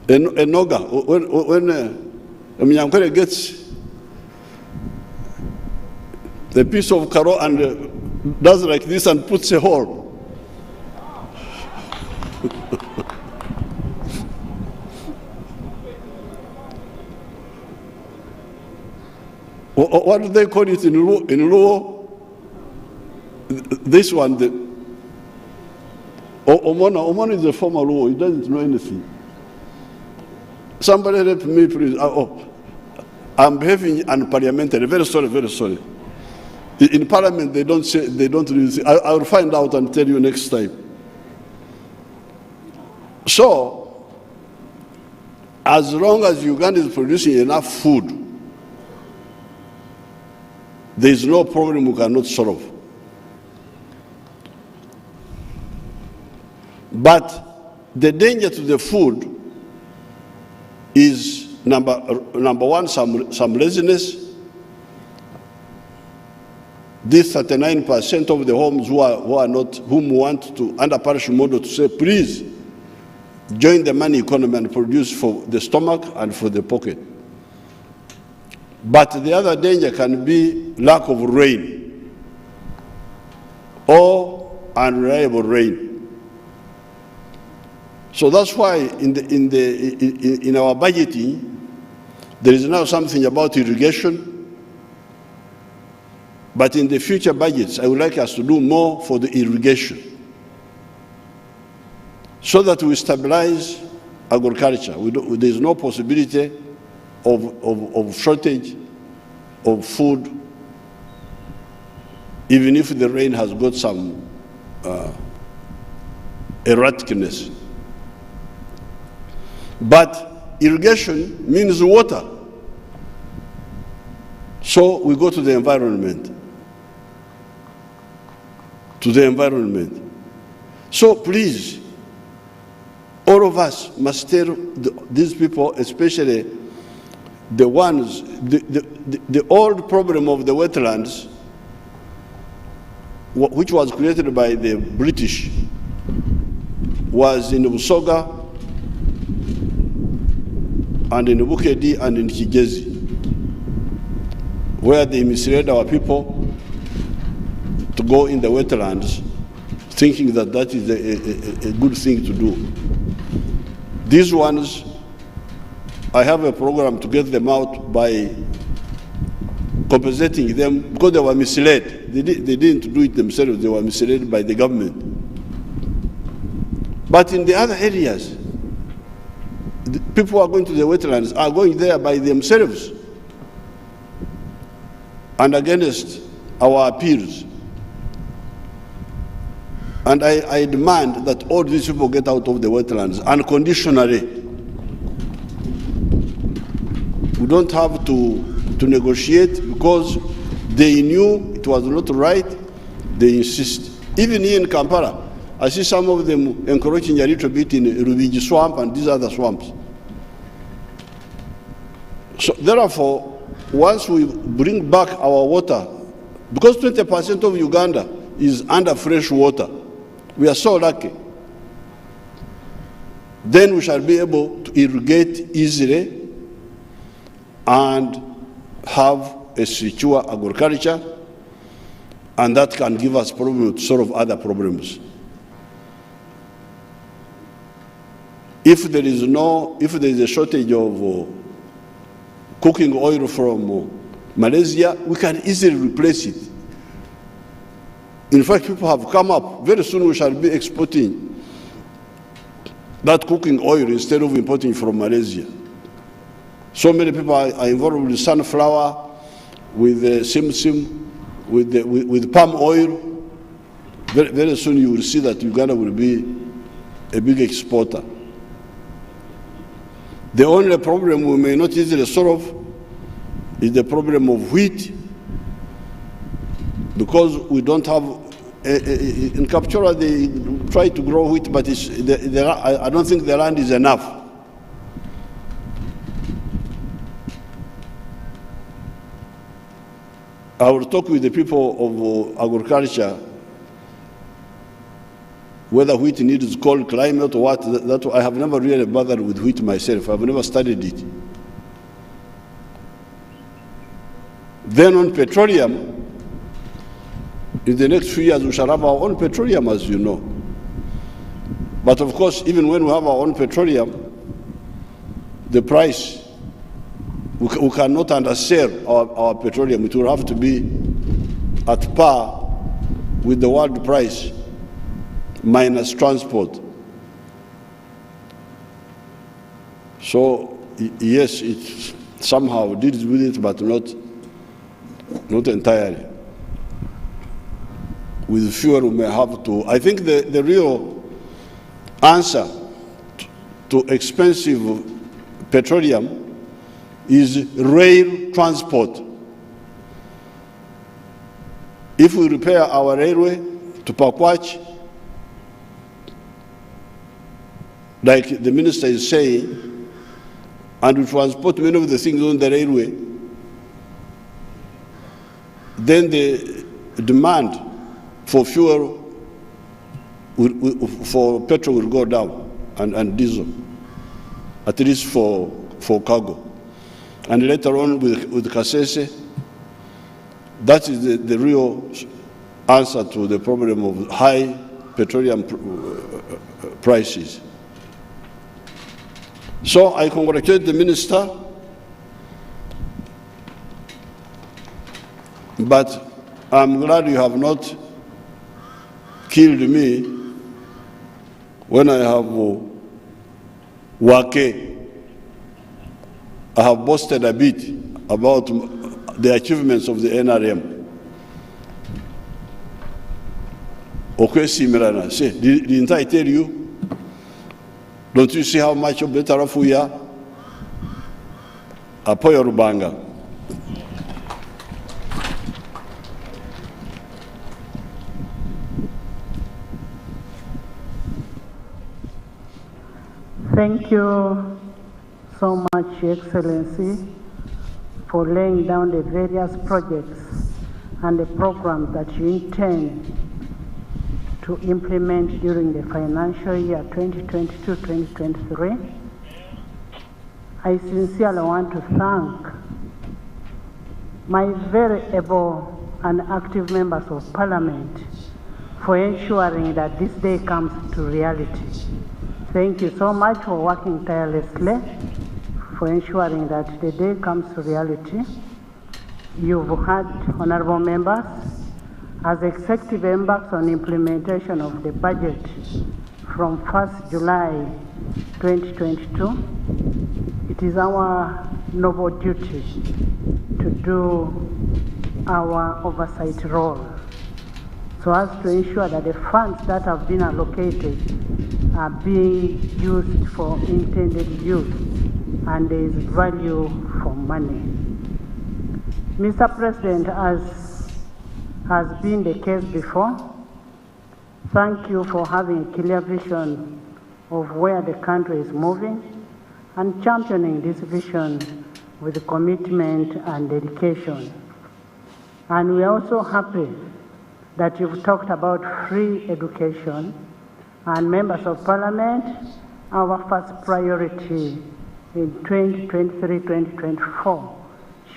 Enoga. When Mnyankore gets the piece of karo and does like this and puts a hole. What do they call it in Luo? this one, Omona is a former law. He doesn't know anything. Somebody help me, please. I'm behaving unparliamentary. Very sorry, very sorry. In Parliament, they don't really say. I will find out and tell you next time. So, as long as Uganda is producing enough food, there is no problem we cannot solve. But the danger to the food is number one, some laziness. This 39% of the homes whom want to, under parish model, to say, please join the money economy and produce for the stomach and for the pocket. But the other danger can be lack of rain or unreliable rain. So that's why in our budgeting, there is now something about irrigation. But in the future budgets, I would like us to do more for the irrigation so that we stabilize agriculture. There is no possibility of shortage of food, even if the rain has got some erraticness. But irrigation means water. So we go to the environment. So please, all of us must tell these people, especially the ones, the old problem of the wetlands, which was created by the British, was in Busoga and in Bukedi and in Kigezi, where they misled our people to go in the wetlands, thinking that that is a good thing to do. These ones, I have a program to get them out by compensating them because they were misled. They didn't do it themselves, they were misled by the government. But in the other areas, the people who are going to the wetlands are going there by themselves and against our appeals. And I demand that all these people get out of the wetlands unconditionally. We don't have to negotiate because they knew it was not right, they insist. Even here in Kampala, I see some of them encouraging a little bit in Rubiji swamp and these other swamps. So therefore, once we bring back our water, because 20% of Uganda is under fresh water, we are so lucky. Then we shall be able to irrigate easily and have a secure agriculture, and that can give us problems to solve other problems. If there is a shortage of cooking oil from Malaysia, we can easily replace it. In fact, people have come up. Very soon we shall be exporting that cooking oil instead of importing from Malaysia. So many people are involved with sunflower, with simsim, with palm oil. Very, very soon you will see that Uganda will be a big exporter. The only problem we may not easily solve is the problem of wheat, because we don't have, in Kapchora they try to grow wheat, but I don't think the land is enough. I will talk with the people of agriculture, whether wheat needs cold climate or what. That I have never really bothered with wheat myself. I've never studied it. Then on petroleum, in the next few years we shall have our own petroleum, as you know. But of course, even when we have our own petroleum, the price, we cannot undersell our petroleum. It will have to be at par with the world price minus transport. So yes, it somehow deals with it, but not entirely. With fuel, we may have to. I think the real answer to expensive petroleum is rail transport. If we repair our railway to Pakwach, like the minister is saying, and we transport many of the things on the railway, then the demand for fuel, for petrol will go down, and diesel, at least for cargo. And later on with Kasese, that is the real answer to the problem of high petroleum prices. So I congratulate the minister, but I'm glad you have not killed me when I have wake. I have boasted a bit about the achievements of the NRM. Okay, Simirana, say, didn't I tell you? Don't you see how much better off we are? Apoyo Rubanga. Thank you so much, Your Excellency, for laying down the various projects and the programs that you intend to implement during the financial year 2022-2023. I sincerely want to thank my very able and active members of Parliament for ensuring that this day comes to reality. Thank you so much for working tirelessly for ensuring that the day comes to reality. You've had, honorable members, as executive embarks on implementation of the budget from 1st July 2022, it is our noble duty to do our oversight role so as to ensure that the funds that have been allocated are being used for intended use and there is value for money. Mr. President, as has been the case before, thank you for having a clear vision of where the country is moving and championing this vision with commitment and dedication. And we are also happy that you've talked about free education, and members of Parliament, our first priority in 2023-2024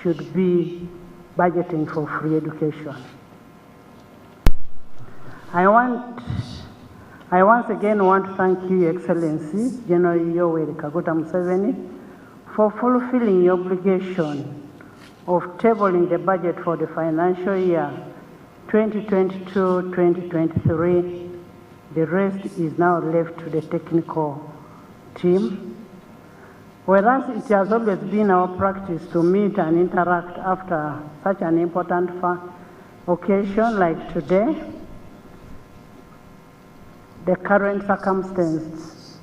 should be budgeting for free education. I once again want to thank you, Your Excellency, General Yoweri Kaguta Museveni, for fulfilling your obligation of tabling the budget for the financial year 2022-2023. The rest is now left to the technical team. Whereas it has always been our practice to meet and interact after such an important occasion like today, the current circumstances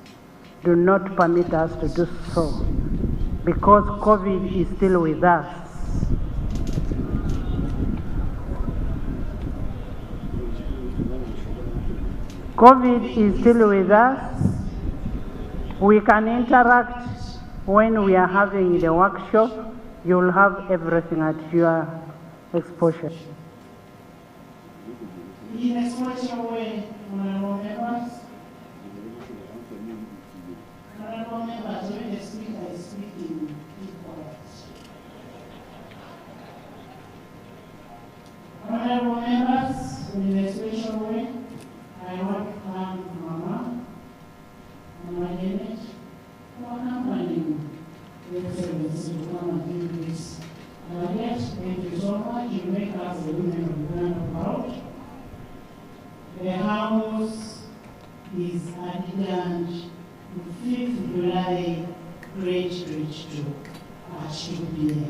do not permit us to do so because COVID is still with us. COVID is still with us. We can interact when we are having the workshop. You'll have everything at your exposure. In a special way, honorable members, when the speaker is speaking, keep quiet. Honorable members, in a special way, I want to thank Mama Janet, for accompanying the Excellency to come and do this. Yes, thank you so much. You make us the women of Uganda proud. His adjutant, 5th July, grade 2 at UBA.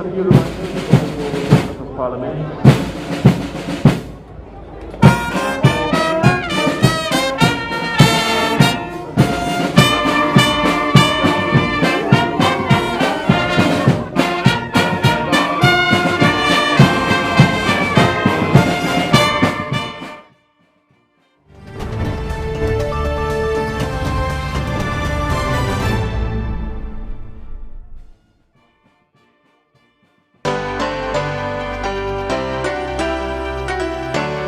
a few reminders of Parliament.